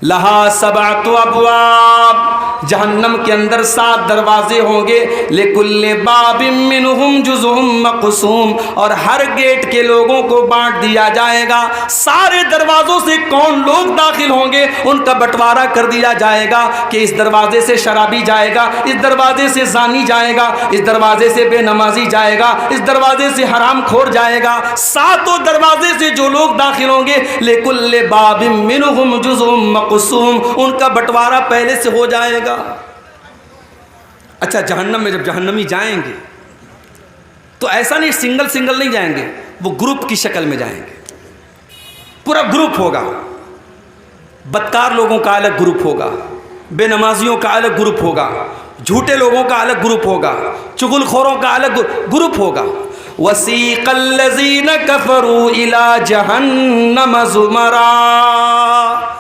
لہا سبعۃ ابواب، جہنم کے اندر 7 دروازے ہوں گے، لکل باب منہم جزء مقسوم، اور ہر گیٹ کے لوگوں کو بانٹ دیا جائے گا۔ سارے دروازوں سے کون لوگ داخل ہوں گے ان کا بٹوارہ کر دیا جائے گا کہ اس دروازے سے شرابی جائے گا، اس دروازے سے زانی جائے گا، اس دروازے سے بے نمازی جائے گا، اس دروازے سے حرام خور جائے گا۔ 7 دروازے سے جو لوگ داخل ہوں گے، لکل باب منہم جزء مقسوم، ان کا بٹوارہ پہلے سے ہو جائے گا۔ اچھا، جہنم میں جب جہنمی جائیں گے تو ایسا نہیں سنگل سنگل نہیں جائیں گے، وہ گروپ کی شکل میں جائیں گے، پورا گروپ ہوگا۔ بدکار لوگوں کا الگ گروپ ہوگا، بے نمازیوں کا الگ گروپ ہوگا، جھوٹے لوگوں کا الگ گروپ ہوگا، چغل خوروں کا الگ گروپ ہوگا۔ وَسِيقَ الَّذِينَ كَفَرُوا إِلَى جَهَنَّمَ زُمَرًا،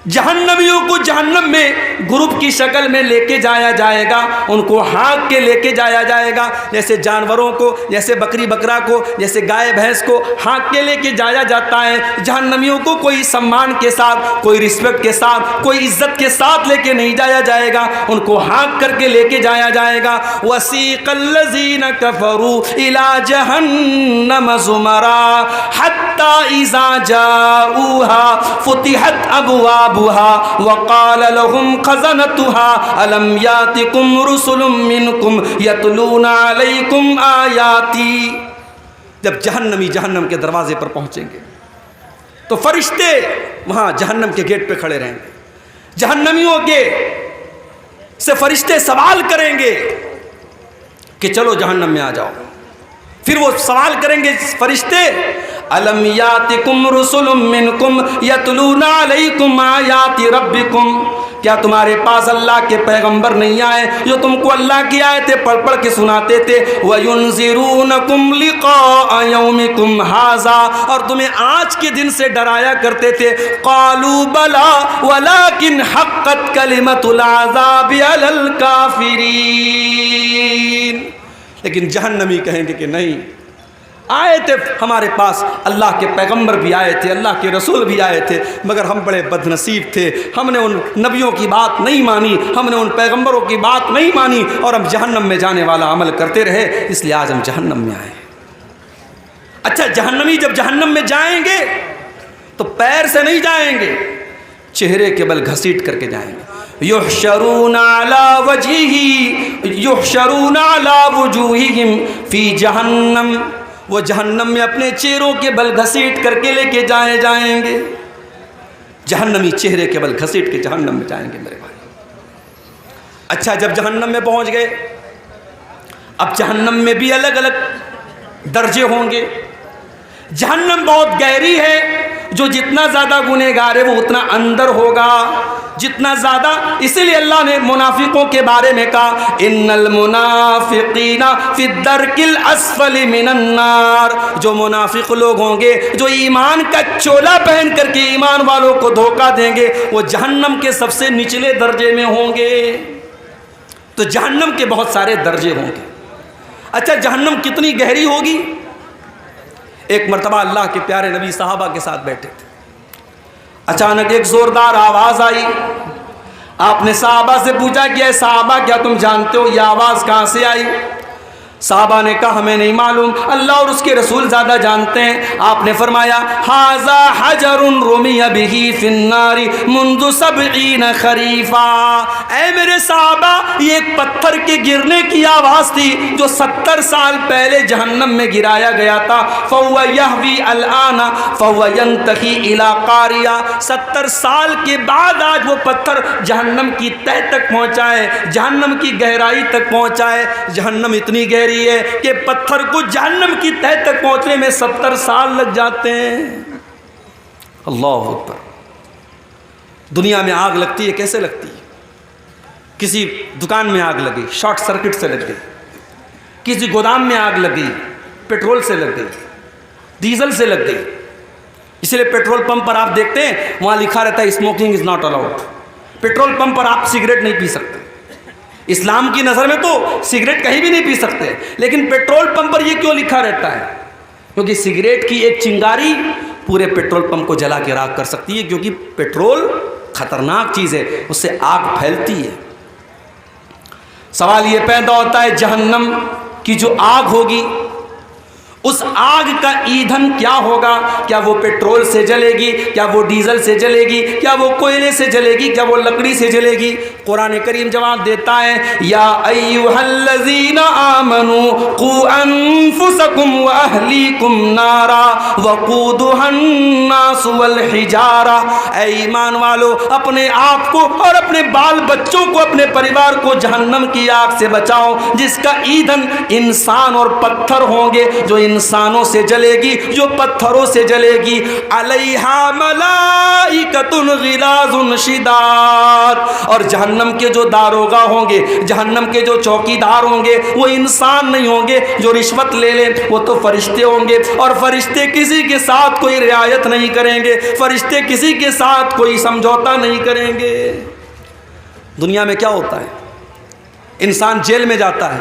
جہنمیوں کو جہنم میں گروپ کی شکل میں لے کے جایا جائے گا، ان کو ہانک کے لے کے جایا جائے گا، جیسے جانوروں کو، جیسے بکری بکرا کو، جیسے گائے بھینس کو ہانک کے لے کے جایا جاتا ہے۔ جہنمیوں کو کوئی سمان کے ساتھ، کوئی رسپیکٹ کے ساتھ، کوئی عزت کے ساتھ لے کے نہیں جایا جائے گا، ان کو ہانک کر کے لے کے جایا جائے گا۔ وَسِيقَ الَّذِينَ كَفَرُوا إِلَى جَهَنَّمَ زُمَرًا حَتَّى إِذَا جَاءُوهَا فُتِحَتْ أَبْوَابُهَا وقال لهم خزنتها ألم يأتكم رسل منكم يتلون عليكم آياتي، جب جہنمی جہنم کے دروازے پر پہنچیں گے تو فرشتے وہاں جہنم کے گیٹ پہ کھڑے رہیں گے، جہنمیوں کے سے فرشتے سوال کریں گے کہ چلو جہنم میں آ جاؤ۔ پھر وہ سوال کریں گے فرشتے، الم یاتکم رسل منکم یتلون علیکم آیات ربکم، کیا تمہارے پاس اللہ کے پیغمبر نہیں آئے جو تم کو اللہ کی آیتیں پڑھ پڑھ کے سناتے تھے؟ وَيُنذِرُونَكُمْ لِقَاءَ يَوْمِكُمْ هَذَا، اور تمہیں آج کے دن سے ڈرایا کرتے تھے۔ قَالُوا بَلَىٰ وَلَٰكِنْ حَقَّتْ كَلِمَةُ الْعَذَابِ عَلَى الْكَافِرِينَ، لیکن جہنمی کہیں گے کہ نہیں، آئے تھے ہمارے پاس، اللہ کے پیغمبر بھی آئے تھے، اللہ کے رسول بھی آئے تھے، مگر ہم بڑے بد نصیب تھے، ہم نے ان نبیوں کی بات نہیں مانی، ہم نے ان پیغمبروں کی بات نہیں مانی، اور ہم جہنم میں جانے والا عمل کرتے رہے، اس لیے آج ہم جہنم میں آئے۔ اچھا، جہنمی جب جہنم میں جائیں گے تو پیر سے نہیں جائیں گے، چہرے کے بل گھسیٹ کر کے جائیں گے۔ یحشرون علی وجوہہم فی جہنم، وہ جہنم میں اپنے چہروں کے بل گھسیٹ کر کے لے کے جائیں گے۔ جہنمی چہرے کے بل گھسیٹ کے جہنم میں جائیں گے میرے بھائی۔ اچھا، جب جہنم میں پہنچ گئے، اب جہنم میں بھی الگ الگ درجے ہوں گے۔ جہنم بہت گہری ہے، جو جتنا زیادہ گنہگار ہے وہ اتنا اندر ہوگا، جتنا زیادہ، اسی لیے اللہ نے منافقوں کے بارے میں کہا ان المنافقین فی الدرک الاسفل من النار، جو منافق لوگ ہوں گے جو ایمان کا چولا پہن کر کے ایمان والوں کو دھوکہ دیں گے، وہ جہنم کے سب سے نچلے درجے میں ہوں گے۔ تو جہنم کے بہت سارے درجے ہوں گے۔ اچھا، جہنم کتنی گہری ہوگی؟ ایک مرتبہ اللہ کے پیارے نبی صحابہ کے ساتھ بیٹھے تھے، اچانک ایک زوردار آواز آئی۔ آپ نے صحابہ سے پوچھا کہ اے صحابہ، کیا تم جانتے ہو یہ آواز کہاں سے آئی؟ صحابہ نے کہا ہمیں نہیں معلوم، اللہ اور اس کے رسول زیادہ جانتے ہیں۔ آپ نے فرمایا ھذا حجر رمی بہ فی النار منذ 70 خریفا، اے میرے صحابہ، یہ ایک پتھر کے گرنے کی آواز تھی جو 70 سال پہلے جہنم میں گرایا گیا تھا۔ فہو یہوی الآن فہو ینتہی الی قاریہ، 70 سال کے بعد آج وہ پتھر جہنم کی تہ تک پہنچا ہے، جہنم کی گہرائی تک پہنچا ہے۔ جہنم اتنی گہری ہے کہ پتھر کو جہنم کی تہ تک پہنچنے میں 70 سال لگ جاتے ہیں۔ اللہ اکبر۔ دنیا میں آگ لگتی ہے، کیسے لگتی ہے؟ کسی دکان میں آگ لگی، شارٹ سرکٹ سے لگ گئی، کسی گودام میں آگ لگ گئی، پیٹرول سے لگ گئی، ڈیزل سے لگ گئی۔ اس لیے پیٹرول پمپ پر آپ دیکھتے ہیں وہاں لکھا رہتا ہے smoking is not allowed. Petrol pump پر آپ سگریٹ نہیں پی سکتے۔ اسلام کی نظر میں تو سگریٹ کہیں بھی نہیں پی سکتے، لیکن پیٹرول پمپ پر یہ کیوں لکھا رہتا ہے؟ کیونکہ سگریٹ کی ایک چنگاری پورے پیٹرول پمپ کو جلا کے راکھ کر سکتی ہے، کیونکہ پیٹرول خطرناک چیز ہے، اس سے آگ پھیلتی ہے۔ سوال یہ پیدا ہوتا ہے جہنم کی جو آگ ہوگی، اس آگ کا ایندھن کیا ہوگا؟ کیا وہ پیٹرول سے جلے گی؟ کیا وہ ڈیزل سے جلے گی؟ کیا وہ کوئلے سے جلے گی؟ کیا وہ لکڑی سے جلے گی؟ قرآن کریم جواب دیتا ہے یا ایھا الذین آمنوا قوا انفسکم واہلیکم نارا وقودھا الناس والحجارہ، اے ایمان والو اپنے آپ کو اور اپنے بال بچوں کو، اپنے پریوار کو جہنم کی آگ سے بچاؤ جس کا ایندھن انسان اور پتھر ہوں گے، جو انسانوں سے جلے گی، جو پتھروں سے جلے گی۔ علیہا ملائکۃ غلاظ شداد، اور جہنم کے جو داروغہ ہوں گے، جہنم کے جو چوکیدار ہوں گے، وہ انسان نہیں ہوں گے جو رشوت لے لیں، وہ تو فرشتے ہوں گے، اور فرشتے کسی کے ساتھ کوئی رعایت نہیں کریں گے، فرشتے کسی کے ساتھ کوئی سمجھوتا نہیں کریں گے۔ دنیا میں کیا ہوتا ہے؟ انسان جیل میں جاتا ہے،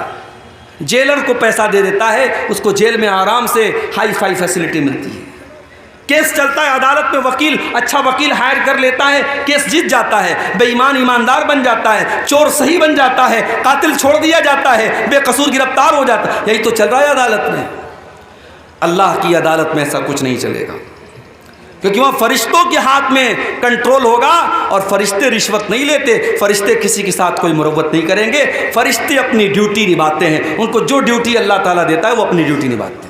جیلر کو پیسہ دے دیتا ہے، اس کو جیل میں آرام سے ہائی فائی فیسلٹی ملتی ہے۔ کیس چلتا ہے عدالت میں، وکیل اچھا وکیل ہائر کر لیتا ہے، کیس جیت جاتا ہے، بے ایمان ایماندار بن جاتا ہے، چور صحیح بن جاتا ہے، قاتل چھوڑ دیا جاتا ہے، بے قصور گرفتار ہو جاتا ہے۔ یہی تو چل رہا ہے عدالت میں۔ اللہ کی عدالت میں ایسا کچھ نہیں چلے گا، کیونکہ وہاں فرشتوں کے ہاتھ میں کنٹرول ہوگا، اور فرشتے رشوت نہیں لیتے، فرشتے کسی کے ساتھ کوئی مروت نہیں کریں گے، فرشتے اپنی ڈیوٹی نبھاتے ہیں، ان کو جو ڈیوٹی اللہ تعالیٰ دیتا ہے وہ اپنی ڈیوٹی نبھاتے ہیں۔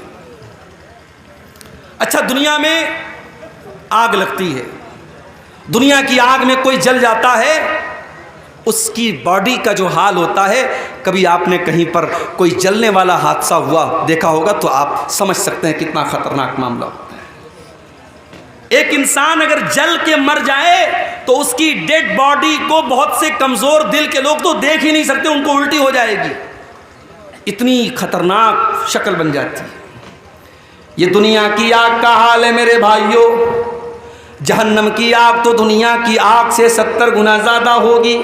اچھا، دنیا میں آگ لگتی ہے، دنیا کی آگ میں کوئی جل جاتا ہے، اس کی باڈی کا جو حال ہوتا ہے، کبھی آپ نے کہیں پر کوئی جلنے والا حادثہ ہوا دیکھا ہوگا تو آپ سمجھ سکتے ہیں کتنا خطرناک معاملہ ہوتا ہے۔ ایک انسان اگر جل کے مر جائے تو اس کی ڈیڈ باڈی کو بہت سے کمزور دل کے لوگ تو دیکھ ہی نہیں سکتے، ان کو الٹی ہو جائے گی، اتنی خطرناک شکل بن جاتی ہے۔ یہ دنیا کی آگ کا حال ہے میرے بھائیوں۔ جہنم کی آگ تو دنیا کی آگ سے 70 گنا زیادہ ہوگی۔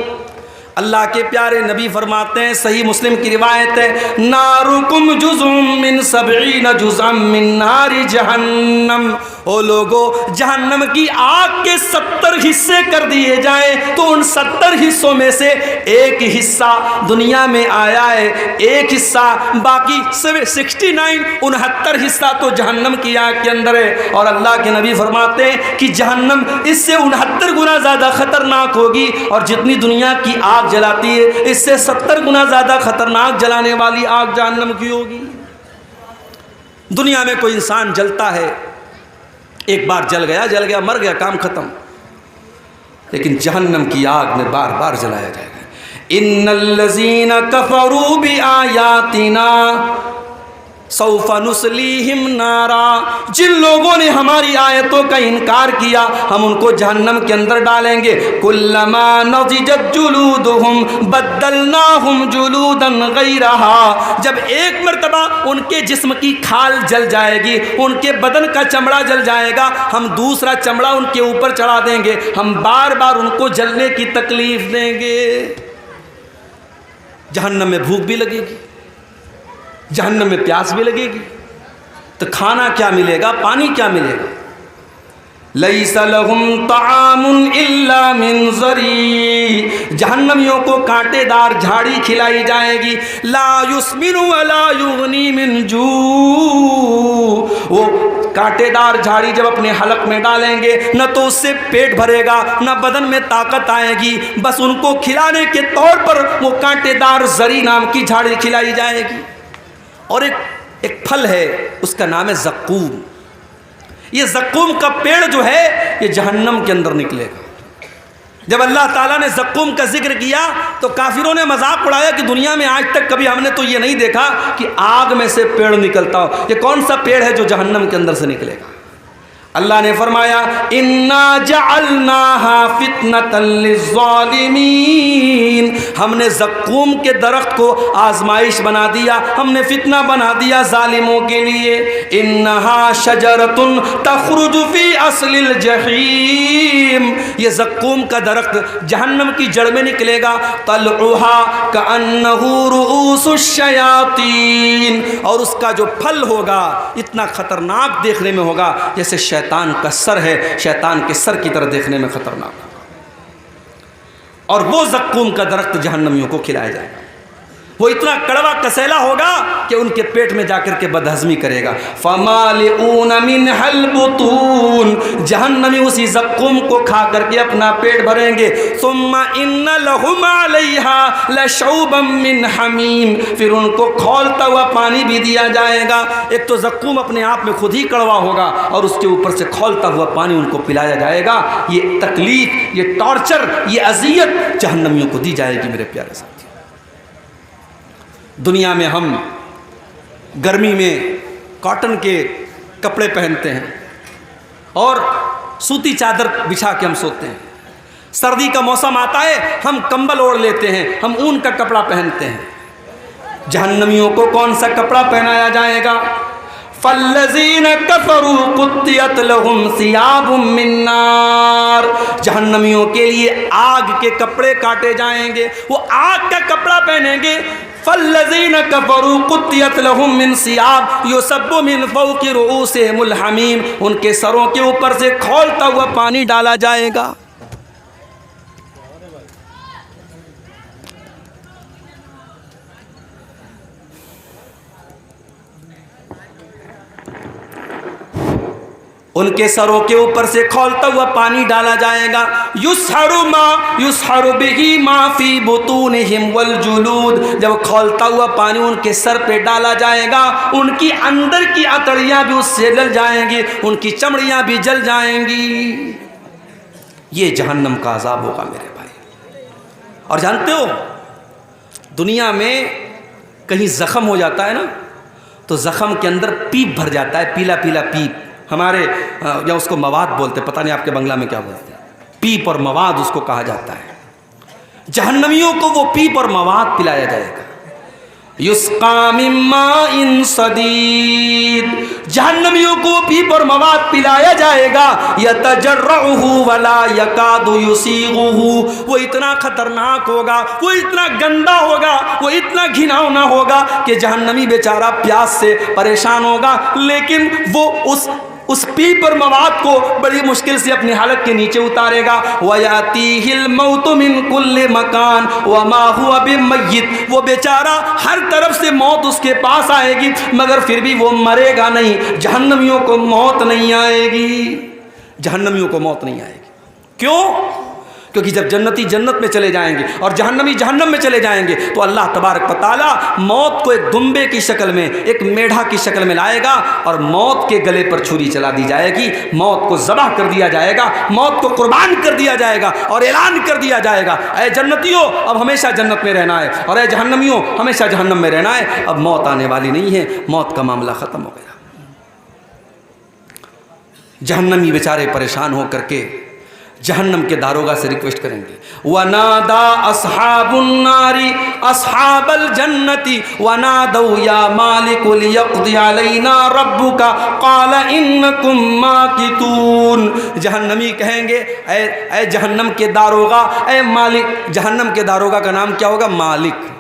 اللہ کے پیارے نبی فرماتے ہیں، صحیح مسلم کی روایت ہے، نارکم جزء من 70 جزءا من نار جہنم۔ او لوگو، جہنم کی آگ کے 70 حصے کر دیے جائیں تو ان 70 حصوں میں سے ایک حصہ دنیا میں آیا ہے، ایک حصہ باقی 69 حصہ تو جہنم کی آگ کے اندر ہے۔ اور اللہ کے نبی فرماتے ہیں کہ جہنم اس سے 69 گنا زیادہ خطرناک ہوگی، اور جتنی دنیا کی آگ جلاتی ہے اس سے 70 گنا زیادہ خطرناک جلانے والی آگ جہنم کی ہوگی۔ دنیا میں کوئی انسان جلتا ہے، ایک بار جل گیا مر گیا، کام ختم، لیکن جہنم کی آگ میں بار بار جلایا جائے گا۔ ان الذین کفروا بآیاتنا سوف نصلیہم نارا، جن لوگوں نے ہماری آیتوں کا انکار کیا ہم ان کو جہنم کے اندر ڈالیں گے۔ کلما نضجت جلودہم بدلناہم جلودا غیرہا، جب ایک مرتبہ ان کے جسم کی کھال جل جائے گی، ان کے بدن کا چمڑا جل جائے گا، ہم دوسرا چمڑا ان کے اوپر چڑھا دیں گے، ہم بار بار ان کو جلنے کی تکلیف دیں گے۔ جہنم میں بھوک بھی لگے گی، جہنم میں پیاس بھی لگے گی، تو کھانا کیا ملے گا، پانی کیا ملے گا؟ لیس لہم طعام الا من ضریع، جہنمیوں کو کانٹے دار جھاڑی کھلائی جائے گی۔ لا یسمن ولا یغنی من جوع، وہ کانٹے دار جھاڑی جب اپنے حلق میں ڈالیں گے نہ تو اس سے پیٹ بھرے گا نہ بدن میں طاقت آئے گی، بس ان کو کھلانے کے طور پر وہ کانٹے دار زری نام کی جھاڑی کھلائی جائے گی۔ اور ایک پھل ہے، اس کا نام ہے زقوم۔ یہ زقوم کا پیڑ جو ہے یہ جہنم کے اندر نکلے گا۔ جب اللہ تعالیٰ نے زقوم کا ذکر کیا تو کافروں نے مذاق اڑایا کہ دنیا میں آج تک کبھی ہم نے تو یہ نہیں دیکھا کہ آگ میں سے پیڑ نکلتا ہو، یہ کون سا پیڑ ہے جو جہنم کے اندر سے نکلے گا؟ اللہ نے فرمایا انا جعلناها فتنة للظالمین، ہم نے زقوم کے درخت کو آزمائش بنا دیا، ہم نے فتنہ بنا دیا ظالموں کے لیے۔ انها شجرة تخرج في اصل الجحیم، یہ زقوم کا درخت جہنم کی جڑ میں نکلے گا۔ طلعها كأنه رؤوس الشیاطین، اور اس کا جو پھل ہوگا اتنا خطرناک دیکھنے میں ہوگا جیسے شیطان کا سر ہے، شیطان کے سر کی طرح دیکھنے میں خطرناک۔ اور وہ زقوم کا درخت جہنمیوں کو کھلایا جائے گا. وہ اتنا کڑوا کسیلا ہوگا کہ ان کے پیٹ میں جا کر کے بدہضمی کرے گا. فَمَالِئُونَ مِنْهَا الْبُطُونَ جہنمی اسی زقوم کو کھا کر کے اپنا پیٹ بھریں گے. ثُمَّ إِنَّ لَهُمْ عَلَيْهَا لَشَوْبًا مِّنْ حَمِيمٍ پھر ان کو کھولتا ہوا پانی بھی دیا جائے گا. ایک تو زقوم اپنے آپ میں خود ہی کڑوا ہوگا اور اس کے اوپر سے کھولتا ہوا پانی ان کو پلایا جائے گا. یہ تکلیف، یہ ٹارچر، یہ اذیت جہنمیوں کو دی جائے گی. میرے پیارے ساتھی، دنیا میں ہم گرمی میں کاٹن کے کپڑے پہنتے ہیں اور سوتی چادر بچھا کے ہم سوتے ہیں. سردی کا موسم آتا ہے ہم کمبل اوڑھ لیتے ہیں، ہم اون کا کپڑا پہنتے ہیں. جہنمیوں کو کون سا کپڑا پہنایا جائے گا؟ فَالَّذِينَ كَفَرُوا قُطِّعَتْ لَهُمْ ثِيَابٌ مِّن نَّارٍ جہنمیوں کے لیے آگ کے کپڑے کاٹے جائیں گے، وہ آگ کا کپڑا پہنیں گے. فَالَّذِينَ كَفَرُوا قُطِّعَتْ لَهُم مِّن ثِيَابٍ يُصَبُّ مِّن فَوْقِ رُؤُوسِهِمُ الْحَمِيمُ ان کے سروں کے اوپر سے کھولتا ہوا پانی ڈالا جائے گا. ان کے سروں کے اوپر سے کھولتا ہوا پانی ڈالا جائے گا. یُسْحَرُ بِهِ مَا فِي بُطُونِهِمْ وَالْجُلُودُ جب کھولتا ہوا پانی ان کے سر پہ ڈالا جائے گا، ان کی اندر کی اتڑیاں بھی اس سے جل جائیں گی، ان کی چمڑیاں بھی جل جائیں گی. یہ جہنم کا عذاب ہوگا میرے بھائی. اور جانتے ہو دنیا میں کہیں زخم ہو جاتا ہے نا تو زخم کے اندر پیپ بھر جاتا ہے، پیلا پیلا پیپ. ہمارے یا اس کو مواد بولتے، پتہ نہیں آپ کے بنگلہ میں کیا بولتے ہیں. پیپ اور مواد اس کو کہا جاتا ہے. جہنمیوں کو وہ پیپ اور مواد پلایا جائے گا. یسقا من ماء صدید جہنمیوں کو پیپ اور مواد پلایا جائے گا. یتجرعہ ولا یکاد یسیغہ وہ اتنا خطرناک ہوگا، وہ اتنا گندا ہوگا، وہ اتنا گھناؤنا ہوگا کہ جہنمی بیچارہ پیاس سے پریشان ہوگا، لیکن وہ اس پیپ اور مواد کو بڑی مشکل سے اپنی حلق کے نیچے اتارے گا. وَيَأْتِيهِ الْمَوْتُ مِنْ كُلِّ مَكَانٍ وَمَا هُوَ بِمَيِّتٍ وہ بیچارہ ہر طرف سے موت اس کے پاس آئے گی مگر پھر بھی وہ مرے گا نہیں. جہنمیوں کو موت نہیں آئے گی، جہنمیوں کو موت نہیں آئے گی. کیوں؟ کیونکہ جب جنتی جنت میں چلے جائیں گے اور جہنمی جہنم میں چلے جائیں گے تو اللہ تبارک و تعالیٰ موت کو ایک دمبے کی شکل میں، ایک میڈھا کی شکل میں لائے گا اور موت کے گلے پر چھری چلا دی جائے گی. موت کو ذبح کر دیا جائے گا، موت کو قربان کر دیا جائے گا اور اعلان کر دیا جائے گا اے جنتیوں اب ہمیشہ جنت میں رہنا ہے، اور اے جہنمیوں ہمیشہ جہنم میں رہنا ہے. اب موت آنے والی نہیں ہے، موت کا معاملہ ختم ہو گیا. جہنمی بیچارے پریشان ہو کر کے جہنم کے داروغہ سے ریکویسٹ کریں گے. وَنَادَا أَصْحَابُ النَّارِ أَصْحَابَ الْجَنَّةِ وَنَادَوْا يَا مَالِكُ لِيَقْضِيَ عَلَيْنَا رَبُّكَ قَالَ إِنَّكُمْ مَاكِثُونَ جہنمی کہیں گے اے جہنم کے داروغہ، اے مالک. جہنم کے داروغہ کا نام کیا ہوگا؟ مالک.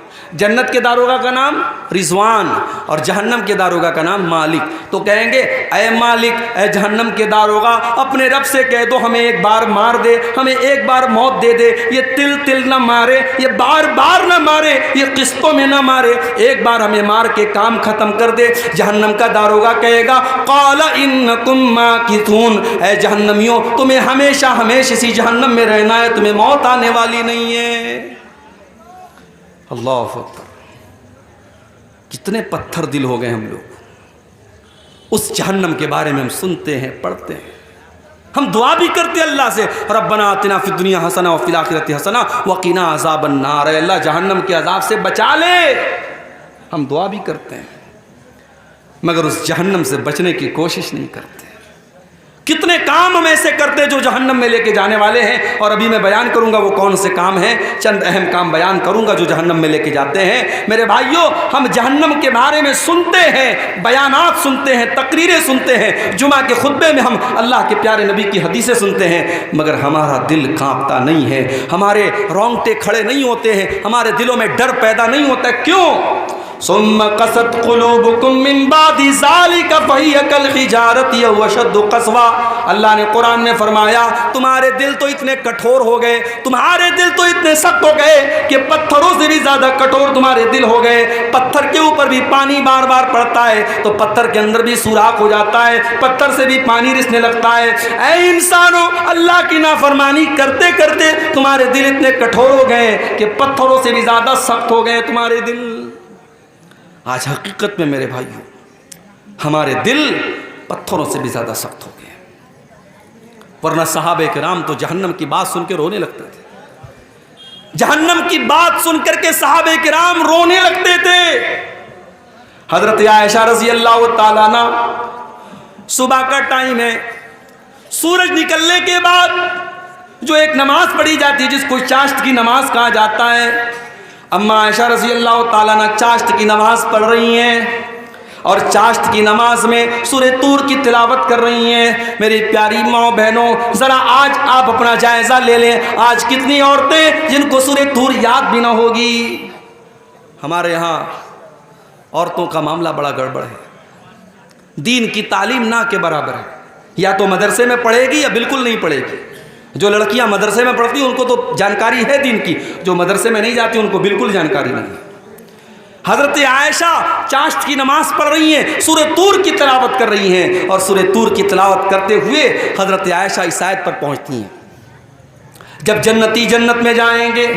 جنت کے داروغہ کا نام رضوان اور جہنم کے داروغہ کا نام مالک. تو کہیں گے اے مالک، اے جہنم کے داروغہ اپنے رب سے کہہ دو ہمیں ایک بار مار دے، ہمیں ایک بار موت دے دے. یہ تل تل نہ مارے، یہ بار بار نہ مارے، یہ قسطوں میں نہ مارے، ایک بار ہمیں مار کے کام ختم کر دے. جہنم کا داروغہ کہے گا قال انکم ماکثون اے جہنمیوں تمہیں ہمیشہ ہمیشہ اسی جہنم میں رہنا ہے، تمہیں موت آنے والی نہیں ہے. اللہ اکبر. کتنے پتھر دل ہو گئے ہم لوگ. اس جہنم کے بارے میں ہم سنتے ہیں، پڑھتے ہیں، ہم دعا بھی کرتے ہیں اللہ سے ربنا آتنا فی الدنیا حسنہ وفی الآخرۃ حسنہ وقنا عذاب النار. اے اللہ جہنم کے عذاب سے بچا لے. ہم دعا بھی کرتے ہیں مگر اس جہنم سے بچنے کی کوشش نہیں کرتے. کتنے کام ہم ایسے کرتے جو جہنم میں لے کے جانے والے ہیں، اور ابھی میں بیان کروں گا وہ کون سے کام ہیں. چند اہم کام بیان کروں گا جو جہنم میں لے کے جاتے ہیں. میرے بھائیوں ہم جہنم کے بارے میں سنتے ہیں، بیانات سنتے ہیں، تقریریں سنتے ہیں، جمعہ کے خطبے میں ہم اللہ کے پیارے نبی کی حدیثیں سنتے ہیں، مگر ہمارا دل کانپتا نہیں ہے، ہمارے رونگٹے کھڑے نہیں ہوتے ہیں، ہمارے دلوں میں ڈر پیدا نہیں ہوتا ہے. کیوں؟ ثم قست قلوبکم من بعد ذلک فہی کالحجارۃ او اشد قسوا۔ اللہ نے قرآن میں فرمایا تمہارے دل تو اتنے کٹھور ہو گئے، تمہارے دل تو اتنے سخت ہو گئے کہ پتھروں سے بھی زیادہ کٹھور تمہارے دل ہو گئے۔ پتھر کے اوپر بھی پانی بار بار پڑتا ہے تو پتھر کے اندر بھی سوراخ ہو جاتا ہے، پتھر سے بھی پانی رسنے لگتا ہے۔ اے انسانوں، اللہ کی نافرمانی کرتے کرتے تمہارے دل اتنے کٹھور ہو گئے کہ پتھروں سے بھی زیادہ سخت ہو گئے تمہارے دل۔ آج حقیقت میں میرے بھائیوں ہمارے دل پتھروں سے بھی زیادہ سخت ہو گئے، ورنہ صحابہ کرام تو جہنم کی بات سن کے رونے لگتے تھے۔ جہنم کی بات سن کر کے صحابہ کرام رونے لگتے تھے۔ حضرت عائشہ رضی اللہ تعالیٰ عنہ، صبح کا ٹائم ہے، سورج نکلنے کے بعد جو ایک نماز پڑھی جاتی ہے جس کو چاشت کی نماز کہا جاتا ہے، اما عائشہ رضی اللہ تعالیٰ عنہ چاشت کی نماز پڑھ رہی ہیں اور چاشت کی نماز میں سورہ طور کی تلاوت کر رہی ہیں۔ میری پیاری ماں بہنوں، ذرا آج آپ اپنا جائزہ لے لیں، آج کتنی عورتیں جن کو سورہ طور یاد بھی نہ ہوگی۔ ہمارے یہاں عورتوں کا معاملہ بڑا گڑبڑ ہے، دین کی تعلیم نہ کے برابر ہے، یا تو مدرسے میں پڑھے گی یا بالکل نہیں پڑھے گی۔ جو لڑکیاں مدرسے میں پڑھتی ہیں ان کو تو جانکاری ہے دین کی، جو مدرسے میں نہیں جاتی ان کو بالکل جانکاری نہیں ہے۔ حضرت عائشہ چاشت کی نماز پڑھ رہی ہیں، سورہ طور کی تلاوت کر رہی ہیں، اور سورہ طور کی تلاوت کرتے ہوئے حضرت عائشہ اس آیت پر پہنچتی ہیں، جب جنتی جنت میں جائیں گے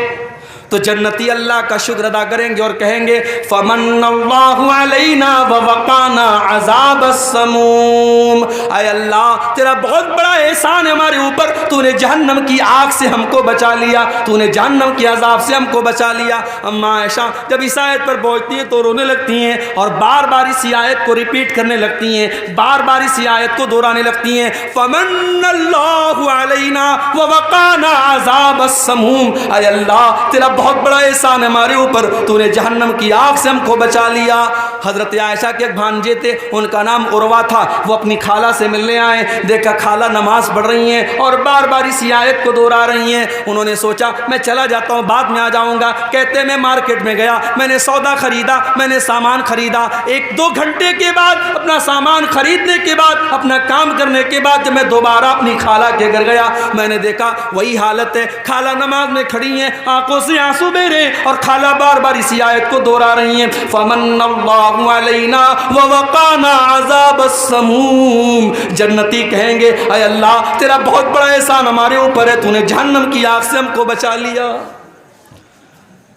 تو جنتی اللہ کا شکر ادا کریں گے اور کہیں گے فمن اللہ علینا ووقانا عذاب السموم۔ اے اللہ تیرا بہت بڑا احسان ہے ہمارے اوپر، تو نے جہنم کی آگ سے ہم کو بچا لیا، تو نے جہنم کی عذاب سے ہم کو بچا لیا۔ اما عائشہ جب اس آیت پر پہنچتی ہیں تو رونے لگتی ہیں اور بار بار اسی آیت کو ریپیٹ کرنے لگتی ہیں، بار بار اسی آیت کو دہرانے لگتی ہیں، فمن اللہ علینا ووقانا عذاب السموم۔ اے اللہ تیرا بہت بڑا احسان ہے ہمارے اوپر، تو نے جہنم کی آگ سے ہم کو بچا لیا۔ حضرت عائشہ کے ایک بھانجے تھے، ان کا نام عروہ تھا، وہ اپنی خالہ سے ملنے آئے، دیکھا خالہ نماز پڑھ رہی ہیں اور بار بار اسی آیت کو دہرا رہی ہیں۔ انہوں نے سوچا میں چلا جاتا ہوں، بعد میں آ جاؤں گا۔ کہتے میں مارکیٹ میں گیا، میں نے سودا خریدا، میں نے سامان خریدا، ایک دو گھنٹے کے بعد اپنا سامان خریدنے کے بعد، اپنا کام کرنے کے بعد جب میں دوبارہ اپنی خالہ کے گھر گیا، میں نے دیکھا وہی حالت ہے، خالہ نماز میں کھڑی ہیں، آنکھوں سے آنسو بہ رہے ہیں، اور خالہ بار بار اسی آیت کو دہرا رہی ہیں، فمن اللہ علینا ووقانا عذاب السموم۔ جنتی کہیں گے اے اللہ تیرا بہت بڑا احسان ہمارے اوپر ہے، تو نے جہنم کی آگ سے ہم کو بچا لیا۔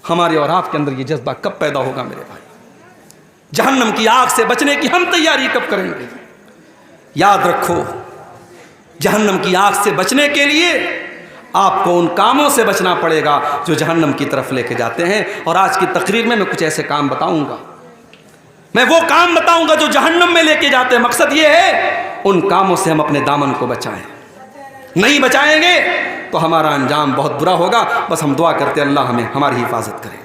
ہمارے اور آپ کے اندر یہ جذبہ کب پیدا ہوگا میرے بھائی؟ جہنم کی آگ سے بچنے کی ہم تیاری کب کریں گے؟ یاد رکھو جہنم کی آگ سے بچنے کے لیے آپ کو ان کاموں سے بچنا پڑے گا جو جہنم کی طرف لے کے جاتے ہیں۔ اور آج کی تقریر میں کچھ ایسے کام بتاؤں گا، میں وہ کام بتاؤں گا جو جہنم میں لے کے جاتے ہیں۔ مقصد یہ ہے ان کاموں سے ہم اپنے دامن کو بچائیں، نہیں بچائیں گے تو ہمارا انجام بہت برا ہوگا۔ بس ہم دعا کرتے اللہ ہمیں ہماری حفاظت کرے۔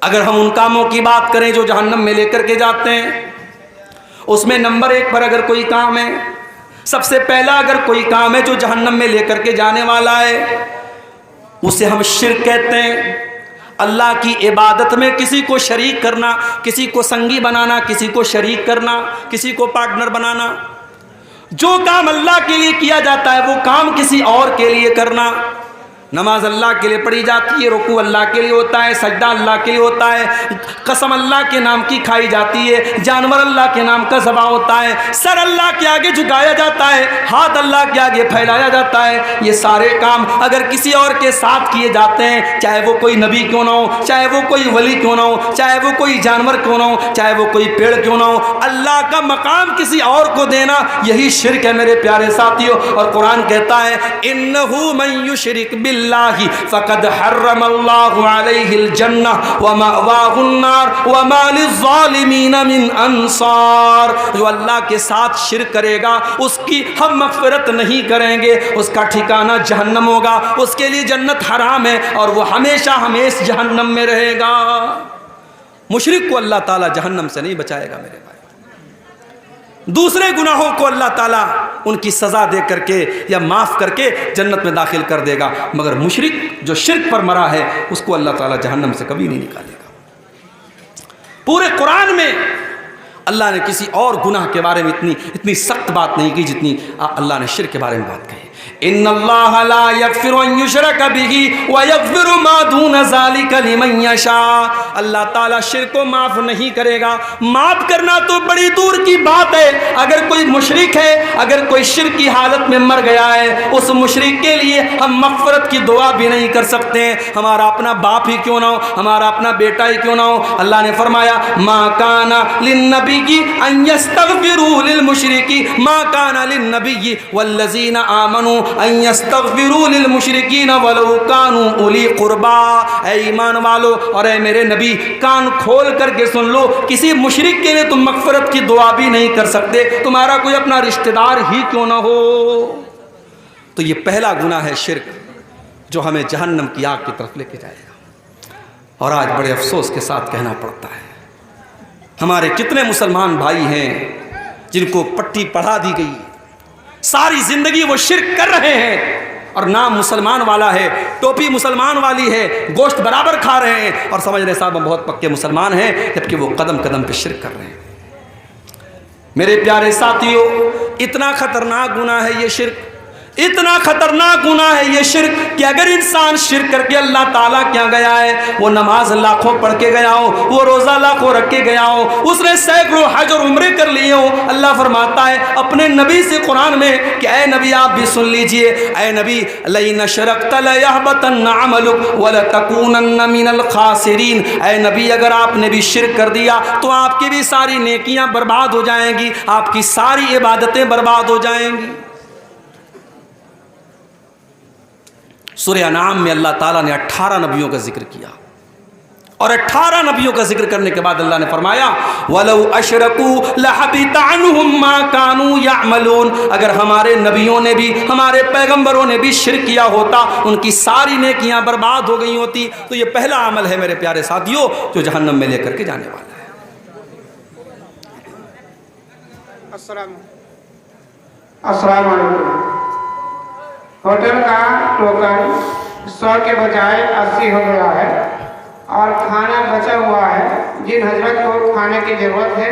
اگر ہم ان کاموں کی بات کریں جو جہنم میں لے کر کے جاتے ہیں، اس میں نمبر 1 پر اگر کوئی کام ہے، سب سے پہلا اگر کوئی کام ہے جو جہنم میں لے کر کے جانے والا ہے، اسے ہم شرک کہتے ہیں۔ اللہ کی عبادت میں کسی کو شریک کرنا، کسی کو سنگی بنانا، کسی کو شریک کرنا، کسی کو پارٹنر بنانا۔ جو کام اللہ کے لیے کیا جاتا ہے وہ کام کسی اور کے لیے کرنا۔ نماز اللہ کے لیے پڑھی جاتی ہے، رکوع اللہ کے لیے ہوتا ہے، سجدہ اللہ کے لیے ہوتا ہے، قسم اللہ کے نام کی کھائی جاتی ہے، جانور اللہ کے نام کا ذبح ہوتا ہے، سر اللہ کے آگے جھکایا جاتا ہے، ہاتھ اللہ کے آگے پھیلایا جاتا ہے۔ یہ سارے کام اگر کسی اور کے ساتھ کیے جاتے ہیں، چاہے وہ کوئی نبی کیوں نہ ہو، چاہے وہ کوئی ولی کیوں نہ ہو، چاہے وہ کوئی جانور کیوں نہ ہو، چاہے وہ کوئی پیڑ کیوں نہ ہو، اللہ کا مقام کسی اور کو دینا یہی شرک ہے میرے پیارے ساتھیوں۔ اور قرآن کہتا ہے انہ من یشرک باللہ فقد حرم اللہ علیہ الجنہ ومأواہ النار وما للظالمین من انصار۔ جو اللہ کے ساتھ شرک کرے گا اس کی ہم مغفرت نہیں کریں گے، اس کا ٹھکانہ جہنم ہوگا، اس کے لیے جنت حرام ہے اور وہ ہمیشہ ہمیشہ جہنم میں رہے گا۔ مشرک کو اللہ تعالی جہنم سے نہیں بچائے گا میرے بھائی۔ دوسرے گناہوں کو اللہ تعالیٰ ان کی سزا دے کر کے یا معاف کر کے جنت میں داخل کر دے گا، مگر مشرک جو شرک پر مرا ہے اس کو اللہ تعالیٰ جہنم سے کبھی نہیں نکالے گا۔ پورے قرآن میں اللہ نے کسی اور گناہ کے بارے میں اتنی سخت بات نہیں کی جتنی اللہ نے شرک کے بارے میں بات کہی. ان اللہ لا یغفر ان یشرک بہ ویغفر ما دون ذلک لمن یشاء. اللہ تعالیٰ شرک کو معاف نہیں کرے گا. معاف کرنا تو بڑی دور کی بات ہے. اگر کوئی مشرک ہے, اگر کوئی شرک کی حالت میں مر گیا ہے, اس مشرک کے لیے ہم مغفرت کی دعا بھی نہیں کر سکتے. ہمارا اپنا باپ ہی کیوں نہ ہو, ہمارا اپنا بیٹا ہی کیوں نہ ہو. اللہ نے فرمایا ما کان للنبی ان یستغفروا للمشرکین, ما کان للنبی والذین آمنوا ان یستغفروا للمشرکین ولو کانوا اولی قربا. اے ایمان والو اور اے میرے نبی, کان کھول کر کے سن لو, کسی مشرک کے لیے تم مغفرت کی دعا بھی نہیں کر سکتے, تمہارا کوئی اپنا رشتہ دار ہی کیوں نہ ہو. تو یہ پہلا گناہ ہے شرک, جو ہمیں جہنم کی آگ کی طرف لے کے جائے گا. اور آج بڑے افسوس کے ساتھ کہنا پڑتا ہے, ہمارے کتنے مسلمان بھائی ہیں جن کو پٹی پڑھا دی گئی, ساری زندگی وہ شرک کر رہے ہیں, اور نام مسلمان والا ہے, ٹوپی مسلمان والی ہے, گوشت برابر کھا رہے ہیں, اور سمجھ رہے صاحب ہم بہت پکے مسلمان ہیں, جبکہ وہ قدم قدم پہ شرک کر رہے ہیں. میرے پیارے ساتھیوں, اتنا خطرناک گناہ ہے یہ شرک, اتنا خطرناک گناہ ہے یہ شرک کہ اگر انسان شرک کر کے اللہ تعالیٰ کیا گیا ہے, وہ نماز لاکھوں پڑھ کے گیا ہو, وہ روزہ لاکھوں رکھ کے گیا ہو, اس نے سینکڑوں حج اور عمرے کر لیے ہو, اللہ فرماتا ہے اپنے نبی سے قرآن میں کہ اے نبی آپ بھی سن لیجئے, اے نبی لئن اشرکت لیحبطن عملک ولتکونن من الخاسرین. اے نبی اگر آپ نے بھی شرک کر دیا تو آپ کی بھی ساری نیکیاں برباد ہو جائیں گی, آپ کی ساری عبادتیں برباد ہو جائیں گی. سورہ انعام میں اللہ تعالیٰ نے 18 نبیوں کا ذکر کیا, اور 18 نبیوں کا ذکر کرنے کے بعد اللہ نے فرمایا وَلَوْ أَشْرَكُوا لَحَبِطَ عَنْهُمْ مَا كَانُوا يَعْمَلُونَ. اگر ہمارے نبیوں نے بھی, ہمارے پیغمبروں نے بھی شرک کیا ہوتا, ان کی ساری نیکیاں برباد ہو گئی ہوتی. تو یہ پہلا عمل ہے میرے پیارے ساتھیوں جو جہنم میں لے کر کے جانے والا ہے. السلام علیکم. ہوٹل کا ٹوکن 100 کے بجائے 80 ہو گیا ہے, اور کھانا بچا ہوا ہے. جن حضرت کو کھانے کی ضرورت ہے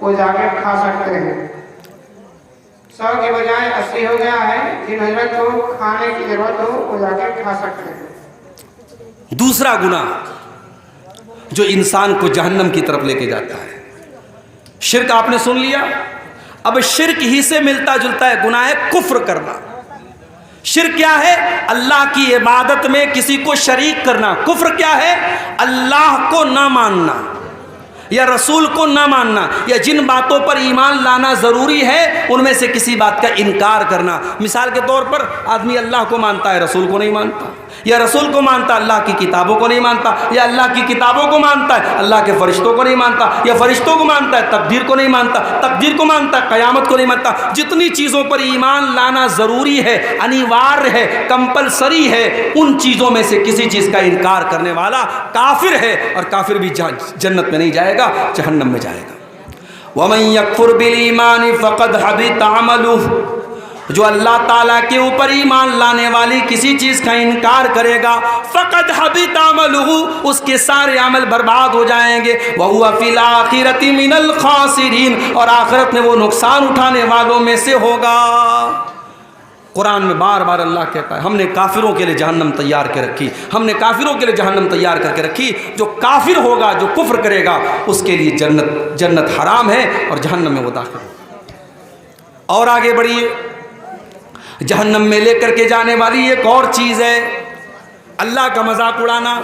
وہ جا کے کھا سکتے ہیں. 100 کے بجائے 80 ہو گیا ہے, جن حضرت کو کھانے کی ضرورت ہو وہ جا کے کھا سکتے ہیں. دوسرا گناہ جو انسان کو جہنم کی طرف لے کے جاتا ہے, شرک آپ نے سن لیا. اب شرک ہی سے ملتا جلتا ہے گناہ ہے کفر کرنا. شرک کیا ہے؟ اللہ کی عبادت میں کسی کو شریک کرنا. کفر کیا ہے؟ اللہ کو نہ ماننا یا رسول کو نہ ماننا, یا جن باتوں پر ایمان لانا ضروری ہے ان میں سے کسی بات کا انکار کرنا. مثال کے طور پر آدمی اللہ کو مانتا ہے, رسول کو نہیں مانتا, یا رسول کو مانتا ہے اللہ کی کتابوں کو نہیں مانتا, یا اللہ کی کتابوں کو مانتا ہے اللہ کے فرشتوں کو نہیں مانتا, یا فرشتوں کو مانتا ہے تقدیر کو نہیں مانتا, تقدیر کو مانتا ہے قیامت کو نہیں مانتا. جتنی چیزوں پر ایمان لانا ضروری ہے, انیوار ہے, کمپلسری ہے, ان چیزوں میں سے کسی چیز کا انکار کرنے والا کافر ہے, اور کافر بھی جنت میں نہیں جائے گا, جہنم میں جائے گا. وَمَن يَكْفُرْ بِالْإِيمَانِ فَقَدْ حَبِطَ عَمَلُهُ. جو اللہ تعالیٰ کے اوپر ایمان لانے والی کسی چیز کا انکار کرے گا, فقد حبط عملہ, اس کے سارے عمل برباد ہو جائیں گے. وَهُوَ فِي الْآخِرَةِ مِنَ الْخَاسِرِينَ, اور آخرت میں وہ نقصان اٹھانے والوں میں سے ہوگا. قرآن میں بار بار اللہ کہتا ہے ہم نے کافروں کے لیے جہنم تیار کے رکھی, ہم نے کافروں کے لیے جہنم تیار کر کے رکھی. جو کافر ہوگا, جو کفر کرے گا, اس کے لیے جنت حرام ہے اور جہنم میں وہ داخل ہوگا. اور آگے بڑھیے, جہنم میں لے کر کے جانے والی ایک اور چیز ہے اللہ کا مذاق اڑانا,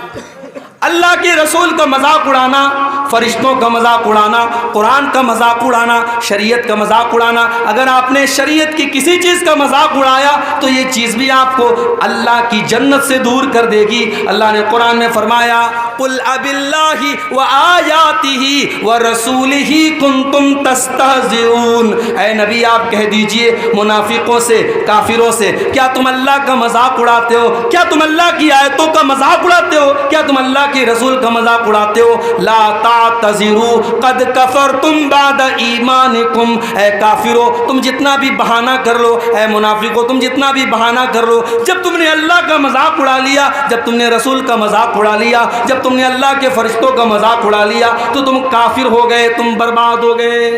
اللہ کے رسول کا مذاق اڑانا, فرشتوں کا مذاق اڑانا, قرآن کا مذاق اڑانا, شریعت کا مذاق اڑانا. اگر آپ نے شریعت کی کسی چیز کا مذاق اڑایا تو یہ چیز بھی آپ کو اللہ کی جنت سے دور کر دے گی. اللہ نے قرآن میں فرمایا قُلْ أَبِاللَّهِ وَآيَاتِهِ وَرَسُولِهِ كُنْتُمْ تَسْتَهْزِئُونَ. اے نبی آپ کہہ دیجئے منافقوں سے, کافروں سے, کیا تم اللہ کا مذاق اڑاتے ہو؟ کیا تم اللہ کی آیتوں کا مذاق اڑاتے ہو؟ کیا تم اللہ کے رسول کا مذاق اڑاتے ہو، لا تعتذروا قد کفرتم بعد ایمانکم، اے کافرو تم جتنا بھی بہانہ کر لو، اے منافقو تم جتنا بھی بہانہ کر لو، جب تم نے اللہ کا مذاق اڑا لیا، جب تم نے رسول کا مذاق اڑا لیا، جب تم نے اللہ کے فرشتوں کا مذاق اڑا لیا تو تم کافر ہو گئے، تم برباد ہو گئے۔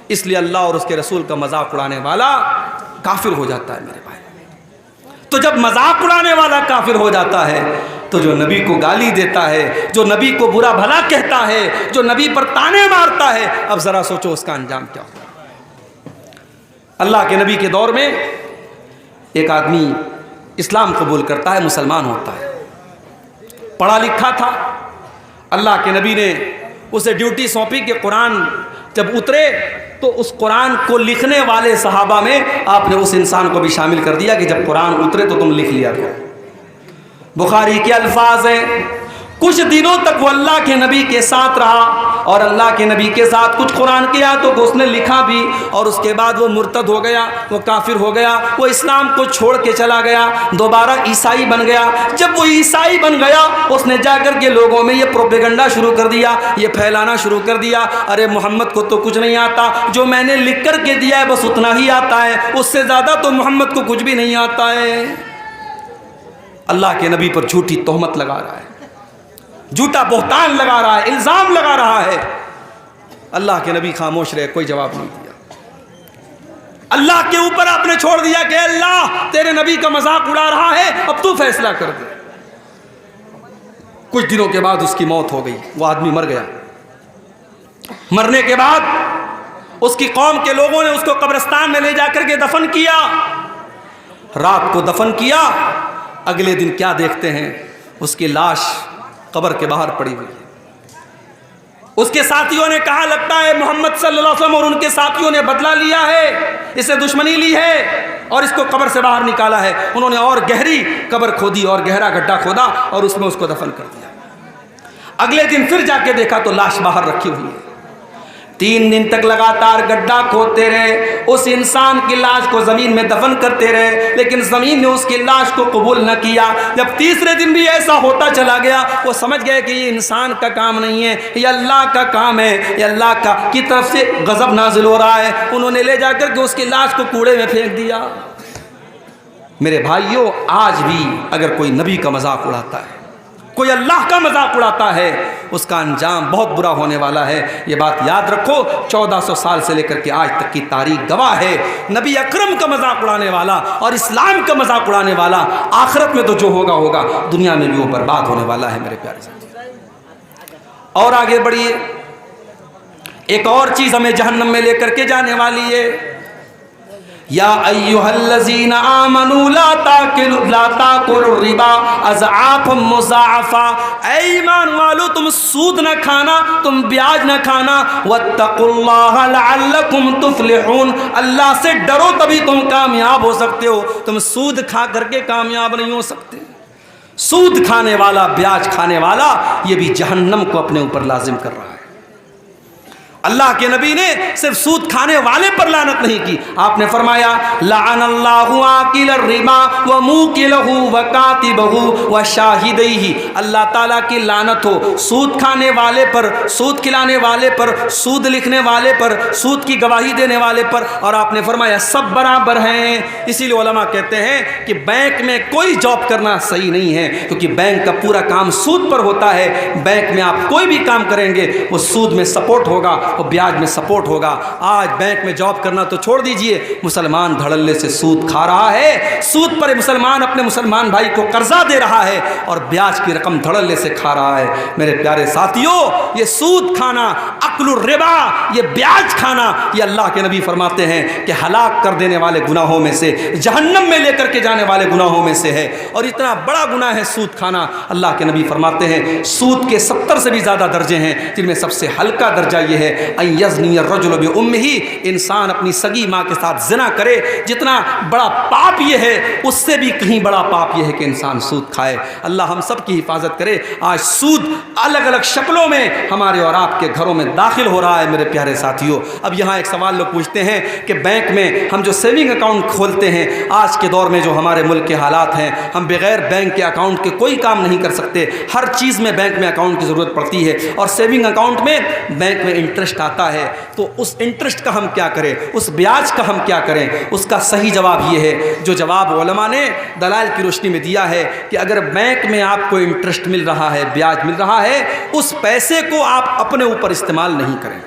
اس لیے اللہ اور اس کے رسول کا مذاق اڑانے والا کافر ہو جاتا ہے میرے بھائی۔ تو جب مذاق اڑانے والا کافر ہو جاتا ہے تو جو نبی کو گالی دیتا ہے، جو نبی کو برا بھلا کہتا ہے، جو نبی پر تانے مارتا ہے، اب ذرا سوچو اس کا انجام کیا ہوگا۔ اللہ کے نبی کے دور میں ایک آدمی اسلام قبول کرتا ہے، مسلمان ہوتا ہے، پڑھا لکھا تھا۔ اللہ کے نبی نے اسے ڈیوٹی سونپی کہ قرآن جب اترے تو اس قرآن کو لکھنے والے صحابہ میں آپ نے اس انسان کو بھی شامل کر دیا کہ جب قرآن اترے تو تم لکھ لیا کرو۔ بخاری کے الفاظ ہیں، کچھ دنوں تک وہ اللہ کے نبی کے ساتھ رہا اور اللہ کے نبی کے ساتھ کچھ قرآن کی آیتوں کو اس نے لکھا بھی، اور اس کے بعد وہ مرتد ہو گیا، وہ کافر ہو گیا، وہ اسلام کو چھوڑ کے چلا گیا، دوبارہ عیسائی بن گیا۔ جب وہ عیسائی بن گیا اس نے جا کر کے لوگوں میں یہ پروپیگنڈا شروع کر دیا، یہ پھیلانا شروع کر دیا، ارے محمد کو تو کچھ نہیں آتا، جو میں نے لکھ کر کے دیا ہے بس اتنا ہی آتا ہے، اس سے زیادہ تو محمد کو کچھ بھی نہیں آتا ہے۔ اللہ کے نبی پر جھوٹی تہمت لگا رہا ہے، جھوٹا بہتان لگا رہا ہے، الزام لگا رہا ہے۔ اللہ کے نبی خاموش رہے، کوئی جواب نہیں دیا۔ اللہ کے اوپر آپ نے چھوڑ دیا کہ اللہ تیرے نبی کا مذاق اڑا رہا ہے، اب تو فیصلہ کر دے۔ کچھ دنوں کے بعد اس کی موت ہو گئی، وہ آدمی مر گیا۔ مرنے کے بعد اس کی قوم کے لوگوں نے اس کو قبرستان میں لے جا کر کے دفن کیا۔ رات کو دفن کیا، اگلے دن کیا دیکھتے ہیں، اس کی لاش قبر کے باہر پڑی ہوئی ہے۔ اس کے ساتھیوں نے کہا لگتا ہے محمد صلی اللہ علیہ وسلم اور ان کے ساتھیوں نے بدلہ لیا ہے، اس سے دشمنی لی ہے اور اس کو قبر سے باہر نکالا ہے۔ انہوں نے اور گہری قبر کھودی اور گہرا گڈھا کھودا اور اس میں اس کو دفن کر دیا۔ اگلے دن پھر جا کے دیکھا تو لاش باہر رکھی ہوئی ہے۔ 3 دن تک لگاتار گڈھا کھودتے رہے، اس انسان کی لاش کو زمین میں دفن کرتے رہے، لیکن زمین نے اس کی لاش کو قبول نہ کیا۔ جب تیسرے دن بھی ایسا ہوتا چلا گیا، وہ سمجھ گئے کہ یہ انسان کا کام نہیں ہے، یہ اللہ کا کام ہے، یہ اللہ کی طرف سے غضب نازل ہو رہا ہے۔ انہوں نے لے جا کر کے اس کی لاش کو کوڑے میں پھینک دیا۔ میرے بھائیوں، آج بھی اگر کوئی نبی کا مذاق اڑاتا ہے، کوئی اللہ کا مذاق اڑاتا ہے، اس کا انجام بہت برا ہونے والا ہے۔ یہ بات یاد رکھو، 1400 سال سے لے کر کے آج تک کی تاریخ گواہ ہے، نبی اکرم کا مذاق اڑانے والا اور اسلام کا مذاق اڑانے والا آخرت میں تو جو ہوگا ہوگا، دنیا میں بھی وہ برباد ہونے والا ہے میرے پیارے ساتھی۔ اور آگے بڑھیے، ایک اور چیز ہمیں جہنم میں لے کر کے جانے والی ہے۔ یا ایھا الذین آمنوا لا تاکلوا الربا اضعافا مضاعفا، اے ایمان والو تم سود نہ کھانا، تم بیاج نہ کھانا، واتقوا اللہ لعلکم تفلحون، اللہ سے ڈرو تبھی تم کامیاب ہو سکتے ہو، تم سود کھا کر کے کامیاب نہیں ہو سکتے۔ سود کھانے والا، بیاج کھانے والا، یہ بھی جہنم کو اپنے اوپر لازم کر رہا ہے۔ اللہ کے نبی نے صرف سود کھانے والے پر لعنت نہیں کی، آپ نے فرمایا لعن اللہ آکل الربا وموکلہ وکاتبہ وشاہدیہ، اللہ تعالیٰ کی لعنت ہو سود کھانے والے پر، سود کھلانے والے پر، سود لکھنے والے پر، سود کی گواہی دینے والے پر، اور آپ نے فرمایا سب برابر ہیں۔ اسی لیے علماء کہتے ہیں کہ بینک میں کوئی جاب کرنا صحیح نہیں ہے، کیونکہ بینک کا پورا کام سود پر ہوتا ہے۔ بینک میں آپ کوئی بھی کام کریں گے وہ سود میں سپورٹ ہوگا، وہ بیاج میں سپورٹ ہوگا۔ آج بینک میں جاب کرنا تو چھوڑ دیجئے، مسلمان دھڑلے سے سود کھا رہا ہے، سود پر مسلمان اپنے مسلمان بھائی کو قرضہ دے رہا ہے اور بیاج کی رقم دھڑلے سے کھا رہا ہے۔ میرے پیارے ساتھیوں، یہ سود کھانا، اکل الربا، یہ بیاج کھانا، یہ اللہ کے نبی فرماتے ہیں کہ ہلاک کر دینے والے گناہوں میں سے، جہنم میں لے کر کے جانے والے گناہوں میں سے ہے، اور اتنا بڑا گناہ ہے سود کھانا۔ اللہ کے نبی فرماتے ہیں سود کے 70 سے بھی زیادہ درجے ہیں، جن میں سب سے ہلکا درجہ یہ ہے ان یزنی الرجل بأمہ، انسان اپنی سگی ماں کے ساتھ زنا کرے، جتنا بڑا پاپ یہ ہے اس سے بھی کہیں بڑا پاپ یہ ہے کہ انسان سود کھائے۔ اللہ ہم سب کی حفاظت کرے۔ آج سود الگ الگ شکلوں میں ہمارے اور آپ کے گھروں میں داخل ہو رہا ہے میرے پیارے ساتھیوں۔ اب یہاں ایک سوال لوگ پوچھتے ہیں کہ بینک میں ہم جو سیونگ اکاؤنٹ کھولتے ہیں، آج کے دور میں جو ہمارے ملک کے حالات ہیں، ہم بغیر بینک کے اکاؤنٹ کے کوئی کام نہیں کر سکتے، ہر چیز میں بینک میں اکاؤنٹ کی ضرورت پڑتی ہے، اور سیونگ اکاؤنٹ میں بینک میں انٹرسٹ آتا ہے، تو اس انٹرسٹ کا ہم کیا کریں، اس بیاج کا ہم کیا کریں؟ اس کا صحیح جواب یہ ہے جو جواب علماء نے دلائل کی روشنی میں دیا ہے کہ اگر بینک میں آپ کو انٹرسٹ مل رہا ہے، بیاج مل رہا ہے، اس پیسے کو آپ اپنے اوپر استعمال نہیں کریں،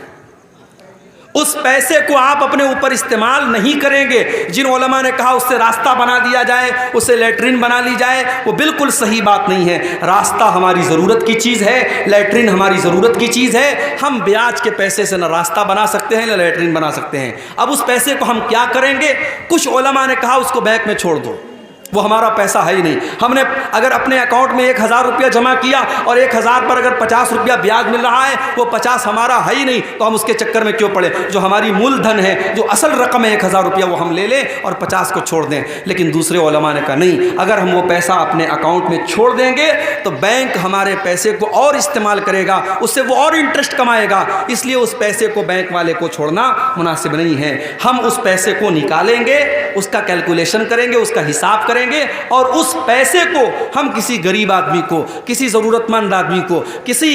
اس پیسے کو آپ اپنے اوپر استعمال نہیں کریں گے۔ جن علماء نے کہا اس سے راستہ بنا دیا جائے، اسے لیٹرین بنا لی جائے، وہ بالکل صحیح بات نہیں ہے۔ راستہ ہماری ضرورت کی چیز ہے، لیٹرین ہماری ضرورت کی چیز ہے۔ ہم بیاج کے پیسے سے نہ راستہ بنا سکتے ہیں نہ لیٹرین بنا سکتے ہیں۔ اب اس پیسے کو ہم کیا کریں گے؟ کچھ علماء نے کہا اس کو بینک میں چھوڑ دو، وہ ہمارا پیسہ ہے ہی نہیں۔ ہم نے اگر اپنے اکاؤنٹ میں 1000 روپیہ جمع کیا اور 1000 پر اگر 50 روپیہ بیاج مل رہا ہے، وہ 50 ہمارا ہے ہی نہیں، تو ہم اس کے چکر میں کیوں پڑے؟ جو ہماری مول دھن ہے، جو اصل رقم ہے 1000 روپیہ، وہ ہم لے لیں اور 50 کو چھوڑ دیں۔ لیکن دوسرے علماء نے کہا نہیں، اگر ہم وہ پیسہ اپنے اکاؤنٹ میں چھوڑ دیں گے تو بینک ہمارے پیسے کو اور استعمال کرے گا، اس سے وہ اور انٹرسٹ کمائے گا، اس لیے اس پیسے کو بینک والے کو چھوڑنا مناسب نہیں ہے۔ ہم اس پیسے کو نکالیں گے، اس کا کیلکولیشن کریں گے، اس کا حساب کریں گے، اور اس پیسے کو ہم کسی غریب آدمی کو، کسی ضرورت مند آدمی کو، کسی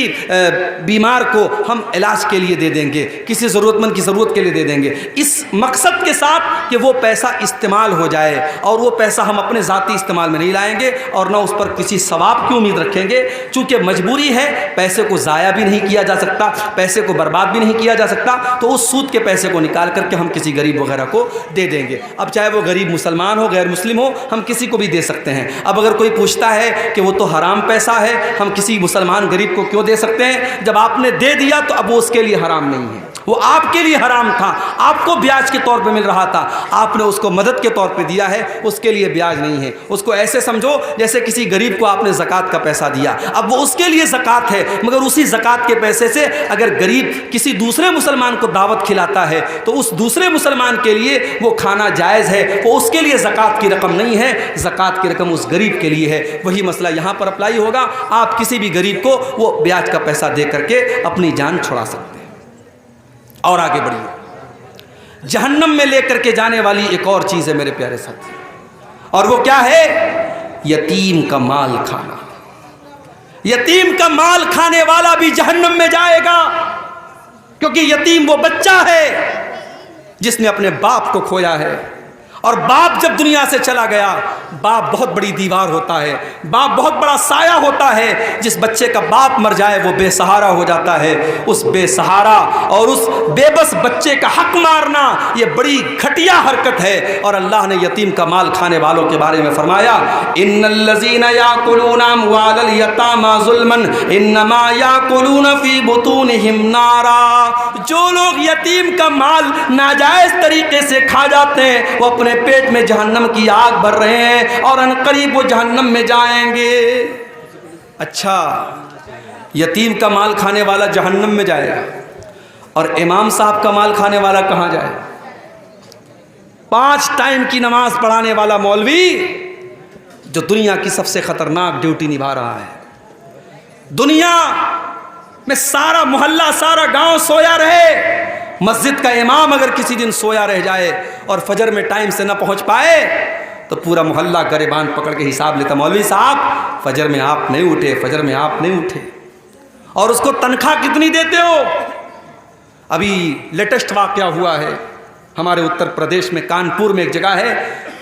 بیمار کو ہم علاج کے لیے دے دیں گے، کسی ضرورت مند کی ضرورت کے لیے دے دیں گے، اس مقصد کے ساتھ کہ وہ پیسہ استعمال ہو جائے، اور وہ پیسہ ہم اپنے ذاتی استعمال میں نہیں لائیں گے اور نہ اس پر کسی ثواب کی امید رکھیں گے، چونکہ مجبوری ہے، پیسے کو ضائع بھی نہیں کیا جا سکتا، پیسے کو برباد بھی نہیں کیا جا سکتا، تو اس سود کے پیسے کو نکال کر کے ہم کسی غریب وغیرہ کو دے دیں گے۔ اب چاہے وہ غریب مسلمان ہو، غیر مسلم ہو، ہم کسی کو بھی دے سکتے ہیں۔ اب اگر کوئی پوچھتا ہے کہ وہ تو حرام پیسہ ہے، ہم کسی مسلمان غریب کو کیوں دے سکتے ہیں؟ جب آپ نے دے دیا تو اب وہ اس کے لیے حرام نہیں ہے، وہ آپ کے لیے حرام تھا، آپ کو بیاج کے طور پہ مل رہا تھا، آپ نے اس کو مدد کے طور پہ دیا ہے، اس کے لیے بیاج نہیں ہے۔ اس کو ایسے سمجھو جیسے کسی غریب کو آپ نے زکوٰۃ کا پیسہ دیا، اب وہ اس کے لیے زکوٰۃ ہے، مگر اسی زکوٰۃ کے پیسے سے اگر غریب کسی دوسرے مسلمان کو دعوت کھلاتا ہے تو اس دوسرے مسلمان کے لیے وہ کھانا جائز ہے، وہ اس کے لیے زکوٰۃ کی رقم نہیں ہے، زکوٰۃ کی رقم اس غریب کے لیے ہے۔ وہی مسئلہ یہاں پر اپلائی ہوگا، آپ کسی بھی غریب کو وہ بیاج کا پیسہ دے کر کے اپنی جان چھڑا سکتے ہیں۔ اور آگے بڑھیے، جہنم میں لے کر کے جانے والی ایک اور چیز ہے میرے پیارے ساتھی، اور وہ کیا ہے؟ یتیم کا مال کھانا۔ یتیم کا مال کھانے والا بھی جہنم میں جائے گا، کیونکہ یتیم وہ بچہ ہے جس نے اپنے باپ کو کھویا ہے، اور باپ جب دنیا سے چلا گیا، باپ بہت بڑی دیوار ہوتا ہے، باپ بہت بڑا سایہ ہوتا ہے۔ جس بچے کا باپ مر جائے وہ بے سہارا ہو جاتا ہے۔ اس بے سہارا اور اس بے بس بچے کا حق مارنا یہ بڑی گھٹیا حرکت ہے، اور اللہ نے یتیم کا مال کھانے والوں کے بارے میں فرمایا، ان الذین یاکلون اموال الیتامی ظلما انما یاکلون فی بطونہم نارا۔ جو لوگ یتیم کا مال ناجائز طریقے سے کھا جاتے ہیں وہ اپنے پیٹ میں جہنم کی آگ بھر رہے ہیں، اور ان قریب وہ جہنم میں جائیں گے۔ اچھا، یتیم کا مال کھانے والا جہنم میں جائے گا، اور امام صاحب کا مال کھانے والا کہاں جائے؟ 5 ٹائم کی نماز پڑھانے والا مولوی جو دنیا کی سب سے خطرناک ڈیوٹی نبھا رہا ہے، دنیا میں سارا محلہ، سارا گاؤں سویا رہے، مسجد کا امام اگر کسی دن سویا رہ جائے اور فجر میں ٹائم سے نہ پہنچ پائے تو پورا محلہ گریبان پکڑ کے حساب لیتا، مولوی صاحب فجر میں آپ نہیں اٹھے، فجر میں آپ نہیں اٹھے، اور اس کو تنخواہ کتنی دیتے ہو؟ ابھی لیٹسٹ واقعہ ہوا ہے ہمارے اتر پردیش میں، کانپور میں ایک جگہ ہے،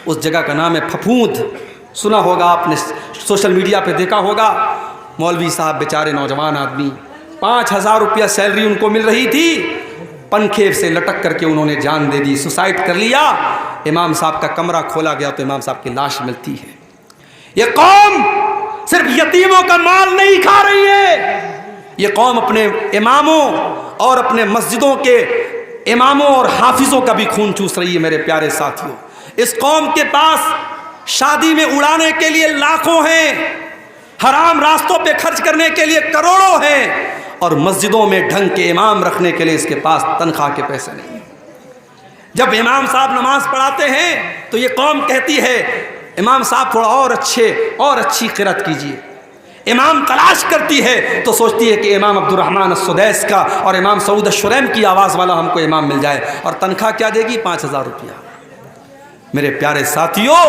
اس جگہ کا نام ہے پھپھوند، سنا ہوگا آپ نے، سوشل میڈیا پہ دیکھا ہوگا۔ مولوی صاحب بیچارے نوجوان آدمی، 5000 روپیہ سیلری ان کو مل رہی تھی، پنکھے سے لٹک کر کے انہوں نے جان دے دی، سوسائڈ کر لیا۔ امام صاحب کا کمرہ کھولا گیا تو امام صاحب کی لاش ملتی ہے۔ یہ قوم صرف یتیموں کا مال نہیں کھا رہی ہے، یہ قوم اپنے اماموں اور اپنے مسجدوں کے اماموں اور حافظوں کا بھی خون چوس رہی ہے میرے پیارے ساتھیوں۔ اس قوم کے پاس شادی میں اڑانے کے لیے لاکھوں ہیں، حرام راستوں پہ خرچ کرنے کے لیے کروڑوں ہیں، اور مسجدوں میں ڈھنگ کے امام رکھنے کے لیے اس کے پاس تنخواہ کے پیسے نہیں ہیں۔ جب امام صاحب نماز پڑھاتے ہیں تو یہ قوم کہتی ہے امام صاحب تھوڑا اور اچھی قرأت کیجیے۔ امام تلاش کرتی ہے تو سوچتی ہے کہ امام عبد الرحمن السدیس کا اور امام سعود الشریم کی آواز والا ہم کو امام مل جائے، اور تنخواہ کیا دے گی؟ 5000 روپیہ۔ میرے پیارے ساتھیوں،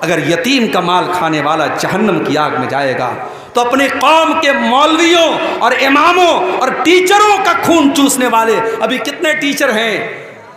اگر یتیم کا مال کھانے والا جہنم کی آگ میں جائے گا تو اپنی قوم کے مولویوں اور اماموں اور ٹیچروں کا خون چوسنے والے ابھی کتنے ٹیچر ہیں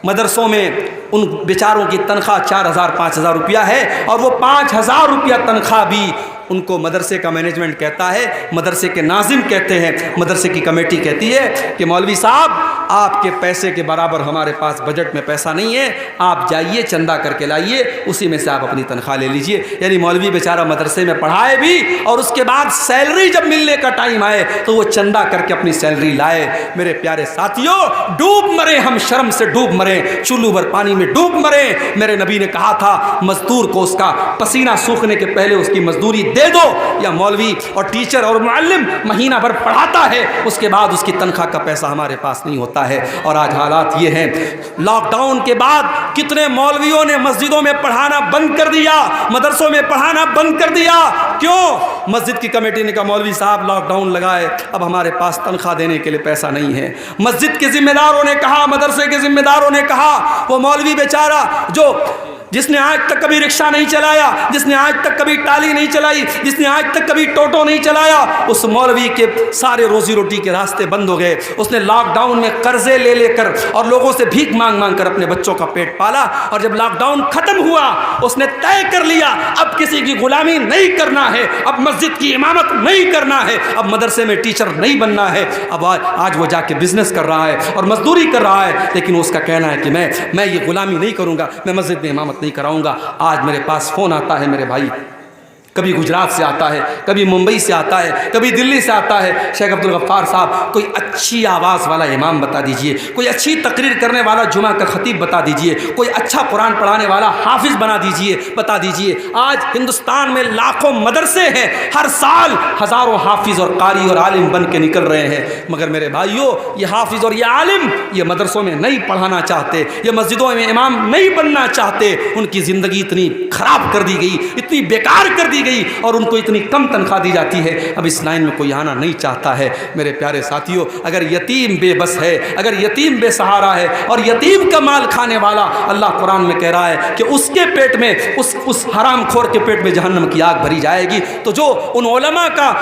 مدرسوں میں، ان بیچاروں کی تنخواہ 4000 5000 روپیہ ہے، اور وہ 5000 روپیہ تنخواہ بھی ان کو مدرسے کا مینجمنٹ کہتا ہے، مدرسے کے ناظم کہتے ہیں، مدرسے کی کمیٹی کہتی ہے کہ مولوی صاحب آپ کے پیسے کے برابر ہمارے پاس بجٹ میں پیسہ نہیں ہے، آپ جائیے چندہ کر کے لائیے، اسی میں سے آپ اپنی تنخواہ لے لیجئے۔ یعنی مولوی بیچارہ مدرسے میں پڑھائے بھی اور اس کے بعد سیلری جب ملنے کا ٹائم آئے تو وہ چندہ کر کے اپنی سیلری لائے۔ میرے پیارے ساتھیوں، ڈوب مرے ہم، شرم سے ڈوب مرے، چولو بھر پانی میں ڈوب مرے۔ میرے نبی نے کہا تھا مزدور کو اس کا پسینہ سوکھنے کے پہلے اس کی مزدوری دے دو، یا مولوی اور ٹیچر اور معلم مہینہ بھر پڑھاتا ہے اس کے بعد اس کی تنخواہ کا پیسہ ہمارے پاس نہیں ہوتا ہے۔ اور آج حالات یہ ہیں، لاک ڈاؤن کے بعد کتنے مولویوں نے مسجدوں میں پڑھانا بند کر دیا، مدرسوں میں پڑھانا بند کر دیا۔ کیوں؟ مسجد کی کمیٹی نے کہا مولوی صاحب لاک ڈاؤن لگائے، اب ہمارے پاس تنخواہ دینے کے لیے پیسہ نہیں ہے۔ مسجد کے ذمہ داروں نے کہا، مدرسے کے ذمہ داروں نے کہا، وہ مولوی بیچارہ جس نے آج تک کبھی رکشہ نہیں چلایا، جس نے آج تک کبھی ٹالی نہیں چلائی، جس نے آج تک کبھی ٹوٹو نہیں چلایا، اس مولوی کے سارے روزی روٹی کے راستے بند ہو گئے۔ اس نے لاک ڈاؤن میں قرضے لے لے کر اور لوگوں سے بھیک مانگ مانگ کر اپنے بچوں کا پیٹ پالا، اور جب لاک ڈاؤن ختم ہوا اس نے طے کر لیا اب کسی کی غلامی نہیں کرنا ہے، اب مسجد کی امامت نہیں کرنا ہے، اب مدرسے میں ٹیچر نہیں بننا ہے۔ اب آج وہ جا کے بزنس کر رہا ہے اور مزدوری کر رہا ہے، لیکن اس کا کہنا ہے کہ میں یہ غلامی نہیں کروں گا، میں مسجد میں امامت نہیں کراؤں گا۔ آج میرے پاس فون آتا ہے میرے بھائی، کبھی گجرات سے آتا ہے، کبھی ممبئی سے آتا ہے، کبھی دلی سے آتا ہے، شیخ عبد الغفار صاحب کوئی اچھی آواز والا امام بتا دیجئے، کوئی اچھی تقریر کرنے والا جمعہ کا خطیب بتا دیجئے، کوئی اچھا قرآن پڑھانے والا حافظ بنا دیجئے، بتا دیجئے۔ آج ہندوستان میں لاکھوں مدرسے ہیں، ہر سال ہزاروں حافظ اور قاری اور عالم بن کے نکل رہے ہیں، مگر میرے بھائیوں یہ حافظ اور یہ عالم یہ مدرسوں میں نہیں پڑھانا چاہتے، یہ مسجدوں میں امام نہیں بننا چاہتے۔ ان کی زندگی اتنی خراب کر دی گئی، اتنی بیکار کر دی گئی، اور ان کو اتنی کم تنخواہ دی جاتی ہے، اب اس لائن میں کوئی آنا نہیں چاہتا ہے۔ میرے پیارے ساتھیوں، اگر یتیم بے بس ہے، اگر یتیم بے سہارا ہے اور یتیم کا مال کھانے والا، اللہ قرآن میں کہہ رہا ہے کہ اس کے پیٹ میں اس حرام خور کے پیٹ میں جہنم کی آگ بھری جائے گی۔ تو جو ان علماء کا،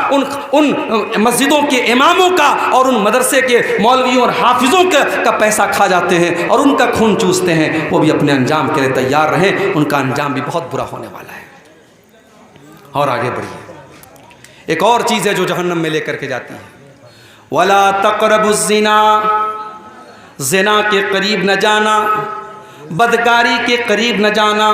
ان مسجدوں کے اماموں کا اور ان مدرسے کے مولویوں اور حافظوں کا پیسہ کھا جاتے ہیں اور ان کا خون چوستے ہیں، وہ بھی اپنے انجام کے لیے تیار رہیں، ان کا انجام بھی بہت برا ہونے والا ہے۔ اور آگے بڑھیے، ایک اور چیز ہے جو جہنم میں لے کر کے جاتی ہے، وَلَا تَقْرَبُوا الزِّنَا، زنا کے قریب نہ جانا، بدکاری کے قریب نہ جانا۔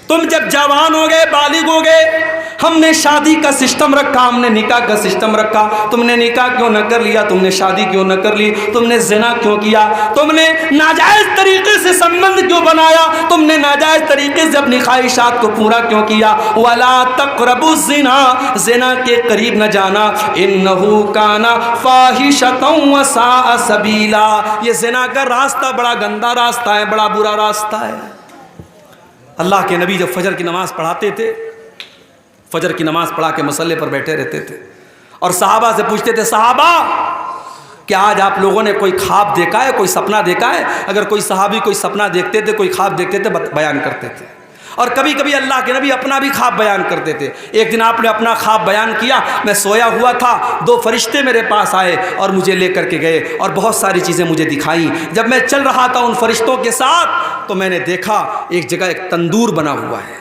تم جب جوان ہو گئے، بالغ ہو گئے، ہم نے شادی کا سسٹم رکھا، ہم نے نکاح کا سسٹم رکھا، تم نے نکاح کیوں نہ کر لیا، تم نے شادی کیوں نہ کر لی، تم نے زنا کیوں کیا، تم نے ناجائز طریقے سے سنبندھ کیوں بنایا، تم نے ناجائز طریقے سے اپنی خواہشات کو پورا کیوں کیا۔ وَلَا تَقْرَبُوا الزِّنَا، زنا کے قریب نہ جانا، إِنَّهُ كَانَ فَاحِشَةً وَسَاءَ سَبِيلًا، یہ زنا کا راستہ بڑا گندا راستہ ہے، بڑا برا راستہ ہے۔ اللہ کے نبی جب فجر کی نماز پڑھاتے تھے، فجر کی نماز پڑھا کے مصلے پر بیٹھے رہتے تھے اور صحابہ سے پوچھتے تھے، صحابہ کیا آج آپ لوگوں نے کوئی خواب دیکھا ہے، کوئی سپنا دیکھا ہے؟ اگر کوئی صحابی کوئی سپنا دیکھتے تھے، کوئی خواب دیکھتے تھے، بیان کرتے تھے، اور کبھی کبھی اللہ کے نبی اپنا بھی خواب بیان کرتے تھے۔ ایک دن آپ نے اپنا خواب بیان کیا، میں سویا ہوا تھا، 2 فرشتے میرے پاس آئے اور مجھے لے کر کے گئے اور بہت ساری چیزیں مجھے دکھائیں۔ جب میں چل رہا تھا ان فرشتوں کے ساتھ تو میں نے دیکھا ایک جگہ ایک تندور بنا ہوا ہے۔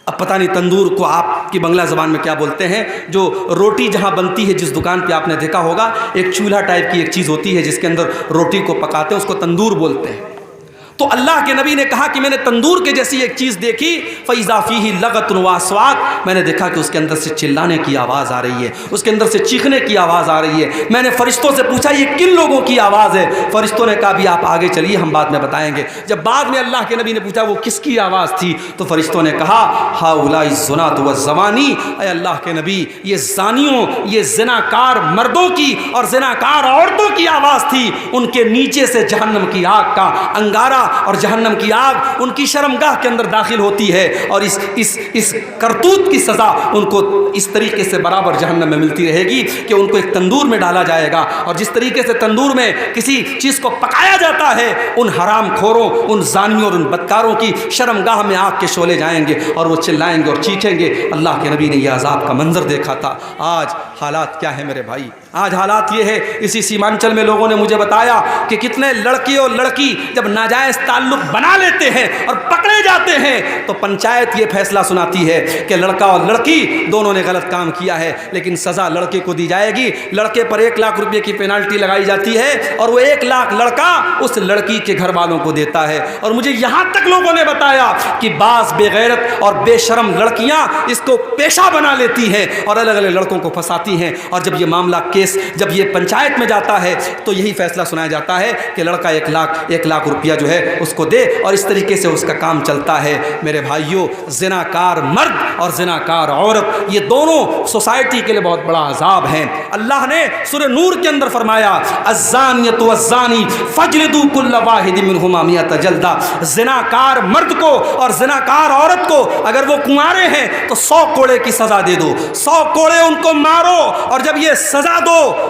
اب پتہ نہیں تندور کو آپ کی بنگلہ زبان میں کیا بولتے ہیں، جو روٹی جہاں بنتی ہے، جس دکان پہ آپ نے دیکھا ہوگا ایک چولہا ٹائپ کی ایک چیز ہوتی ہے جس کے اندر روٹی کو پکاتے ہیں، اس کو تندور بولتے ہیں۔ تو اللہ کے نبی نے کہا کہ میں نے تندور کے جیسی ایک چیز دیکھی فَإِذَا فِيهِ لَغَةٌ وَأَصْوَاتٌ، میں نے دیکھا کہ اس کے اندر سے چلانے کی آواز آ رہی ہے، اس کے اندر سے چیخنے کی آواز آ رہی ہے۔ میں نے فرشتوں سے پوچھا یہ کن لوگوں کی آواز ہے؟ فرشتوں نے کہا بھی آپ آگے چلیے ہم بعد میں بتائیں گے۔ جب بعد میں اللہ کے نبی نے پوچھا وہ کس کی آواز تھی تو فرشتوں نے کہا ہؤلاء الزناۃ والزوانی، اے اللہ کے نبی یہ زانیوں، یہ زناکار مردوں کی اور زناکار عورتوں کی آواز تھی، ان کے نیچے سے جہنم کی آگ کا انگارہ اور جہنم کی آگ ان کی شرمگاہ کے اندر داخل ہوتی ہے، اور اس کرتوت کی سزا ان کو اس طریقے سے برابر جہنم میں ملتی رہے گی کہ ان کو ایک تندور میں ڈالا جائے گا، اور جس طریقے سے تندور میں کسی چیز کو پکایا جاتا ہے ان حرام کھوروں، ان زانیوں اور ان بدکاروں کی شرمگاہ میں آگ کے شعلے جائیں گے اور وہ چلائیں گے اور چیخیں گے۔ اللہ کے نبی نے یہ عذاب کا منظر دیکھا تھا۔ آج حالات کیا ہے میرے بھائی؟ آج حالات یہ ہے، اسی سیمانچل میں لوگوں نے مجھے بتایا کہ کتنے لڑکی اور لڑکی جب ناجائز تعلق بنا لیتے ہیں اور پکڑے جاتے ہیں تو پنچایت یہ فیصلہ سناتی ہے کہ لڑکا اور لڑکی دونوں نے غلط کام کیا ہے، لیکن سزا لڑکے کو دی جائے گی۔ لڑکے پر 1 لاکھ روپے کی پینالٹی لگائی جاتی ہے اور وہ 1 لاکھ لڑکا اس لڑکی کے گھر والوں کو دیتا ہے۔ اور مجھے یہاں تک لوگوں نے بتایا کہ بعض بے غیرت اور بے شرم لڑکیاں اس کو پیشہ بنا لیتی ہیں اور الگ الگ لڑکوں کو پھنساتی ہیں، اور جب یہ معاملہ جب یہ پنچایت میں جاتا ہے تو یہی فیصلہ سنایا جاتا ہے کہ لڑکا 1 لاکھ روپیہ جو ہے اس کو دے، اور اس طریقے سے اس کا کام چلتا ہے۔ میرے بھائیوں، زناکار مرد اور زناکار عورت یہ دونوں سوسائٹی کے لیے بہت بڑا عذاب ہیں۔ اللہ نے سورہ نور کے اندر فرمایا الزانیۃ والزانی فاجلدوا کل واحد منہما 100 جلدہ، زناکار مرد کو اور زناکار عورت کو اگر وہ کنوارے ہیں تو 100 کوڑے کی سزا دے دو، 100 کوڑے ان کو مارو، اور جب یہ سزا دو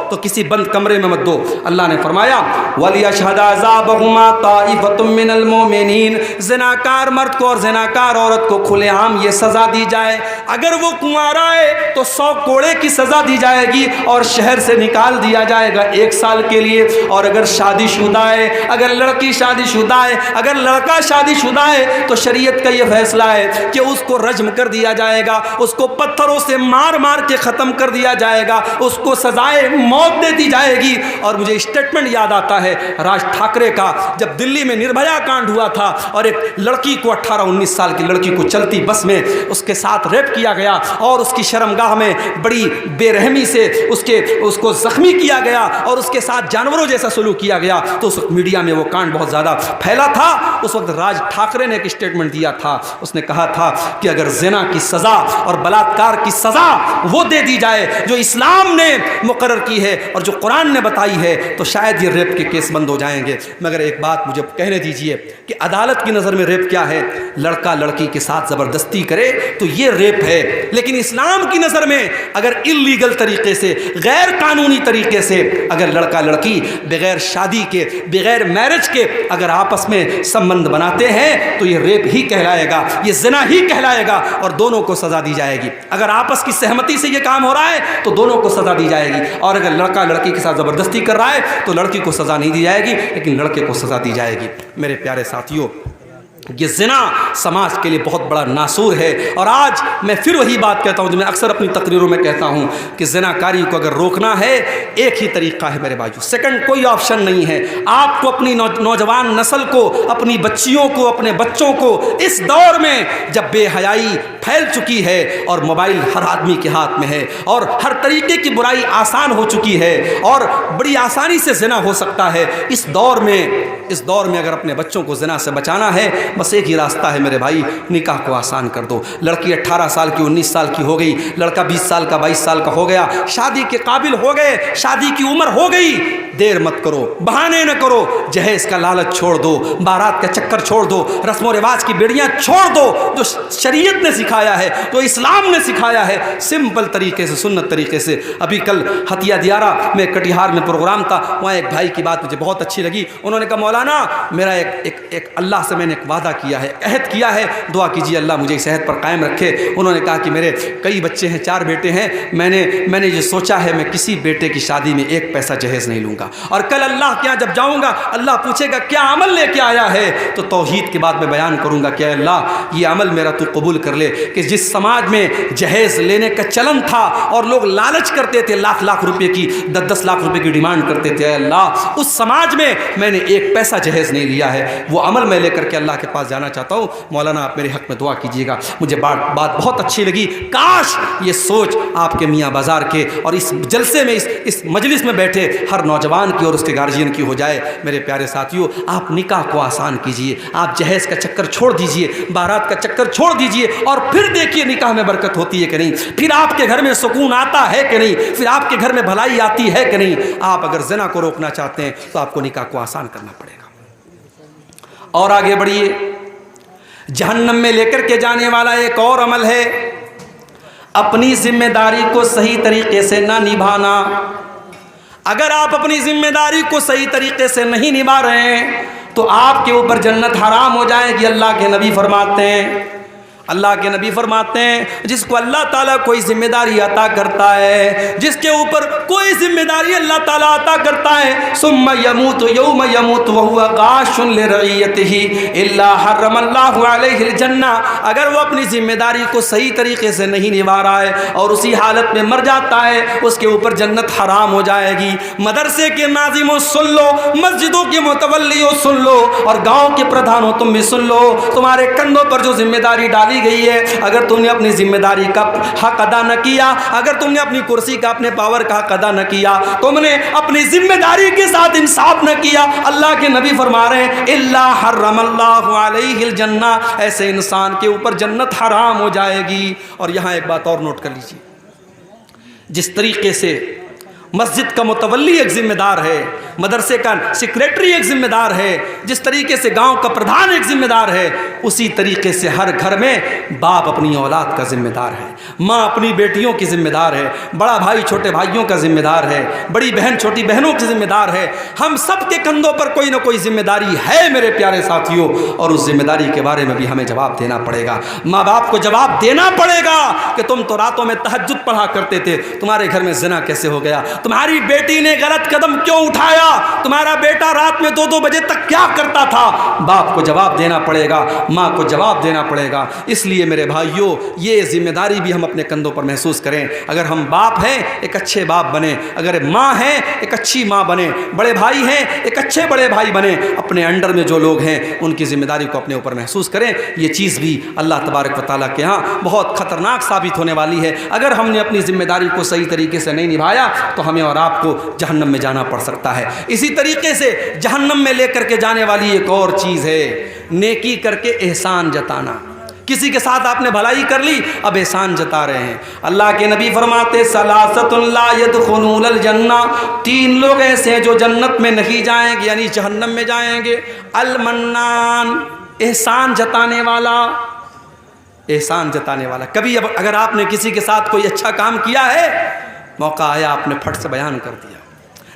تو کسی بند کمرے میں مت دو۔ اللہ نے فرمایا وَلِيَشْهَدْ عَذَابَهُمَا طَائِفَةٌ مِّنَ الْمُؤْمِنِينَ، زناکار مرد کو اور زناکار عورت کو کھلے عام یہ سزا دی جائے، اگر وہ کنوارا ہے تو 100 کوڑے کی سزا دی جائے گی اور شہر سے نکال دیا جائے گا 1 سال کے لیے، اور اگر شادی شدہ ہے، اگر لڑکی شادی شدہ ہے، اگر لڑکا شادی شدہ ہے تو شریعت کا یہ فیصلہ ہے کہ اس کو رجم کر دیا جائے گا، اس کو پتھروں سے مار مار کے ختم کر دیا جائے گا، اس کو سزائے موت دے دی جائے گی۔ اور مجھے اسٹیٹمنٹ یاد آتا ہے راج ٹھاکرے کا، جب دلی میں نربھیا کانڈ ہوا تھا اور ایک لڑکی کو 18-19 سال کی لڑکی کو چلتی بس میں اس کے ساتھ ریپ کیا گیا اور اس کی شرمگاہ میں بڑی بے رحمی سے اس کو زخمی کیا گیا اور اس کے ساتھ جانوروں جیسا سلوک کیا گیا، تو اس وقت میڈیا میں وہ کانڈ بہت زیادہ پھیلا تھا۔ اس وقت راج ٹھاکرے نے ایک اسٹیٹمنٹ دیا تھا، اس نے کہا تھا کہ اگر زنا کی سزا اور بلاತ್کار کی سزا وہ دے دی جائے جو اسلام نے مقرر کی ہے اور جو قرآن نے بتائی ہے تو شاید یہ ریپ کے کیس بند ہو جائیں گے۔ مگر ایک بات مجھے کہنے دیجئے کہ عدالت کی نظر میں ریپ کیا ہے؟ لڑکا لڑکی کے ساتھ زبردستی کرے تو یہ ریپ ہے، لیکن اسلام کی نظر میں اگر اللیگل طریقے سے، غیر قانونی طریقے سے اگر لڑکا لڑکی بغیر شادی کے، بغیر میرج کے اگر آپس میں سمبند بناتے ہیں تو یہ ریپ ہی کہلائے گا، یہ زنا ہی کہلائے گا اور دونوں کو سزا دی جائے گی۔ اگر آپس کی سہمتی سے یہ کام ہو رہا ہے تو دونوں کو سزا دی جائے گی، اور اگر لڑکا لڑکی کے ساتھ زبردستی کر رہا ہے تو لڑکی کو سزا نہیں دی جائے گی لیکن لڑکے کو سزا دی جائے گی۔ میرے پیارے ساتھیوں، یہ زنا سماج کے لیے بہت بڑا ناسور ہے، اور آج میں پھر وہی بات کہتا ہوں جو میں اکثر اپنی تقریروں میں کہتا ہوں کہ زنا کاری کو اگر روکنا ہے ایک ہی طریقہ ہے میرے بھائیو، سیکنڈ کوئی آپشن نہیں ہے۔ آپ کو اپنی نوجوان نسل کو، اپنی بچیوں کو، اپنے بچوں کو اس دور میں جب بے حیائی پھیل چکی ہے اور موبائل ہر آدمی کے ہاتھ میں ہے اور ہر طریقے کی برائی آسان ہو چکی ہے اور بڑی آسانی سے زنا ہو سکتا ہے، اس دور میں اگر اپنے بچوں کو زنا سے بچانا ہے بس ایک ہی راستہ ہے میرے بھائی، نکاح کو آسان کر دو۔ لڑکی 18 سال کی 19 سال کی ہو گئی، لڑکا 20 سال کا 22 سال کا ہو گیا، شادی کے قابل ہو گئے، شادی کی عمر ہو گئی، دیر مت کرو، بہانے نہ کرو، جہیز کا لالچ چھوڑ دو، بارات کا چکر چھوڑ دو، رسم و رواج کی بیڑیاں چھوڑ دو، جو شریعت نے سکھایا ہے، جو اسلام نے سکھایا ہے، سمپل طریقے سے، سنت طریقے سے۔ ابھی کل ہتھیا دیارہ میں کٹیہار میں پروگرام تھا، وہاں ایک بھائی کی بات مجھے بہت اچھی لگی، انہوں نے کہا مولانا میرا ایک اللہ سے میں نے ایک وعدہ کیا ہے، عہد کیا ہے، دعا کیجیے اللہ مجھے اس عہد پر قائم رکھے۔ انہوں نے کہا کہ میرے کئی بچے ہیں، 4 بیٹے ہیں، میں نے یہ سوچا ہے میں کسی بیٹے کی شادی میں 1 پیسہ جہیز نہیں لوں گا۔ گا، اور کل اللہ کے یہاں جب جاؤں گا اللہ پوچھے گا کیا عمل لے کے آیا ہے، تو توحید کے بعد میں بیان کروں گا کہ اے اللہ یہ عمل میرا تو قبول کر لے کہ جس سماج میں جہیز لینے کا چلن تھا اور لوگ لالچ کرتے تھے، لاکھ لاکھ روپے کی 10-10 لاکھ روپے کی ڈیمانڈ کرتے تھے، اے اللہ اس سماج میں نے ایک پیسہ جہیز نہیں لیا ہے، وہ عمل میں لے کر کے اللہ کے پاس جانا چاہتا ہوں۔ مولانا آپ میرے حق میں دعا کیجیے گا۔ مجھے بات بہت اچھی لگی، کاش یہ سوچ آپ کے میاں بازار کے اور اس جلسے میں اس مجلس میں بیٹھے ہر نوجوان کی اور اس کے گارجین کی ہو جائے۔ میرے پیارے ساتھیوں، آپ نکاح کو آسان کیجیے، آپ جہیز کا چکر چھوڑ دیجیے، بارات کا چکر چھوڑ دیجیے، اور پھر دیکھیے نکاح میں برکت ہوتی ہے کہ نہیں، پھر آپ کے گھر میں سکون آتا ہے کہ نہیں، پھر آپ کے گھر میں بھلائی آتی ہے کہ نہیں۔ آپ اگر زنا کو روکنا چاہتے ہیں تو آپ کو نکاح کو آسان کرنا پڑے گا۔ اور آگے بڑھیے، جہنم میں لے کر کے جانے والا ایک اور عمل ہے اپنی ذمہ داری کو صحیح طریقے سے نہ نبھانا۔ اگر آپ اپنی ذمہ داری کو صحیح طریقے سے نہیں نبھا رہے ہیں تو آپ کے اوپر جنت حرام ہو جائے گی۔ اللہ کے نبی فرماتے ہیں جس کو اللہ تعالیٰ کوئی ذمہ داری عطا کرتا ہے، جس کے اوپر کوئی ذمہ داری اللہ تعالیٰ عطا کرتا ہے، ثم يموت يوم يموت وهو غاش لرعيته الا حرم الله عليه الجنہ۔ اگر وہ اپنی ذمہ داری کو صحیح طریقے سے نہیں نبھا رہا ہے اور اسی حالت میں مر جاتا ہے، اس کے اوپر جنت حرام ہو جائے گی۔ مدرسے کے ناظموں سن لو، مسجدوں کے متولیوں سن لو، اور گاؤں کے پردھانوں تم بھی سن لو، تمہارے کندھوں پر جو ذمہ داری ڈالی گئی ہے، اگر تم نے اپنی ذمہ داری کا حق ادا نہ کیا، اگر تم نے اپنی کرسی کا اپنے پاور کا حق ادا نہ کیا، تم نے اپنی ذمہ داری کے ساتھ انصاف نہ کیا، اللہ کے نبی فرما رہے ہیں الا حرم اللہ علیہ الجنہ، ایسے انسان کے اوپر جنت حرام ہو جائے گی۔ اور یہاں ایک بات اور نوٹ کر لیجیے، جس طریقے سے مسجد کا متولی ایک ذمہ دار ہے، مدرسے کا سیکریٹری ایک ذمہ دار ہے، جس طریقے سے گاؤں کا پردھان ایک ذمہ دار ہے، اسی طریقے سے ہر گھر میں باپ اپنی اولاد کا ذمہ دار ہے، ماں اپنی بیٹیوں کی ذمہ دار ہے، بڑا بھائی چھوٹے بھائیوں کا ذمہ دار ہے، بڑی بہن چھوٹی بہنوں کی ذمہ دار ہے۔ ہم سب کے کندھوں پر کوئی نہ کوئی ذمہ داری ہے میرے پیارے ساتھیوں، اور اس ذمہ داری کے بارے میں بھی ہمیں جواب دینا پڑے گا۔ ماں باپ کو جواب دینا پڑے گا کہ تم تو راتوں میں تہجد پڑھا کرتے تھے، تمہارے گھر میں زنا کیسے ہو گیا، تمہاری بیٹی نے غلط قدم کیوں اٹھایا، تمہارا بیٹا رات میں 2-2 بجے تک کیا کرتا تھا۔ باپ کو جواب دینا پڑے گا، ماں کو جواب دینا پڑے گا۔ اس لیے میرے بھائیوں، یہ ذمہ داری بھی ہم اپنے کندھوں پر محسوس کریں۔ اگر ہم باپ ہیں ایک اچھے باپ بنیں، اگر ماں ہیں ایک اچھی ماں بنیں، بڑے بھائی ہیں ایک اچھے بڑے بھائی بنیں، اپنے انڈر میں جو لوگ ہیں ان کی ذمہ داری کو اپنے اوپر محسوس کریں۔ یہ چیز بھی اللہ تبارک و تعالیٰ کے ہاں بہت خطرناک ثابت ہونے والی ہے۔ اگر ہم نے اپنی ذمہ داری کو صحیح طریقے سے نہیں نبھایا تو ہمیں اور آپ کو جہنم میں جانا پڑ سکتا ہے۔ اسی طریقے سے جہنم میں لے کر کے جانے والی ایک اور چیز ہے نیکی کر کے احسان جتانا۔ کسی کے ساتھ آپ نے بھلائی کر لی، اب احسان جتا رہے ہیں۔ اللہ کے نبی فرماتے ثلاثۃ لا يدخلون الجنہ، 3 لوگ ایسے ہیں جو جنت میں نہیں جائیں گے، یعنی جہنم میں جائیں گے۔ المنان، احسان جتانے والا، احسان جتانے والا۔ کبھی اگر آپ نے کسی کے ساتھ کوئی اچھا کام کیا ہے، موقع آیا آپ نے پھٹ سے بیان کر دیا،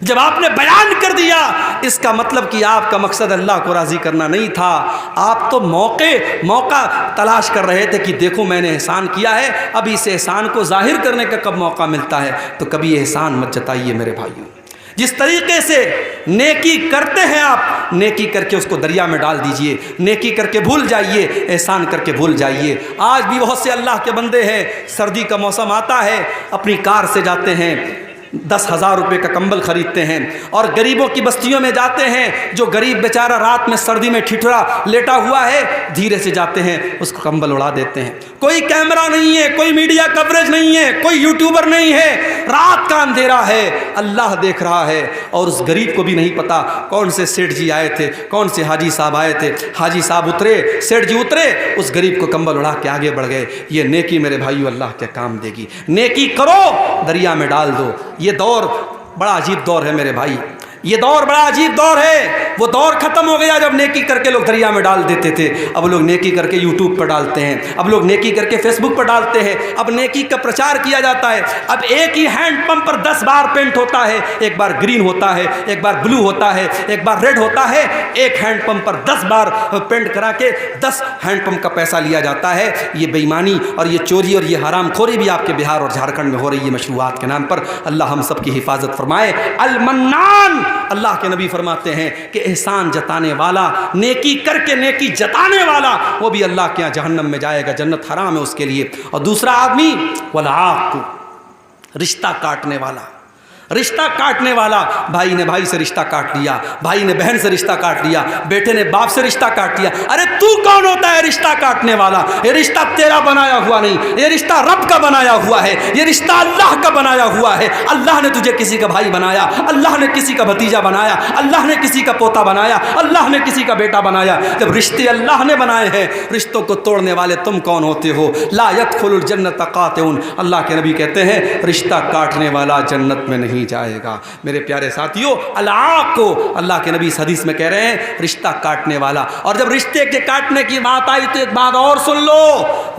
جب آپ نے بیان کر دیا اس کا مطلب کہ آپ کا مقصد اللہ کو راضی کرنا نہیں تھا، آپ تو موقع تلاش کر رہے تھے کہ دیکھو میں نے احسان کیا ہے، اب اس احسان کو ظاہر کرنے کا کب موقع ملتا ہے۔ تو کبھی احسان مت جتائیے میرے بھائیوں۔ جس طریقے سے نیکی کرتے ہیں آپ، نیکی کر کے اس کو دریا میں ڈال دیجئے، نیکی کر کے بھول جائیے، احسان کر کے بھول جائیے۔ آج بھی بہت سے اللہ کے بندے ہیں، سردی کا موسم آتا ہے، اپنی کار سے جاتے ہیں، 10,000 روپے کا کمبل خریدتے ہیں، اور غریبوں کی بستیوں میں جاتے ہیں، جو غریب بیچارہ رات میں سردی میں ٹھٹھرا لیٹا ہوا ہے، دھیرے سے جاتے ہیں، اس کو کمبل اڑا دیتے ہیں۔ کوئی کیمرہ نہیں ہے، کوئی میڈیا کوریج نہیں ہے، کوئی یوٹیوبر نہیں ہے، رات کا اندھیرا ہے، اللہ دیکھ رہا ہے، اور اس غریب کو بھی نہیں پتا کون سے سیٹھ جی آئے تھے، کون سے حاجی صاحب آئے تھے، حاجی صاحب اترے، سیٹھ جی اترے، اس غریب کو کمبل اڑا کے آگے بڑھ گئے۔ یہ نیکی میرے بھائیو اللہ کے کام دے گی۔ نیکی کرو، دریا میں ڈال دو۔ یہ دور بڑا عجیب دور ہے میرے بھائی، یہ دور بڑا عجیب دور ہے۔ وہ دور ختم ہو گیا جب نیکی کر کے لوگ دریا میں ڈال دیتے تھے. اب لوگ نیکی کر کے یوٹیوب پر ڈالتے ہیں, اب لوگ نیکی کر کے فیس بک پر ڈالتے ہیں, اب نیکی کا پرچار کیا جاتا ہے. اب ایک ہی ہینڈ پمپ پر 10 بار پینٹ ہوتا ہے, ایک بار گرین ہوتا ہے, ایک بار بلو ہوتا ہے, ایک بار ریڈ ہوتا ہے. ایک ہینڈ پمپ پر 10 بار پینٹ کرا کے 10 ہینڈ پمپ کا پیسہ لیا جاتا ہے. یہ بے ایمانی اور یہ چوری اور یہ حرام خوری بھی آپ کے بہار اور جھارکھنڈ میں ہو رہی ہے مشروعات کے نام پر. اللہ ہم سب کی حفاظت فرمائے. المنان, اللہ کے نبی فرماتے ہیں کہ احسان جتانے والا, نیکی کر کے نیکی جتانے والا, وہ بھی اللہ کے یہاں جہنم میں جائے گا, جنت حرام ہے اس کے لیے. اور دوسرا آدمی والعاق, رشتہ کاٹنے والا. رشتہ کاٹنے والا, بھائی نے بھائی سے رشتہ کاٹ لیا, بھائی نے بہن سے رشتہ کاٹ لیا, بیٹے نے باپ سے رشتہ کاٹ لیا. ارے تو کون ہوتا ہے رشتہ کاٹنے والا؟ یہ رشتہ تیرا بنایا ہوا نہیں, یہ رشتہ رب کا بنایا ہوا ہے, یہ رشتہ اللہ کا بنایا ہوا ہے. اللہ نے تجھے کسی کا بھائی بنایا, اللہ نے کسی کا بھتیجا بنایا, اللہ نے کسی کا پوتا بنایا, اللہ نے کسی کا بیٹا بنایا. جب رشتے اللہ نے بنائے ہیں, رشتوں کو توڑنے والے تم کون ہوتے ہو؟ لا يدخل الجنت قاطعون, اللہ کے نبی کہتے ہیں رشتہ کاٹنے والا جنت میں نہیں جائے گا. میرے پیارے ساتھیوں, العاق کو اللہ کے نبی اس حدیث میں کہہ رہے ہیں رشتہ کاٹنے والا. اور جب رشتے کے کاٹنے کی بات آئی تو ایک بات اور سن لو,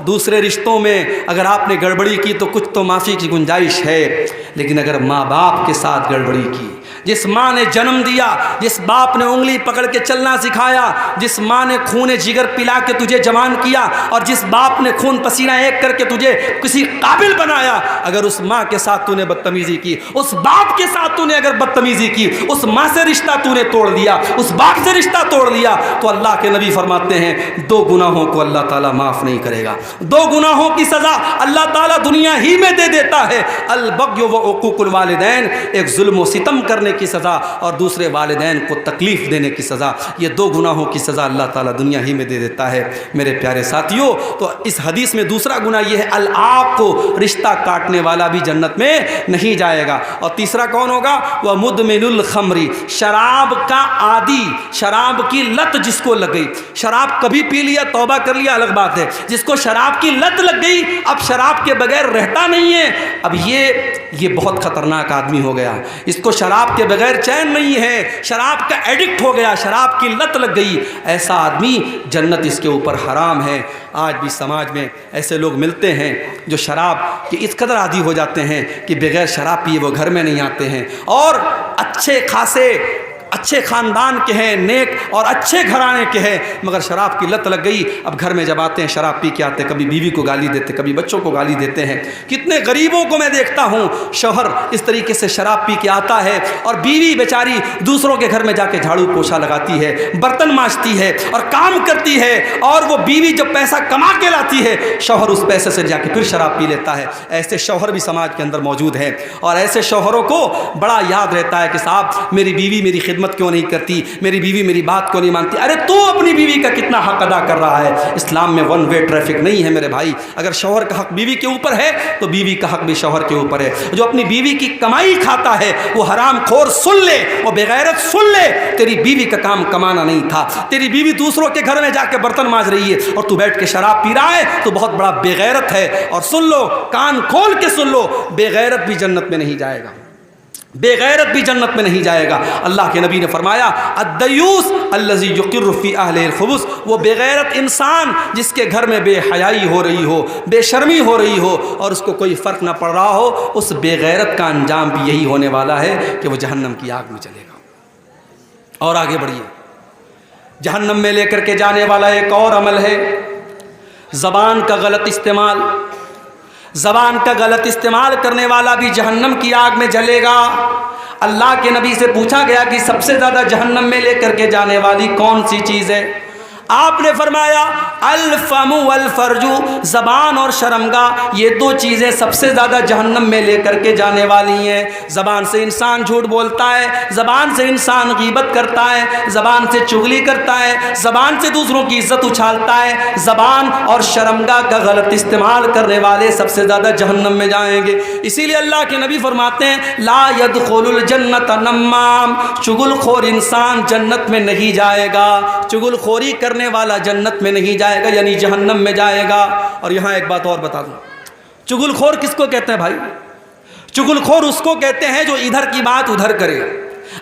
دوسرے رشتوں میں اگر آپ نے گڑبڑی کی تو کچھ تو معافی کی گنجائش ہے, لیکن اگر ماں باپ کے ساتھ گڑبڑی کی, جس ماں نے جنم دیا, جس باپ نے انگلی پکڑ کے چلنا سکھایا, جس ماں نے خون جگر پلا کے تجھے جوان کیا, اور جس باپ نے خون پسینہ ایک کر کے تجھے کسی قابل بنایا, اگر اس ماں کے ساتھ تو نے بدتمیزی کی, اس باپ کے ساتھ تو نے اگر بدتمیزی کی, اس ماں سے رشتہ تو نے توڑ دیا, اس باپ سے رشتہ توڑ لیا, تو اللہ کے نبی فرماتے ہیں 2 گناہوں کو اللہ تعالیٰ معاف نہیں کرے گا. 2 گناہوں کی سزا اللہ تعالیٰ دنیا ہی میں دے دیتا ہے. البغی و عقوق الوالدین, ایک ظلم و ستم کرنے کی سزا اور دوسرے والدین کو تکلیف دینے کی سزا. یہ 2 گناہوں کی سزا اللہ تعالیٰ دنیا ہی میں دے دیتا ہے. میرے پیارے ساتھیوں, تو اس حدیث میں دوسرا گناہ یہ ہے العاق کو, رشتہ کاٹنے والا بھی جنت میں نہیں جائے گا. اور تیسرا کون ہوگا؟ وہ مدمن الخمری, شراب کا عادی, شراب کی لت جس کو لگ گئی. شراب کبھی پی لیا توبہ کر لیا الگ بات ہے, جس کو شراب کی لت لگ گئی اب شراب کے بغیر رہتا نہیں ہے, اب یہ بہت خطرناک آدمی ہو گیا. اس کو شراب کے بغیر چین نہیں ہے, شراب کا ایڈکٹ ہو گیا, شراب کی لت لگ گئی. ایسا آدمی جنت اس کے اوپر حرام ہے. آج بھی سماج میں ایسے لوگ ملتے ہیں جو شراب کے اس قدر عادی ہو جاتے ہیں کہ بغیر شراب پیے وہ گھر میں نہیں آتے ہیں, اور اچھے خاصے اچھے خاندان کے ہیں, نیک اور اچھے گھرانے کے ہیں, مگر شراب کی لت لگ گئی. اب گھر میں جب آتے ہیں شراب پی کے آتے ہیں, کبھی بیوی کو گالی دیتے, کبھی بچوں کو گالی دیتے ہیں. کتنے غریبوں کو میں دیکھتا ہوں شوہر اس طریقے سے شراب پی کے آتا ہے اور بیوی بیچاری دوسروں کے گھر میں جا کے جھاڑو پوچھا لگاتی ہے, برتن مانجتی ہے اور کام کرتی ہے, اور وہ بیوی جب پیسہ کما کے لاتی ہے شوہر اس پیسے سے جا کے پھر شراب پی لیتا ہے. ایسے شوہر بھی سماج کے اندر موجود ہیں, اور ایسے شوہروں کو بڑا یاد رہتا ہے کہ صاحب میری بیوی میری خدمت کیوں نہیں کرتی, میری بیوی میری بات کیوں نہیں مانتی. ارے تو اپنی بیوی کا کتنا حق ادا کر رہا ہے؟ اسلام میں 1 وے ٹریفک نہیں ہے میرے بھائی. اگر شوہر کا حق بیوی کے اوپر ہے تو بیوی کا حق بھی شوہر کے اوپر ہے. جو اپنی بیوی کی کمائی کھاتا ہے وہ حرام خور سن لے, وہ بغیرت سن لے, تیری بیوی کا کام کمانا نہیں تھا, تیری بیوی دوسروں کے گھر میں جا کے برتن مانج رہی ہے اور تو بیٹھ کے شراب پی رہا ہے, تو بہت بڑا بغیرت ہے. اور سن لو, کان کھول کے سن لو, بغیرت بھی جنت میں نہیں جائے گا, بغیرت بھی جنت میں نہیں جائے گا. اللہ کے نبی نے فرمایا الدیوس الذی یقر فی اہلہ الخبث, وہ بغیرت انسان جس کے گھر میں بے حیائی ہو رہی ہو, بے شرمی ہو رہی ہو, اور اس کو کوئی فرق نہ پڑ رہا ہو, اس بغیرت کا انجام بھی یہی ہونے والا ہے کہ وہ جہنم کی آگ میں چلے گا. اور آگے بڑھیے, جہنم میں لے کر کے جانے والا ایک اور عمل ہے زبان کا غلط استعمال. زبان کا غلط استعمال کرنے والا بھی جہنم کی آگ میں جلے گا. اللہ کے نبی سے پوچھا گیا کہ سب سے زیادہ جہنم میں لے کر کے جانے والی کون سی چیز ہے؟ آپ نے فرمایا الفم والفرج, زبان اور شرمگاہ, یہ 2 چیزیں سب سے زیادہ جہنم میں لے کر کے جانے والی ہیں. زبان سے انسان جھوٹ بولتا ہے, زبان سے انسان غیبت کرتا ہے, زبان سے چغلی کرتا ہے, زبان سے دوسروں کی عزت اچھالتا ہے. زبان اور شرمگاہ کا غلط استعمال کرنے والے سب سے زیادہ جہنم میں جائیں گے. اسی لیے اللہ کے نبی فرماتے ہیں لا يدخل الجنت نمام, چغل خور انسان جنت میں نہیں جائے گا, چغل خوری کرنے والا جنت میں نہیں جائے گا, یعنی جہنم میں جائے گا. اور یہاں ایک بات اور بتا دوں, چغل خور کس کو کہتے ہیں بھائی؟ چغل خور اس کو کہتے ہیں جو ادھر کی بات ادھر کرے,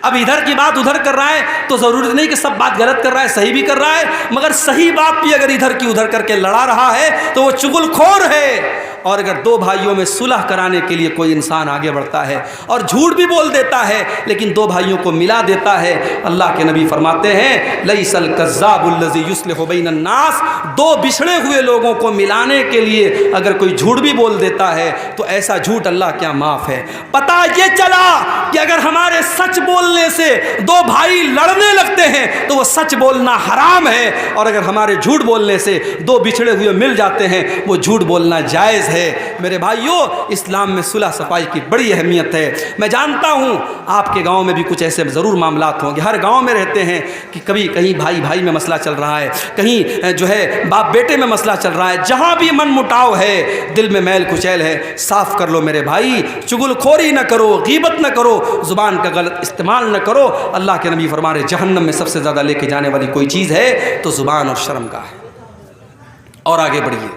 اب ادھر کی بات ادھر کر رہا ہے تو ضروری نہیں کہ سب بات غلط کر رہا ہے، صحیح بھی کر رہا ہے، مگر صحیح بات بھی اگر ادھر کی ادھر کر کے لڑا رہا ہے تو وہ چغل خور ہے۔ اور اگر دو بھائیوں میں صلح کرانے کے لیے کوئی انسان آگے بڑھتا ہے اور جھوٹ بھی بول دیتا ہے لیکن دو بھائیوں کو ملا دیتا ہے، اللہ کے نبی فرماتے ہیں لیس الکذاب الذی یصلح بین الناس، دو بچھڑے ہوئے لوگوں کو ملانے کے لیے اگر کوئی جھوٹ بھی بول دیتا ہے تو ایسا جھوٹ اللہ کیا معاف ہے۔ پتہ یہ چلا کہ اگر ہمارے سچ بولنے سے دو بھائی لڑنے لگتے ہیں تو وہ سچ بولنا حرام ہے، اور اگر ہمارے جھوٹ بولنے سے دو بچھڑے ہوئے مل جاتے ہیں وہ جھوٹ بولنا جائز ہے۔ میرے بھائیوں، اسلام میں صلح صفائی کی بڑی اہمیت ہے۔ میں جانتا ہوں آپ کے گاؤں میں بھی کچھ ایسے ضرور معاملات ہوں گے، ہر گاؤں میں رہتے ہیں کہ کبھی کہیں بھائی بھائی میں مسئلہ چل رہا ہے، کہیں جو ہے باپ بیٹے میں مسئلہ چل رہا ہے، جہاں بھی من مٹاؤ ہے، دل میں میل کچیل ہے، صاف کر لو میرے بھائی، چغل خوری نہ کرو، غیبت نہ کرو، زبان کا غلط استعمال نہ کرو۔ اللہ کے نبی فرما رہے جہنم میں سب سے زیادہ لے کے جانے والی کوئی چیز ہے تو زبان اور شرمگاہ ہے۔ اور آگے بڑھیے،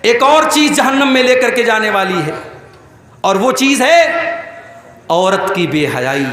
ایک اور چیز جہنم میں لے کر کے جانے والی ہے، اور وہ چیز ہے عورت کی بے حیائی۔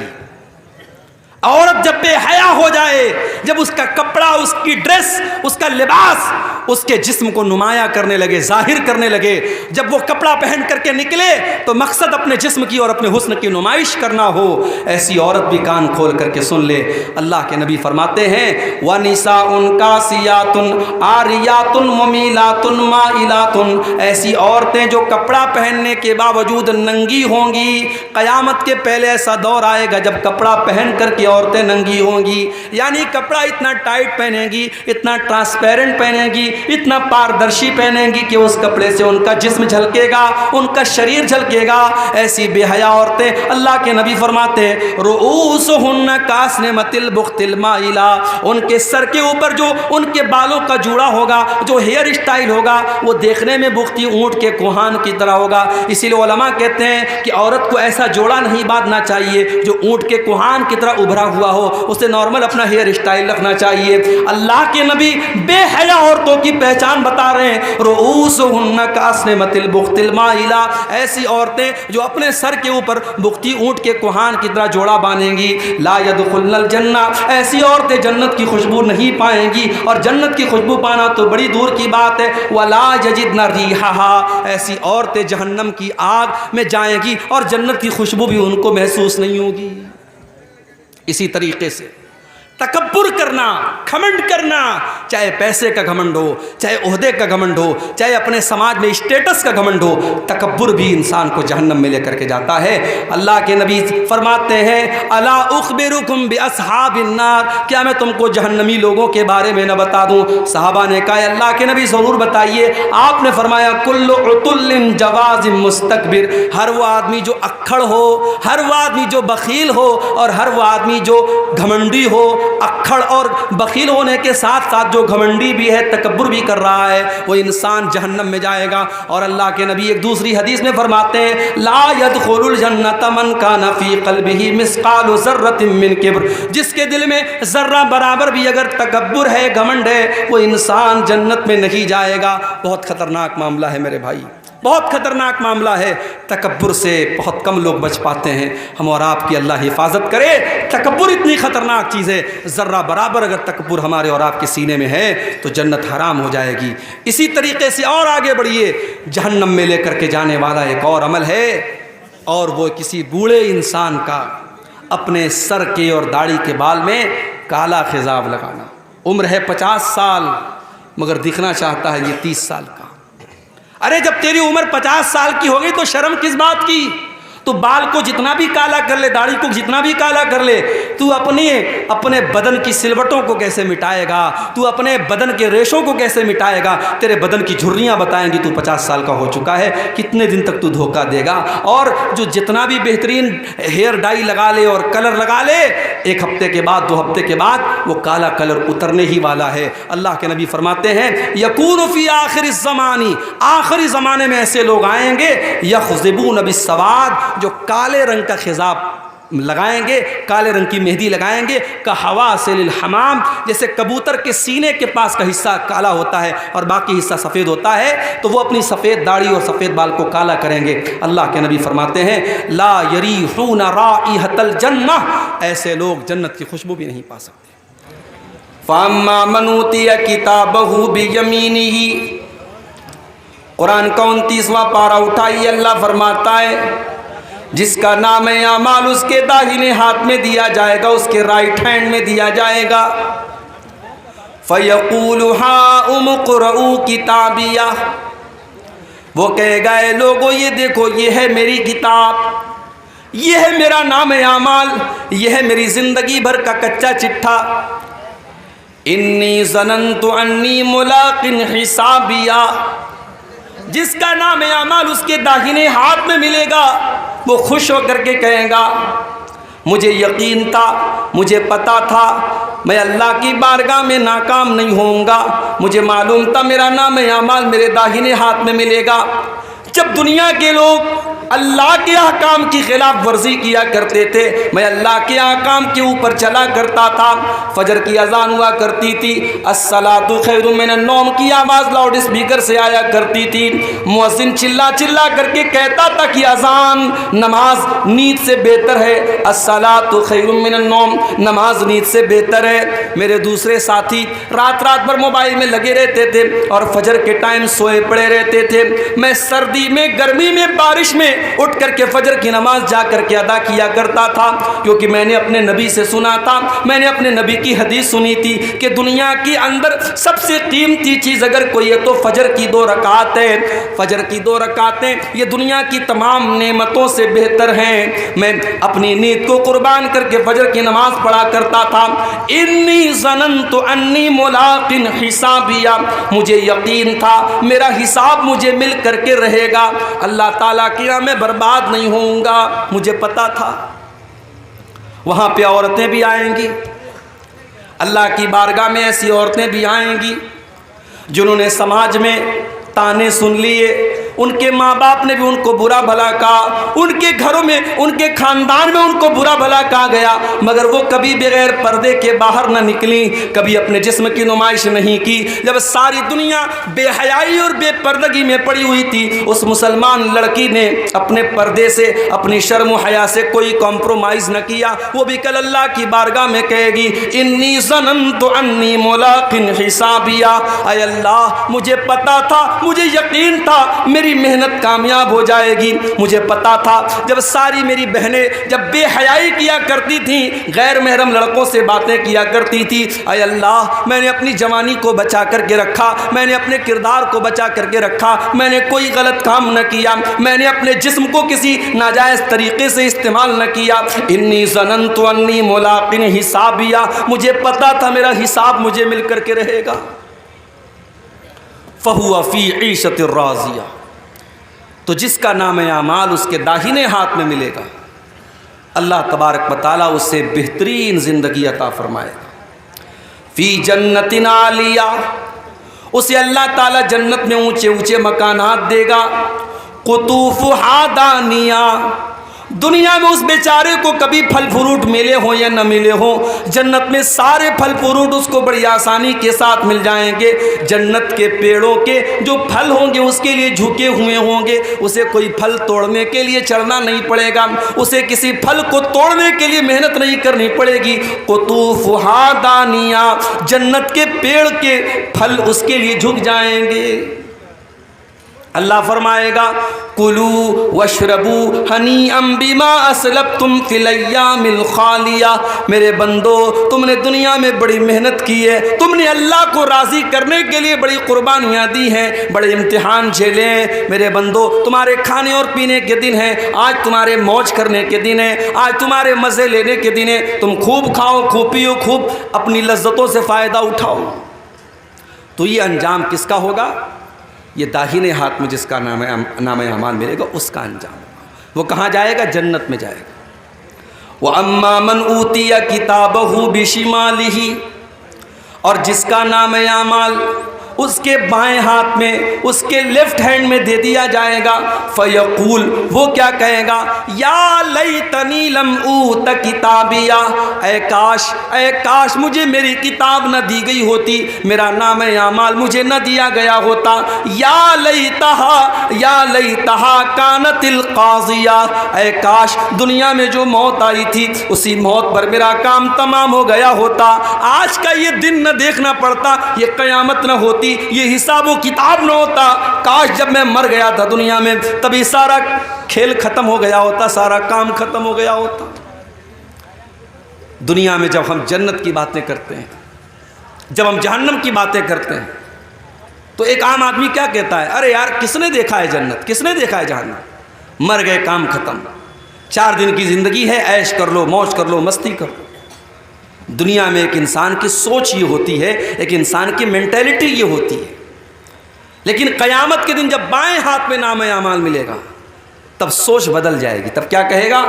عورت جب بے حیا ہو جائے، جب اس کا کپڑا، اس کی ڈریس، اس کا لباس اس کے جسم کو نمایاں کرنے لگے، ظاہر کرنے لگے، جب وہ کپڑا پہن کر کے نکلے تو مقصد اپنے جسم کی اور اپنے حسن کی نمائش کرنا ہو، ایسی عورت بھی کان کھول کر کے سن لے۔ اللہ کے نبی فرماتے ہیں وَنِسَاءٌ كَاسِيَاتٌ عَارِيَاتٌ مُمِيلَاتٌ مَائِلَاتٌ، ایسی عورتیں جو کپڑا پہننے کے باوجود ننگی ہوں گی۔ قیامت کے پہلے ایسا دور آئے گا جب کپڑا پہن کر کے عورتیں ننگی ہوں گی، یعنی کپڑا اتنا ٹائٹ پہنیں گی، اتنا ٹرانسپیرنٹ پہنیں گی، اتنا پاردرشی پہنیں گی کہ اس کپڑے سے ان کا جسم جھلکے گا، ان کا شریر جھلکے گا۔ ایسی بے حیا عورتیں اللہ کے نبی فرماتے ہیں رؤوسہن کاسنمۃ البخت المائلہ، ان کے سر کے اوپر جو ان کے بالوں کا جوڑا ہوگا، جو ہیئر اسٹائل ہوگا، وہ دیکھنے میں بختی اونٹ کے کوہان کی طرح ہوگا۔ اسی لیے علماء کہتے ہیں کہ عورت کو ایسا جوڑا نہیں باندھنا چاہیے جو اونٹ کے کوہان کی طرح ابھرا ہوا ہو، اسے نارمل اپنا ہیئر اسٹائل رکھنا چاہیے۔ اللہ کے نبی بے حیا عورتوں کی پہچان بتا رہے ہیں رؤوسہن کاسنمۃ البخت المائلہ، ایسی عورتیں جو اپنے سر کے اوپر بختی اونٹ کے کوہان کی طرح جوڑا باندھیں گی، لا يدخلن الجنہ، ایسی عورتیں جنت کی خوشبو نہیں پائیں گی، اور جنت کی خوشبو پانا تو بڑی دور کی بات ہے۔ ولا یجدن ریحھا، ایسی عورتیں جہنم کی آگ میں جائیں گی اور جنت کی خوشبو بھی ان کو محسوس نہیں ہوگی۔ اسی طریقے سے تکبر کرنا، گھمنڈ کرنا، چاہے پیسے کا گھمنڈ ہو، چاہے عہدے کا گھمنڈ ہو، چاہے اپنے سماج میں اسٹیٹس کا گھمنڈ ہو، تکبر بھی انسان کو جہنم میں لے کر کے جاتا ہے۔ اللہ کے نبی فرماتے ہیں الا اخبرکم باصحاب النار، کیا میں تم کو جہنمی لوگوں کے بارے میں نہ بتا دوں؟ صحابہ نے کہا اللہ کے نبی ضرور بتائیے۔ آپ نے فرمایا کل عتل جواز مستکبر، ہر وہ آدمی جو اکھڑ ہو، ہر وہ آدمی جو بخیل ہو، اور ہر وہ آدمی جو گھمنڈی ہو، اکھڑ اور بخیل ہونے کے ساتھ ساتھ جو گھمنڈی بھی ہے، تکبر بھی کر رہا ہے، وہ انسان جہنم میں جائے گا۔ اور اللہ کے نبی ایک دوسری حدیث میں فرماتے ہیں لا يدخل الجنۃ من کان فی قلبہ مثقال ذرۃ من کبر، جس کے دل میں ذرہ برابر بھی اگر تکبر ہے، گھمنڈ ہے، وہ انسان جنت میں نہیں جائے گا۔ بہت خطرناک معاملہ ہے میرے بھائی، بہت خطرناک معاملہ ہے۔ تکبر سے بہت کم لوگ بچ پاتے ہیں، ہم اور آپ کی اللہ حفاظت کرے۔ تکبر اتنی خطرناک چیز ہے، ذرہ برابر اگر تکبر ہمارے اور آپ کے سینے میں ہے تو جنت حرام ہو جائے گی۔ اسی طریقے سے اور آگے بڑھیے، جہنم میں لے کر کے جانے والا ایک اور عمل ہے، اور وہ کسی بوڑھے انسان کا اپنے سر کے اور داڑھی کے بال میں کالا خضاب لگانا۔ عمر ہے 50 سال مگر دکھنا چاہتا ہے یہ 30 سال کا۔ ارے جب تیری عمر 50 سال کی ہوگی تو شرم کس بات کی؟ تو بال کو جتنا بھی کالا کر لے، داڑھی کو جتنا بھی کالا کر لے، تو اپنے بدن کی سلوٹوں کو کیسے مٹائے گا؟ تو اپنے بدن کے ریشوں کو کیسے مٹائے گا؟ تیرے بدن کی جھریاں بتائیں گی تو 50 سال کا ہو چکا ہے، کتنے دن تک تو دھوکہ دے گا؟ اور جو جتنا بھی بہترین ہیئر ڈائی لگا لے اور کلر لگا لے، ایک ہفتے کے بعد، 2 ہفتے کے بعد وہ کالا کلر اترنے ہی والا ہے۔ اللہ کے نبی فرماتے ہیں یکون فی آخر الزمان، آخری زمانے میں ایسے لوگ آئیں گے یخضبون بالسواد، جو کالے رنگ کا خضاب لگائیں گے، کالے رنگ کی مہندی لگائیں گے، کحواسل الحمام، جیسے کبوتر کے سینے کے پاس کا حصہ کالا ہوتا ہے اور باقی حصہ سفید ہوتا ہے، تو وہ اپنی سفید داڑھی اور سفید بال کو کالا کریں گے۔ اللہ کے نبی فرماتے ہیں لا یریحون رائحۃ الجنہ، ایسے لوگ جنت کی خوشبو بھی نہیں پا سکتے۔ فاما من اوتی کتابہ بیمینہ، قرآن کا 29واں پارہ اٹھائیے، اللہ فرماتا ہے جس کا نام اعمال اس کے داہنے ہاتھ میں دیا جائے گا، اس کے رائٹ ہینڈ میں دیا جائے گا۔ فیقول ہاؤم اقرؤوا کتابیہ، وہ کہے گا اے لوگو یہ دیکھو یہ ہے میری کتاب، یہ ہے میرا نام اعمال، یہ ہے میری زندگی بھر کا کچا چٹھا۔ انی ظننت انی ملاق حسابیہ، جس کا نام اعمال اس کے داہنے ہاتھ میں ملے گا وہ خوش ہو کر کے کہے گا مجھے یقین تھا، مجھے پتا تھا میں اللہ کی بارگاہ میں ناکام نہیں ہوں گا، مجھے معلوم تھا میرا نام اعمال میرے داہنے ہاتھ میں ملے گا۔ جب دنیا کے لوگ اللہ کے احکام کی خلاف ورزی کیا کرتے تھے، میں اللہ کے احکام کے اوپر چلا کرتا تھا۔ فجر کی اذان ہوا کرتی تھی، الصلاۃ خیر من النوم کی آواز لاؤڈ اسپیکر سے آیا کرتی تھی، مؤذن چلا چلا کر کے کہتا تھا کہ اذان نماز نیند سے بہتر ہے، الصلاۃ خیر من النوم نماز نیند سے بہتر ہے۔ میرے دوسرے ساتھی رات رات بھر موبائل میں لگے رہتے تھے اور فجر کے ٹائم سوئے پڑے رہتے تھے۔ میں سردی میں، گرمی میں، بارش میں اٹھ کر کے فجر کی نماز جا کر کے ادا کیا کرتا تھا، کیونکہ میں نے اپنے نبی سے سنا تھا، میں نے اپنے نبی کی حدیث سنی تھی کہ دنیا کے اندر سب سے قیمتی چیز اگر کوئی ہے تو فجر کی 2 رکعت ہے۔ فجر کی 2 رکعتیں یہ دنیا کی تمام نعمتوں سے بہتر ہیں۔ میں اپنی نیند کو قربان کر کے فجر کی نماز پڑھا کرتا تھا۔ انی ظننت انی ملاق حسابیہ، مجھے یقین تھا میرا حساب مجھے مل کر کے رہے گا، اللہ تعالیٰ کی راہ میں برباد نہیں ہوں گا، مجھے پتا تھا۔ وہاں پہ عورتیں بھی آئیں گی، اللہ کی بارگاہ میں ایسی عورتیں بھی آئیں گی جنہوں نے سماج میں تانے سن لیے، ان کے ماں باپ نے بھی ان کو برا بھلا کہا، ان کے گھروں میں، ان کے خاندان میں ان کو برا بھلا کہا گیا، مگر وہ کبھی بغیر پردے کے باہر نہ نکلیں، کبھی اپنے جسم کی نمائش نہیں کی۔ جب ساری دنیا بے حیائی اور بے پردگی میں پڑی ہوئی تھی، اس مسلمان لڑکی نے اپنے پردے سے، اپنی شرم و حیا سے کوئی کمپرومائز نہ کیا۔ وہ بھی کل اللہ کی بارگاہ میں کہے گی انی ظننت انی ملاق حسابیہ، اے اللہ مجھے پتا تھا، مجھے یقین تھا میری محنت کامیاب ہو جائے گی، مجھے پتا تھا۔ جب ساری میری بہنیں جب بے حیائی کیا کرتی تھیں، غیر محرم لڑکوں سے باتیں کیا کرتی تھی، اے اللہ میں نے اپنی جوانی کو بچا کر کے رکھا، میں نے اپنے کردار کو بچا کر کے رکھا، میں نے کوئی غلط کام نہ کیا، میں نے اپنے جسم کو کسی ناجائز طریقے سے استعمال نہ کیا۔ انی ظننت انی ملاق حسابیہ، مجھے پتا تھا میرا حساب مجھے مل کر کے رہے گا۔ فہو فی عیشۃ راضیہ، تو جس کا نام اعمال اس کے داہنے ہاتھ میں ملے گا، اللہ تبارک و تعالیٰ اس سے بہترین زندگی عطا فرمائے گا۔ فی جنت عالیہ، اسے اللہ تعالیٰ جنت میں اونچے اونچے مکانات دے گا۔ قطوفہا دانیہ، دنیا میں اس بیچارے کو کبھی پھل فروٹ ملے ہوں یا نہ ملے ہوں، جنت میں سارے پھل فروٹ اس کو بڑی آسانی کے ساتھ مل جائیں گے۔ جنت کے پیڑوں کے جو پھل ہوں گے اس کے لیے جھکے ہوئے ہوں گے، اسے کوئی پھل توڑنے کے لیے چڑھنا نہیں پڑے گا، اسے کسی پھل کو توڑنے کے لیے محنت نہیں کرنی پڑے گی۔ قطوفہا دانیہ، جنت کے پیڑ کے پھل اس کے لیے جھک جائیں گے۔ اللہ فرمائے گا کلوا واشربوا ہنیئا بما اسلفتم فی الایام الخالیہ، میرے بندو تم نے دنیا میں بڑی محنت کی ہے، تم نے اللہ کو راضی کرنے کے لیے بڑی قربانیاں دی ہیں، بڑے امتحان جھیلے ہیں، میرے بندو تمہارے کھانے اور پینے کے دن ہیں، آج تمہارے موج کرنے کے دن ہیں، آج تمہارے مزے لینے کے دن ہیں، تم خوب کھاؤ، خوب پیو، خوب اپنی لذتوں سے فائدہ اٹھاؤ۔ تو یہ انجام کس کا ہوگا؟ یہ داہنے ہاتھ میں جس کا نام اعمال ملے گا اس کا انجام، وہ کہاں جائے گا؟ جنت میں جائے گا۔ وَأَمَّا مَنْ أُوتِيَ كِتَابَهُ بِشِمَالِهِ، اور جس کا نام اعمال اس کے بائیں ہاتھ میں، اس کے لیفٹ ہینڈ میں دے دیا جائے گا. فیقول، وہ کیا کہے گا؟ یا لیتنی لم اوت کتابیا، اے کاش مجھے میری کتاب نہ دی گئی ہوتی، میرا نام اعمال مجھے نہ دیا گیا ہوتا. یا لیتہا کانت القاضیہ، اے کاش دنیا میں جو موت آئی تھی اسی موت پر میرا کام تمام ہو گیا ہوتا. آج کا یہ دن نہ دیکھنا پڑتا، یہ قیامت نہ ہوتی، یہ حساب و کتاب نہ ہوتا. کاش جب میں مر گیا تھا دنیا میں تبھی سارا کھیل ختم ہو گیا ہوتا، سارا کام ختم ہو گیا ہوتا. دنیا میں جب ہم جنت کی باتیں کرتے ہیں، جب ہم جہنم کی باتیں کرتے ہیں، تو ایک عام آدمی کیا کہتا ہے؟ ارے یار کس نے دیکھا ہے جنت، کس نے دیکھا ہے جہنم؟ مر گئے، کام ختم، 4 دن کی زندگی ہے، عیش کر لو، موج کر لو، مستی کر لو. دنیا میں ایک انسان کی سوچ یہ ہوتی ہے، ایک انسان کی مینٹیلٹی یہ ہوتی ہے. لیکن قیامت کے دن جب بائیں ہاتھ میں نام اعمال ملے گا تب سوچ بدل جائے گی. تب کیا کہے گا؟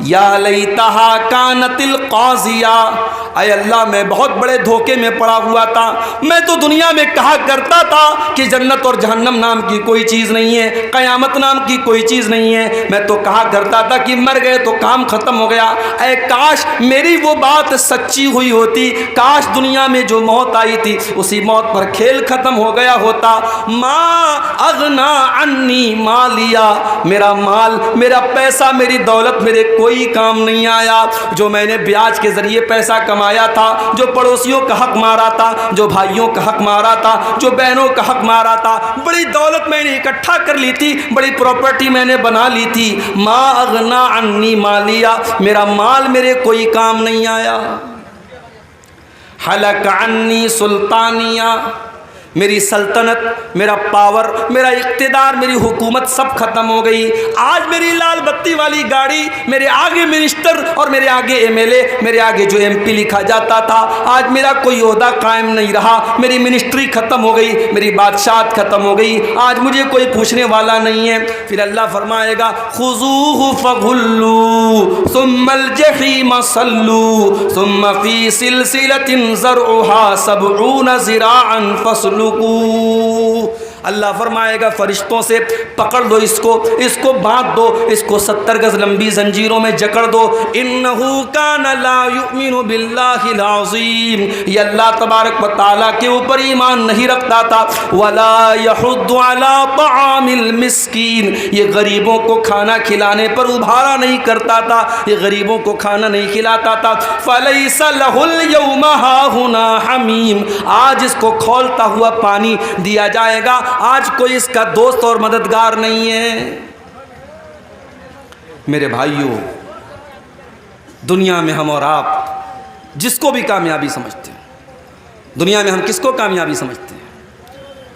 یا لیتہا کانت القاضیہ، اے اللہ میں بہت بڑے دھوکے میں پڑا ہوا تھا. میں تو دنیا میں کہا کرتا تھا کہ جنت اور جہنم نام کی کوئی چیز نہیں ہے، قیامت نام کی کوئی چیز نہیں ہے. میں تو کہا کرتا تھا کہ مر گئے تو کام ختم ہو گیا. اے کاش میری وہ بات سچی ہوئی ہوتی، کاش دنیا میں جو موت آئی تھی اسی موت پر کھیل ختم ہو گیا ہوتا. ما اغنا عنی مالیا، میرا مال، میرا پیسہ، میری دولت میرے کوئی کام نہیں آیا. جو میں نے بیاج کے ذریعے پیسہ کمایا تھا، جو پڑوسیوں کا حق مارا تھا، جو بھائیوں کا حق مارا تھا، جو بہنوں کا حق مارا تھا، بڑی دولت میں نے اکٹھا کر لی تھی، بڑی پراپرٹی میں نے بنا لی تھی. ما اغنا عنی مالیا، میرا مال میرے کوئی کام نہیں آیا. حلق عنی سلطانیہ، میری سلطنت، میرا پاور، میرا اقتدار، میری حکومت سب ختم ہو گئی. آج میری لال بتی والی گاڑی، میرے آگے منسٹر اور میرے آگے ایم ایل اے، میرے آگے جو ایم پی لکھا جاتا تھا، آج میرا کوئی عہدہ قائم نہیں رہا. میری منسٹری ختم ہو گئی، میری بادشاہت ختم ہو گئی، آج مجھے کوئی پوچھنے والا نہیں ہے. پھر اللہ فرمائے گا خذوہ فغلوا ثم الجحیم صلوا ثم فی سلسلۃ ذرعها 70 ذراعا فصلوا. اللہ فرمائے گا فرشتوں سے پکڑ دو اس کو باندھ دو، اس کو 70 گز لمبی زنجیروں میں جکڑ دو. انہ کان لا یؤمن باللہ العظیم، یہ اللہ تبارک و تعالیٰ کے اوپر ایمان نہیں رکھتا تھا. ولا یحض علی طعام المسکین، یہ غریبوں کو کھانا کھلانے پر ابھارا نہیں کرتا تھا، یہ غریبوں کو کھانا نہیں کھلاتا تھا. فلیس لہ اليوم ہاہنا حمیم، آج اس کو کھولتا ہوا پانی دیا جائے گا، آج کوئی اس کا دوست اور مددگار نہیں ہے. میرے بھائیوں، دنیا میں ہم اور آپ جس کو بھی کامیابی سمجھتے ہیں، دنیا میں ہم کس کو کامیابی سمجھتے ہیں؟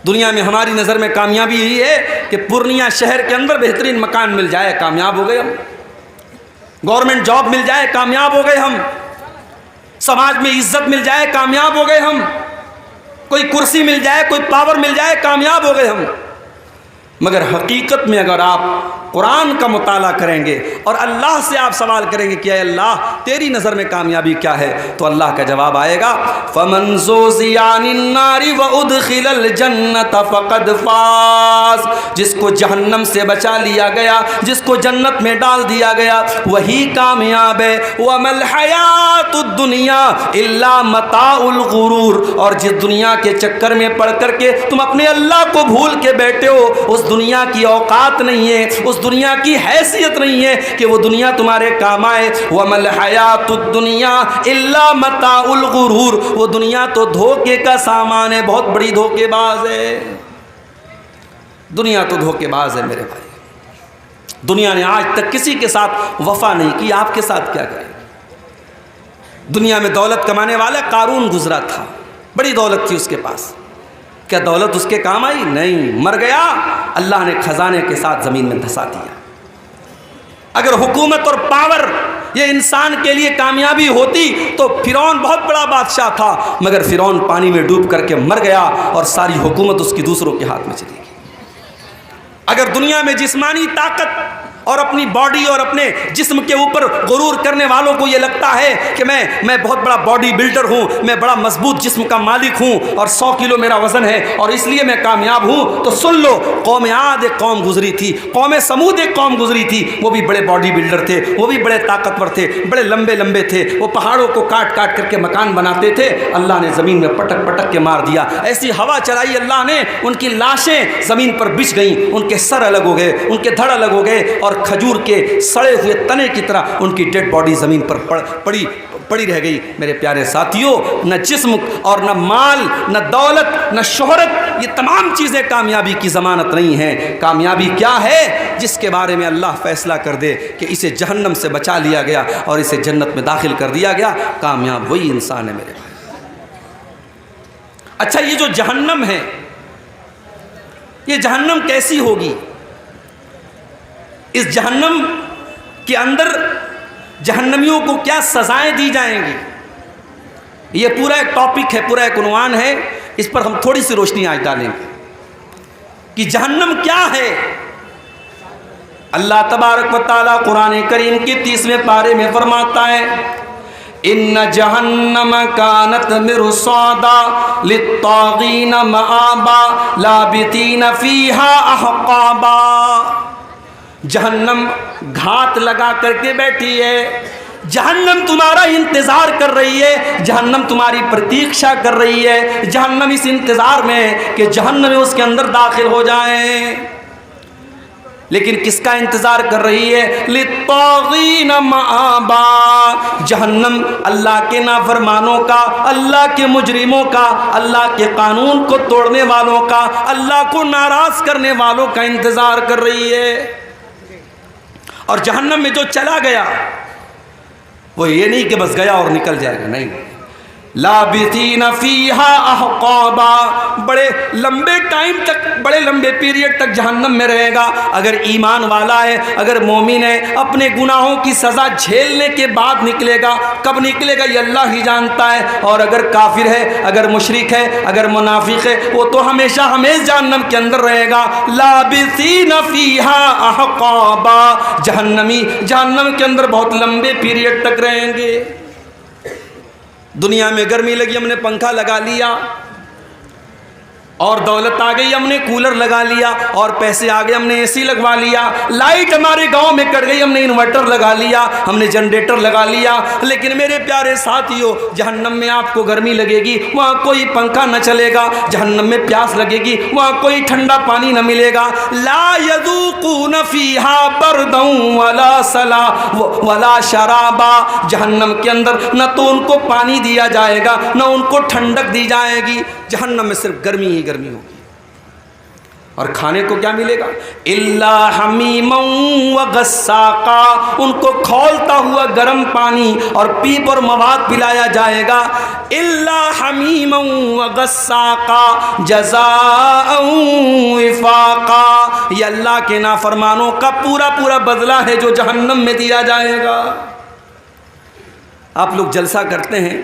دنیا میں ہماری نظر میں کامیابی یہی ہے کہ پورنیہ شہر کے اندر بہترین مکان مل جائے، کامیاب ہو گئے ہم. گورنمنٹ جاب مل جائے، کامیاب ہو گئے ہم. سماج میں عزت مل جائے، کامیاب ہو گئے ہم. کوئی کرسی مل جائے، کوئی پاور مل جائے، کامیاب ہو گئے ہم. مگر حقیقت میں اگر آپ قرآن کا مطالعہ کریں گے اور اللہ سے آپ سوال کریں گے کہ اے اللہ تیری نظر میں کامیابی کیا ہے، تو اللہ کا جواب آئے گا فَمَنْ زُحْزِحَ عَنِ النَّارِ وَأُدْخِلَ الْجَنَّةَ فَقَدْ فَازَ، جس کو جہنم سے بچا لیا گیا، جس کو جنت میں ڈال دیا گیا، وہی کامیاب ہے. وَمَا الْحَيَاةُ الدُّنْيَا إِلَّا مَتَاعُ الْغُرُورِ، اور جس دنیا کے چکر میں پڑ کر کے تم اپنے اللہ کو بھول کے بیٹھے ہو، اس دنیا کی اوقات نہیں ہے، اس دنیا کی حیثیت نہیں ہے کہ وہ دنیا تمہارے کام آئے. وَمَا الْحَيَاةُ الدُّنْيَا إِلَّا مَتَاعُ الْغُرُورِ، وہ دنیا تو دھوکے کا سامان ہے، بہت بڑی دھوکے باز ہے. دنیا تو دھوکے باز ہے میرے بھائی. دنیا نے آج تک کسی کے ساتھ وفا نہیں کی، آپ کے ساتھ کیا کرے؟ دنیا میں دولت کمانے والا قارون گزرا تھا، بڑی دولت تھی اس کے پاس. کیا دولت اس کے کام آئی؟ نہیں، مر گیا، اللہ نے خزانے کے ساتھ زمین میں دھسا دیا. اگر حکومت اور پاور یہ انسان کے لیے کامیابی ہوتی تو فرعون بہت بڑا بادشاہ تھا، مگر فرعون پانی میں ڈوب کر کے مر گیا اور ساری حکومت اس کی دوسروں کے ہاتھ میں چلی گئی. اگر دنیا میں جسمانی طاقت اور اپنی باڈی اور اپنے جسم کے اوپر غرور کرنے والوں کو یہ لگتا ہے کہ میں بہت بڑا باڈی بلڈر ہوں، میں بڑا مضبوط جسم کا مالک ہوں اور 100 کلو میرا وزن ہے اور اس لیے میں کامیاب ہوں، تو سن لو، قوم عاد ایک قوم گزری تھی، قوم سمود ایک قوم گزری تھی، وہ بھی بڑے باڈی بلڈر تھے، وہ بھی بڑے طاقتور تھے، بڑے لمبے لمبے تھے، وہ پہاڑوں کو کاٹ کاٹ کر کے مکان بناتے تھے، اللہ نے زمین میں پٹک پٹک کے مار دیا، ایسی ہوا چلائی اللہ نے، ان کی لاشیں زمین پر بچھ گئیں، ان کے سر الگ ہو گئے، ان کے دھڑ الگ ہو گئے، اور کھجور کے سڑے ہوئے تنے کی طرح ان کی ڈیڈ باڈی زمین پر پڑی رہ گئی۔ میرے پیارے ساتھیوں، نہ جسم اور نہ مال، نہ دولت، نہ شہرت، یہ تمام چیزیں کامیابی کی ضمانت نہیں ہیں۔ کامیابی کیا ہے؟ جس کے بارے میں اللہ فیصلہ کر دے کہ اسے جہنم سے بچا لیا گیا اور اسے جنت میں داخل کر دیا گیا، کامیاب وہی انسان ہے میرے بھائی۔ اچھا، یہ جو جہنم ہے، یہ جہنم کیسی ہوگی؟ اس جہنم کے اندر جہنمیوں کو کیا سزائیں دی جائیں گی؟ یہ پورا ایک ٹاپک ہے، پورا ایک عنوان ہے، اس پر ہم تھوڑی سی روشنی آج ڈالیں گے کہ جہنم کیا ہے۔ اللہ تبارک و تعالیٰ قرآن کریم کے 30ویں پارے میں فرماتا ہے، ان جہنم کانت مرصادا للطاغین مآبا لابثین فیہا احقابا۔ جہنم گھات لگا کر کے بیٹھی ہے، جہنم تمہارا انتظار کر رہی ہے، جہنم تمہاری پرتیکشا کر رہی ہے، جہنم اس انتظار میں ہے کہ جہنم اس کے اندر داخل ہو جائیں۔ لیکن کس کا انتظار کر رہی ہے؟ للطاغین مآبا، جہنم اللہ کے نافرمانوں کا، اللہ کے مجرموں کا، اللہ کے قانون کو توڑنے والوں کا، اللہ کو ناراض کرنے والوں کا انتظار کر رہی ہے۔ اور جہنم میں جو چلا گیا وہ یہ نہیں کہ بس گیا اور نکل جائے گا، نہیں، لابثین فیہا احقابا، بڑے لمبے ٹائم تک، بڑے لمبے پیریڈ تک جہنم میں رہے گا۔ اگر ایمان والا ہے، اگر مومن ہے، اپنے گناہوں کی سزا جھیلنے کے بعد نکلے گا، کب نکلے گا یہ اللہ ہی جانتا ہے، اور اگر کافر ہے، اگر مشرک ہے، اگر منافق ہے، وہ تو ہمیشہ ہمیشہ جہنم کے اندر رہے گا۔ لابثین فیہا احقابا، جہنمی جہنم کے اندر بہت لمبے پیریڈ تک رہیں گے۔ دنیا میں گرمی لگی، ہم نے پنکھا لگا لیا، اور دولت آ گئی، ہم نے کولر لگا لیا، اور پیسے آ گئے، ہم نے اے سی لگوا لیا، لائٹ ہمارے گاؤں میں کٹ گئی، ہم نے انورٹر لگا لیا، ہم نے جنریٹر لگا لیا۔ لیکن میرے پیارے ساتھیوں، جہنم میں آپ کو گرمی لگے گی، وہاں کوئی پنکھا نہ چلے گا، جہنم میں پیاس لگے گی، وہاں کوئی ٹھنڈا پانی نہ ملے گا۔ لا یذوقون فیہا بردا ولا سلا ولا شرابا، جہنم کے اندر نہ تو ان کو پانی دیا جائے گا، نہ ان کو ٹھنڈک دی جائے گی، جہنم میں صرف گرمی ہی گرمی ہوگی۔ اور کھانے کو کیا ملے گا؟ الا حمیما وغساقا، ان کو کھولتا ہوا گرم پانی اور پیپ اور مواد پلایا جائے گا۔ الا حمیما وغساقا جزاء وفاقا، یہ اللہ کے نافرمانوں کا پورا پورا بدلہ ہے جو جہنم میں دیا جائے گا۔ آپ لوگ جلسہ کرتے ہیں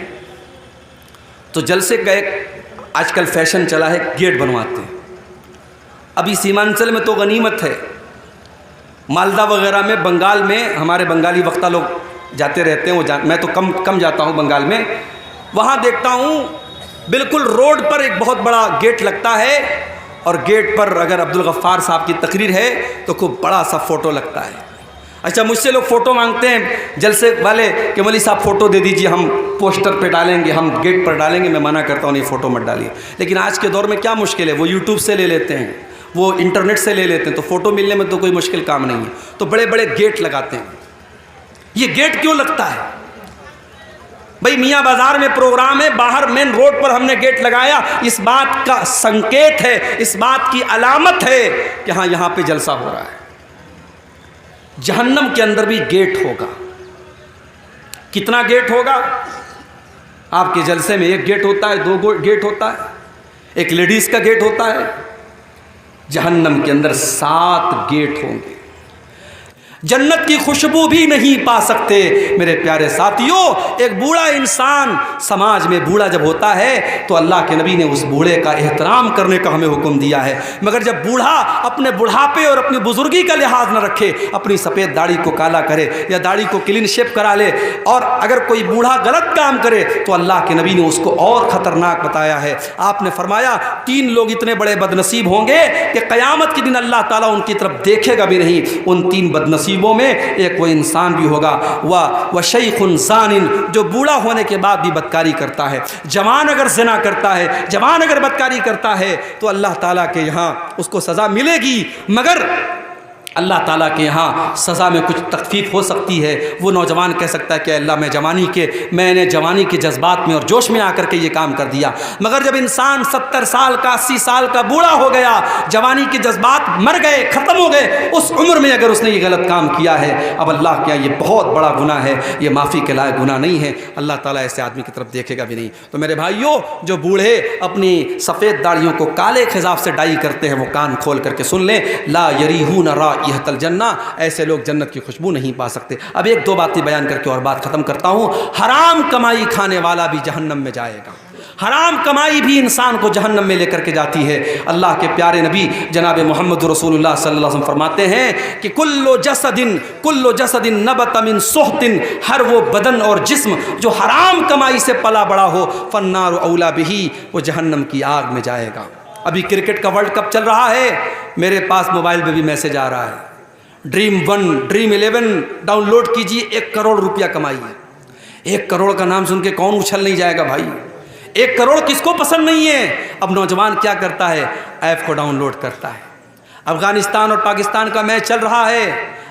تو جلسے کا ایک آج کل فیشن چلا ہے، گیٹ بنواتے ہیں۔ ابھی سیمانچل میں تو غنیمت ہے، مالدہ وغیرہ میں، بنگال میں، ہمارے بنگالی وقتہ لوگ جاتے رہتے ہیں، میں تو کم جاتا ہوں بنگال میں، وہاں دیکھتا ہوں بالکل روڈ پر ایک بہت بڑا گیٹ لگتا ہے، اور گیٹ پر اگر عبدالغفار صاحب کی تقریر ہے تو خوب بڑا سا فوٹو لگتا ہے۔ اچھا، مجھ سے لوگ فوٹو مانگتے ہیں جلسے والے کہ مولوی صاحب فوٹو دے دیجیے، ہم پوسٹر پہ ڈالیں گے، ہم گیٹ پر ڈالیں گے۔ میں منع کرتا ہوں، نہیں، فوٹو مت ڈالیے۔ لیکن آج کے دور میں کیا مشکل ہے، وہ یوٹیوب سے لے لیتے ہیں، وہ انٹرنیٹ سے لے لیتے ہیں، تو فوٹو ملنے میں تو کوئی مشکل کام نہیں ہے، تو بڑے بڑے گیٹ لگاتے ہیں۔ یہ گیٹ کیوں لگتا ہے بھائی؟ میاں بازار میں پروگرام ہے، باہر مین روڈ پر ہم نے گیٹ لگایا، اس بات کا سنکیت ہے، اس بات کی علامت ہے کہ ہاں یہاں پہ جلسہ ہو رہا ہے۔ جہنم کے اندر بھی گیٹ ہوگا۔ کتنا گیٹ ہوگا؟ آپ کے جلسے میں ایک گیٹ ہوتا ہے، دو گیٹ ہوتا ہے، ایک لیڈیز کا گیٹ ہوتا ہے، جہنم کے اندر 7 گیٹ ہوں گے۔ جنت کی خوشبو بھی نہیں پا سکتے۔ میرے پیارے ساتھیوں، ایک بوڑھا انسان سماج میں بوڑھا جب ہوتا ہے تو اللہ کے نبی نے اس بوڑھے کا احترام کرنے کا ہمیں حکم دیا ہے، مگر جب بوڑھا اپنے بڑھاپے اور اپنی بزرگی کا لحاظ نہ رکھے، اپنی سفید داڑھی کو کالا کرے یا داڑھی کو کلین شیپ کرا لے، اور اگر کوئی بوڑھا غلط کام کرے تو اللہ کے نبی نے اس کو اور خطرناک بتایا ہے۔ آپ نے فرمایا 3 لوگ اتنے بڑے بد نصیب ہوں گے کہ قیامت کے دن اللہ تعالیٰ ان کی طرف دیکھے گا بھی نہیں۔ ان 3 بد نصیبوں میں ایک وہ انسان بھی ہوگا وہ شیخ زان، جو بوڑھا ہونے کے بعد بھی بدکاری کرتا ہے۔ جوان اگر زنا کرتا ہے، جوان اگر بدکاری کرتا ہے تو اللہ تعالیٰ کے یہاں اس کو سزا ملے گی، مگر اللہ تعالیٰ کے یہاں سزا میں کچھ تخفیف ہو سکتی ہے۔ وہ نوجوان کہہ سکتا ہے کہ اللہ میں نے جوانی کے جذبات میں اور جوش میں آ کر کے یہ کام کر دیا، مگر جب انسان 70 سال کا 80 سال کا بوڑھا ہو گیا، جوانی کے جذبات مر گئے، ختم ہو گئے، اس عمر میں اگر اس نے یہ غلط کام کیا ہے، اب اللہ کے یہاں یہ بہت بڑا گناہ ہے، یہ معافی کے لائق گناہ نہیں ہے، اللہ تعالیٰ ایسے آدمی کی طرف دیکھے گا بھی نہیں۔ تو میرے بھائیوں، جو بوڑھے اپنی سفید داڑھیوں کو کالے خضاب سے ڈائی کرتے ہیں، وہ کان کھول کر کے سن لیں، لا یریحون رائحۃ الجنہ، ایسے لوگ جنت کی خوشبو نہیں پا سکتے۔ اب ایک دو باتیں بیان کر کے اور بات ختم کرتا ہوں۔ حرام کمائی کھانے والا بھی جہنم میں جائے گا، حرام کمائی بھی انسان کو جہنم میں لے کر کے جاتی ہے۔ اللہ کے پیارے نبی جناب محمد رسول اللہ صلی اللہ علیہ وسلم فرماتے ہیں کہ کل جسد نبت من سحت، ہر وہ بدن اور جسم جو حرام کمائی سے پلا بڑا ہو، فالنار اولا بہ، وہ جہنم کی آگ میں جائے گا۔ ابھی کرکٹ کا ورلڈ کپ چل رہا ہے، میرے پاس موبائل پہ بھی میسج آ رہا ہے، ڈریم 1 ڈریم 11 ڈاؤن لوڈ کیجیے، 1 کروڑ روپیہ کمائی ہے۔ 1 کروڑ کا نام سن کے کون اچھل نہیں جائے گا بھائی؟ 1 کروڑ کس کو پسند نہیں ہے؟ اب نوجوان کیا کرتا ہے؟ ایپ کو ڈاؤن لوڈ کرتا ہے۔ افغانستان اور پاکستان کا میچ چل رہا ہے،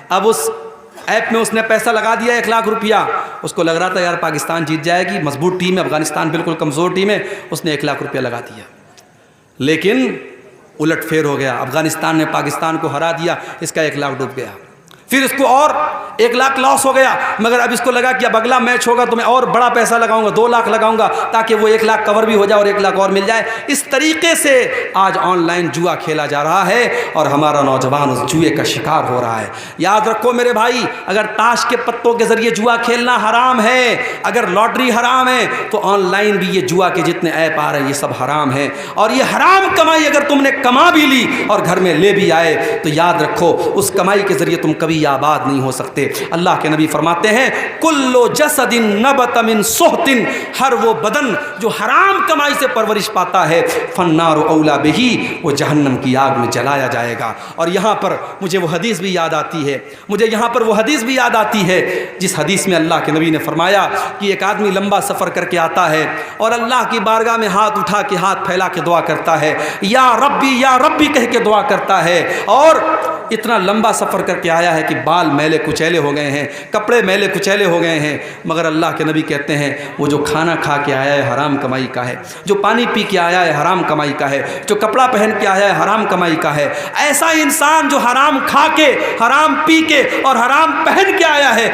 اب اس ایپ میں اس نے پیسہ لگا دیا 1 لاکھ روپیہ، اس کو لگ رہا تھا یار پاکستان جیت جائے گی، مضبوط ٹیم ہے، افغانستان بالکل کمزور ٹیم ہے، اس نے 1 لاکھ روپیہ لگا دیا، لیکن الٹ پھیر ہو گیا، افغانستان نے پاکستان کو ہرا دیا، اس کا 1 لاکھ ڈوب گیا، پھر اس کو اور 1 لاکھ لاس ہو گیا، مگر اب اس کو لگا کہ اب اگلا میچ ہوگا تو میں اور بڑا پیسہ لگاؤں گا، 2 لاکھ لگاؤں گا تاکہ وہ 1 لاکھ کور بھی ہو جائے اور 1 لاکھ اور مل جائے۔ اس طریقے سے آج آن لائن جوا کھیلا جا رہا ہے اور ہمارا نوجوان اس جوئے کا شکار ہو رہا ہے۔ یاد رکھو میرے بھائی، اگر تاش کے پتوں کے ذریعے جوا کھیلنا حرام ہے، اگر لاٹری حرام ہے، تو آن لائن بھی یہ جوا کے جتنے ایپ آ رہے ہیں یہ سب حرام ہے، اور یہ حرام کمائی اگر تم نے کما بھی لی اور گھر میں لے بھی آئے تو یاد رکھو اس کمائی کے ذریعے تم کبھی آباد نہیں ہو سکتے۔ اللہ کے نبی فرماتے ہیں کل جسد نبت من سحت، ہر وہ بدن جو حرام کمائی سے پرورش پاتا ہے، فالنار اولا بہ، وہ جہنم کی آگ میں جلایا جائے گا۔ اور یہاں پر مجھے وہ حدیث بھی یاد آتی ہے، جس حدیث میں اللہ کے نبی نے فرمایا کہ ایک آدمی لمبا سفر کر کے آتا ہے اور اللہ کی بارگاہ میں ہاتھ اٹھا کے ہاتھ پھیلا کے دعا کرتا ہے، یا ربی کہہ کے دعا کرتا ہے، اور اتنا لمبا سفر کر کے آیا ہے کہ بال میلے کچیلے ہو گئے ہیں، کپڑے میلے کچیلے ہو گئے ہیں، مگر اللہ کے نبی کہتے ہیں وہ جو کھانا کھا کے آیا ہے حرام کمائی کا ہے، جو پانی پی کے آیا ہے حرام کمائی کا ہے، جو کپڑا پہن کے آیا ہے حرام کمائی کا ہے۔ ایسا انسان جو حرام کھا کے، حرام پی کے اور حرام پہن کے آیا ہے،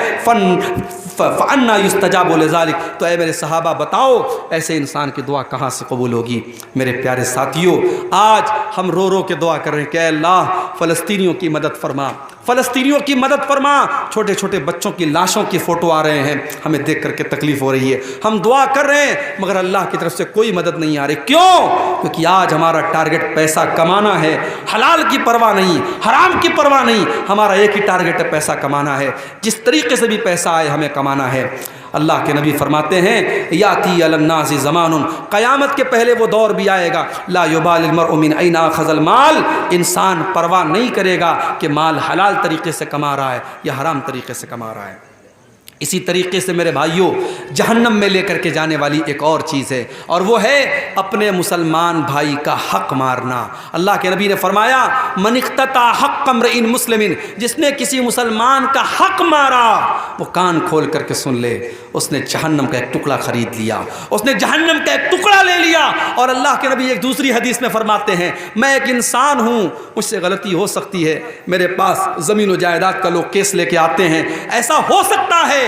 فَأَنَّا يُسْتَجَابُ لِذَلِكَ، تو اے میرے صحابہ بتاؤ ایسے انسان کی دعا کہاں سے قبول ہوگی؟ میرے پیارے ساتھیوں، آج ہم رو رو کے دعا کر رہے ہیں کہ اے اللہ فلسطینیوں کی مدد فرما، فلسطینیوں کی مدد فرما۔ چھوٹے چھوٹے بچوں کی لاشوں کی فوٹو آ رہے ہیں، ہمیں دیکھ کر کے تکلیف ہو رہی ہے، ہم دعا کر رہے ہیں مگر اللہ کی طرف سے کوئی مدد نہیں آ رہی۔ کیوں؟ کیونکہ آج ہمارا ٹارگٹ پیسہ کمانا ہے، حلال کی پرواہ نہیں، حرام کی پرواہ نہیں، ہمارا ایک ہی ٹارگٹ ہے، پیسہ کمانا ہے، جس طریقے سے بھی پیسہ آئے ہمیں کمانا ہے۔ اللہ کے نبی فرماتے ہیں یاتی علی الناس زمان، قیامت کے پہلے وہ دور بھی آئے گا، لا یبال المرء من این اخذ المال، انسان پرواہ نہیں کرے گا کہ مال حلال طریقے سے کما رہا ہے یا حرام طریقے سے کما رہا ہے۔ اسی طریقے سے میرے بھائیوں، جہنم میں لے کر کے جانے والی ایک اور چیز ہے، اور وہ ہے اپنے مسلمان بھائی کا حق مارنا۔ اللہ کے نبی نے فرمایا من اقتطع حق امرئ مسلم، جس نے کسی مسلمان کا حق مارا، وہ کان کھول کر کے سن لے، اس نے جہنم کا ایک ٹکڑا خرید لیا، اس نے جہنم کا ایک ٹکڑا لے لیا۔ اور اللہ کے نبی ایک دوسری حدیث میں فرماتے ہیں میں ایک انسان ہوں، مجھ سے غلطی ہو سکتی ہے، میرے پاس زمین و جائیداد کا لوگ کیس لے کے آتے ہیں، ایسا ہو سکتا ہے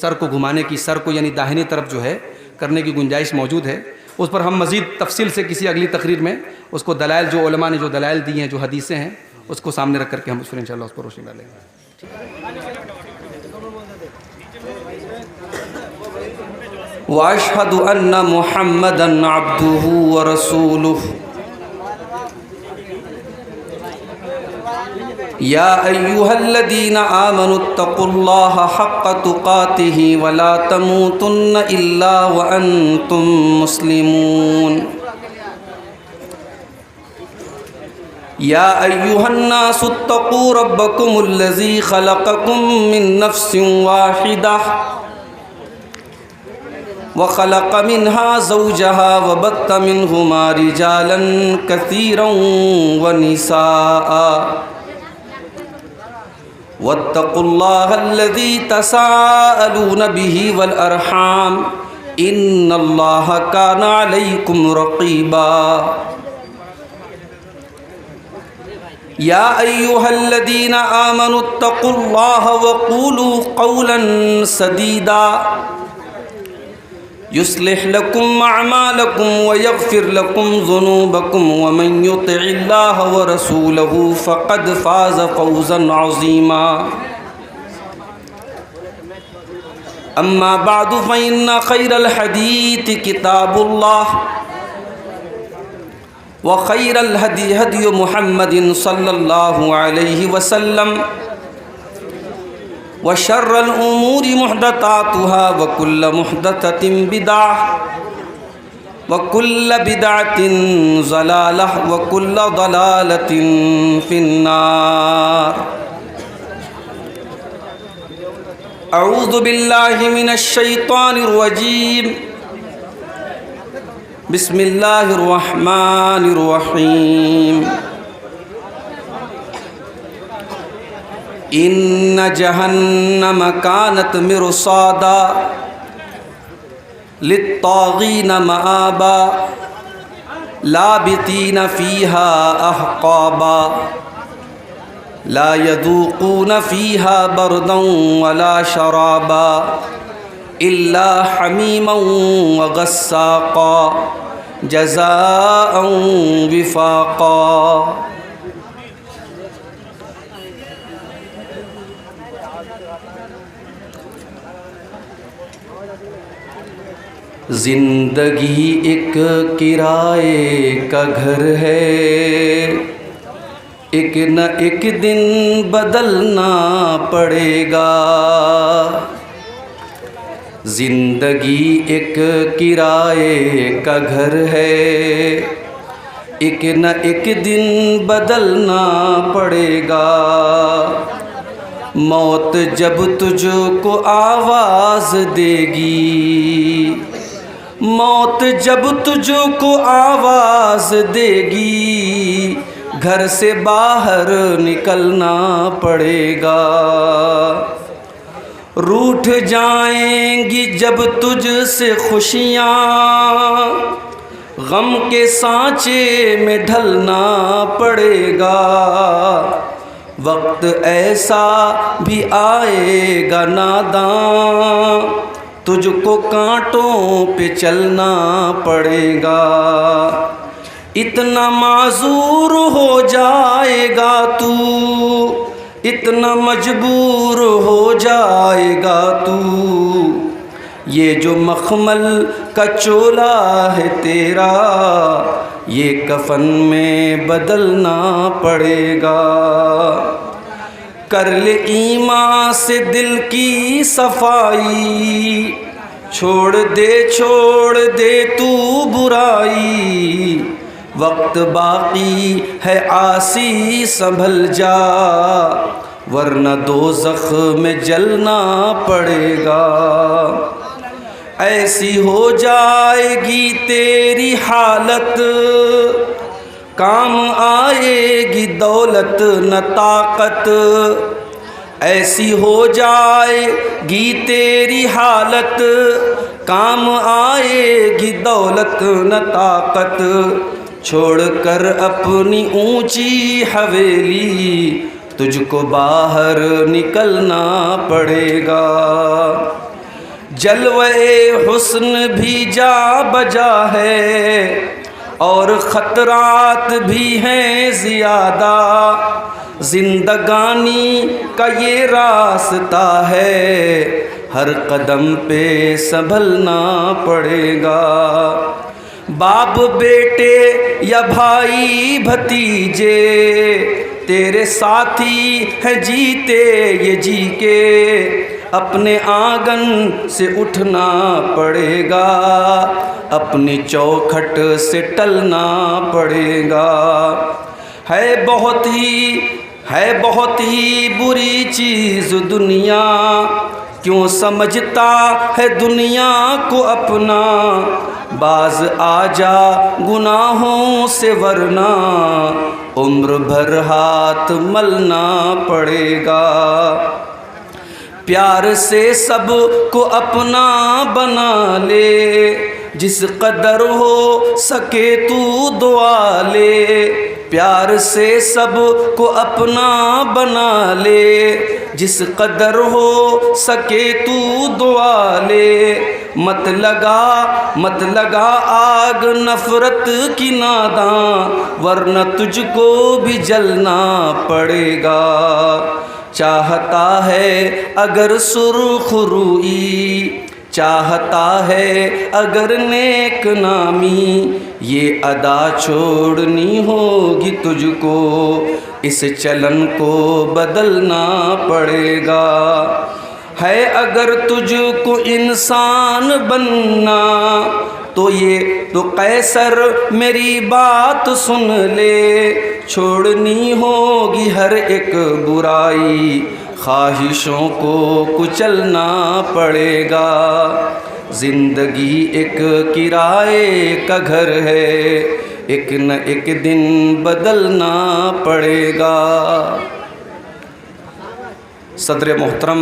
سر کو گھمانے کی، سر کو یعنی داہنی طرف جو ہے کرنے کی گنجائش موجود ہے. اس پر ہم مزید تفصیل سے کسی اگلی تقریر میں اس کو دلائل، جو علماء نے جو دلائل دی ہیں، جو حدیثیں ہیں، اس کو سامنے رکھ کر کے ہم اس پر انشاءاللہ اس پر روشنی ڈالیں گے. واشهد ان محمدا عبده ورسوله یا ایها الذین آمنوا اتقوا الله حق تقاته ولا تموتن الا وانتم مسلمون. یا ایها الناس اتقوا ربکم الذی خلقکم من نفس واحدہ وخلق منها زوجها وبث منهما رجالا كثيرا ونساء واتقوا الله الذي تساءلون به والأرحام إن الله كان عليكم رقيبا. يا أيها الذين آمنوا اتقوا الله وقولوا قولا سديدا يصلح لكم أعمالكم ويغفر لكم ذنوبكم ومن يطع الله ورسوله فقد فاز فوزا عظيما. أما بعد فإن خير الحديث كتاب الله وخير الهدي هدي محمد صلى الله عليه وسلم وشر الأمور محدثاتها وكل محدثة بدعة وكل بدعة ضلالة وكل ضلالة في النار. أعوذ بالله من الشيطان الرجيم. بسم الله الرحمن الرحيم. ان جہنم كانت مرصادا للطاغین مآبا لابثین فیہا احقابا لا يذوقون فیہا بردا ولا شرابا الا حمیما وغساقا جزاء وفاقا. زندگی ایک کرائے کا گھر ہے، ایک نہ ایک دن بدلنا پڑے گا. زندگی ایک کرائے کا گھر ہے، ایک نہ ایک دن بدلنا پڑے گا. موت جب تجھ کو آواز دے گی، موت جب تجھ کو آواز دے گی، گھر سے باہر نکلنا پڑے گا. روٹھ جائیں گی جب تجھ سے خوشیاں، غم کے سانچے میں ڈھلنا پڑے گا. وقت ایسا بھی آئے گا ناداں، تجھ کو کانٹوں پہ چلنا پڑے گا. اتنا معذور ہو جائے گا تو، اتنا مجبور ہو جائے گا تو، یہ جو مخمل کا چولا ہے تیرا، یہ کفن میں بدلنا پڑے گا. کر لے ایمان سے دل کی صفائی، چھوڑ دے تو برائی. وقت باقی ہے عاصی سنبھل جا، ورنہ دوزخ میں جلنا پڑے گا. ایسی ہو جائے گی تیری حالت، کام آئے گی دولت نہ طاقت. ایسی ہو جائے گی تیری حالت، کام آئے گی دولت نہ طاقت. چھوڑ کر اپنی اونچی حویلی، تجھ کو باہر نکلنا پڑے گا. جلوے حسن بھی جا بجا ہے اور خطرات بھی ہیں زیادہ، زندگانی کا یہ راستہ ہے، ہر قدم پہ سنبھلنا پڑے گا۔ باپ بیٹے یا بھائی بھتیجے تیرے ساتھی ہیں جیتے یہ جی کے، اپنے آنگن سے اٹھنا پڑے گا، اپنی چوکھٹ سے ٹلنا پڑے گا۔ ہے بہت ہی بری چیز دنیا، کیوں سمجھتا ہے دنیا کو اپنا، باز آ جا گناہوں سے ورنہ عمر بھر ہاتھ ملنا پڑے گا۔ پیار سے سب کو اپنا بنا لے، جس قدر ہو سکے تو دعا لے، پیار سے سب کو اپنا بنا لے، جس قدر ہو سکے تو دعا لے، مت لگا آگ نفرت کی ناداں، ورنہ تجھ کو بھی جلنا پڑے گا۔ چاہتا ہے اگر سرخ روئی، چاہتا ہے اگر نیک نامی، یہ ادا چھوڑنی ہوگی تجھ کو، اس چلن کو بدلنا پڑے گا۔ ہے اگر تجھ کو انسان بننا تو قیصر میری بات سن لے، چھوڑنی ہوگی ہر ایک برائی، خواہشوں کو کچلنا پڑے گا۔ زندگی ایک کرائے کا گھر ہے، ایک نہ ایک دن بدلنا پڑے گا۔ صدر محترم،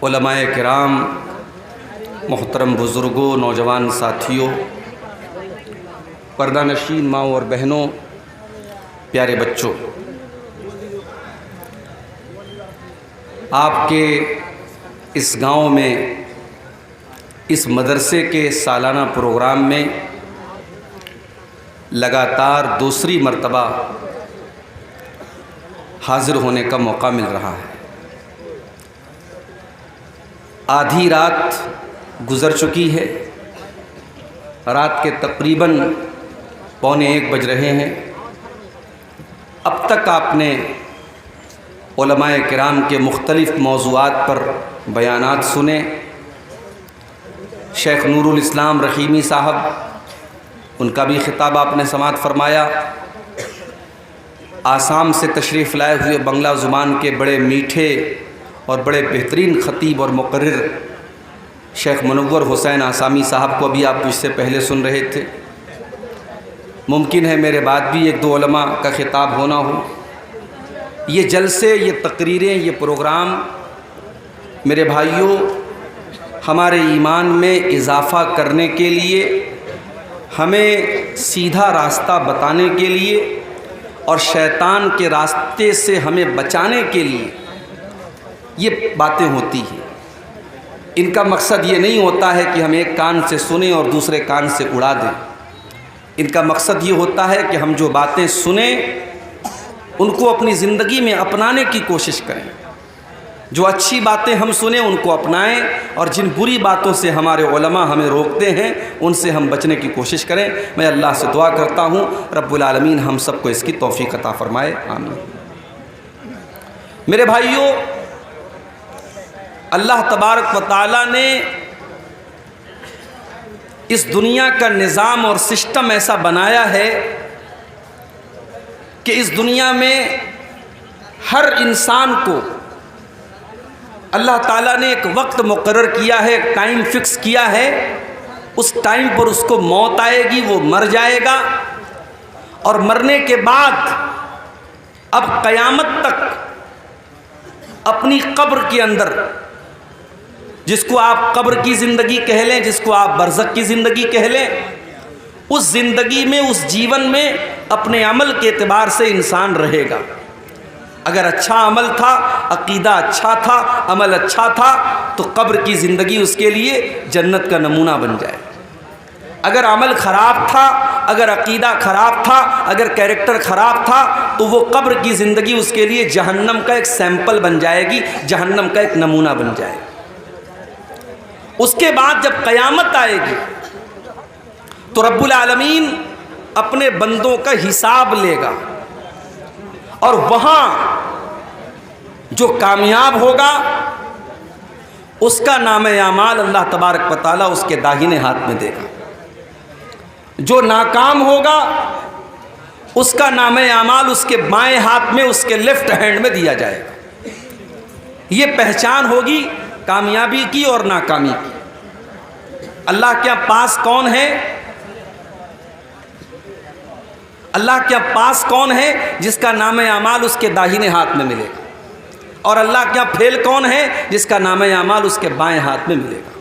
علماء کرام، محترم بزرگوں، نوجوان ساتھیوں، پردہ نشین ماؤں اور بہنوں، پیارے بچوں، آپ کے اس گاؤں میں اس مدرسے کے سالانہ پروگرام میں لگاتار دوسری مرتبہ حاضر ہونے کا موقع مل رہا ہے۔ آدھی رات گزر چکی ہے، رات کے تقریباً 12:45 بج رہے ہیں۔ اب تک آپ نے علماء کرام کے مختلف موضوعات پر بیانات سنے۔ شیخ نور الاسلام رحیمی صاحب، ان کا بھی خطاب آپ نے سماعت فرمایا۔ آسام سے تشریف لائے ہوئے بنگلہ زبان کے بڑے میٹھے اور بڑے بہترین خطیب اور مقرر شیخ منور حسین آسامی صاحب کو بھی آپ اس سے پہلے سن رہے تھے۔ ممکن ہے میرے بعد بھی ایک دو علماء کا خطاب ہونا ہو۔ یہ جلسے، یہ تقریریں، یہ پروگرام میرے بھائیوں ہمارے ایمان میں اضافہ کرنے کے لیے، ہمیں سیدھا راستہ بتانے کے لیے اور شیطان کے راستے سے ہمیں بچانے کے لیے یہ باتیں ہوتی ہیں۔ ان کا مقصد یہ نہیں ہوتا ہے کہ ہم ایک کان سے سنیں اور دوسرے کان سے اڑا دیں۔ ان کا مقصد یہ ہوتا ہے کہ ہم جو باتیں سنیں ان کو اپنی زندگی میں اپنانے کی کوشش کریں، جو اچھی باتیں ہم سنیں ان کو اپنائیں، اور جن بری باتوں سے ہمارے علماء ہمیں روکتے ہیں ان سے ہم بچنے کی کوشش کریں۔ میں اللہ سے دعا کرتا ہوں رب العالمین ہم سب کو اس کی توفیق عطا فرمائے، آمین۔ میرے بھائیوں، اللہ تبارک و تعالیٰ نے اس دنیا کا نظام اور سسٹم ایسا بنایا ہے کہ اس دنیا میں ہر انسان کو اللہ تعالیٰ نے ایک وقت مقرر کیا ہے، ایک ٹائم فکس کیا ہے۔ اس ٹائم پر اس کو موت آئے گی، وہ مر جائے گا، اور مرنے کے بعد اب قیامت تک اپنی قبر کے اندر، جس کو آپ قبر کی زندگی کہہ لیں، جس کو آپ برزخ کی زندگی کہہ لیں، اس زندگی میں، اس جیون میں اپنے عمل کے اعتبار سے انسان رہے گا۔ اگر اچھا عمل تھا، عقیدہ اچھا تھا، عمل اچھا تھا، تو قبر کی زندگی اس کے لیے جنت کا نمونہ بن جائے۔ اگر عمل خراب تھا، اگر عقیدہ خراب تھا، اگر کیریکٹر خراب تھا، تو وہ قبر کی زندگی اس کے لیے جہنم کا ایک سیمپل بن جائے گی، جہنم کا ایک نمونہ بن جائے گی۔ اس کے بعد جب قیامت آئے گی تو رب العالمین اپنے بندوں کا حساب لے گا، اور وہاں جو کامیاب ہوگا اس کا نام اعمال اللہ تبارک و تعالیٰ اس کے داہنے ہاتھ میں دے گا، جو ناکام ہوگا اس کا نام اعمال اس کے بائیں ہاتھ میں، اس کے لیفٹ ہینڈ میں دیا جائے گا۔ یہ پہچان ہوگی کامیابی کی اور ناکامی کی۔ اللہ کے پاس کون ہے؟ اللہ کے پاس کون ہے جس کا نام اعمال اس کے داہنے ہاتھ میں ملے گا، اور اللہ کے فیل کون ہے جس کا نام اعمال اس کے بائیں ہاتھ میں ملے گا۔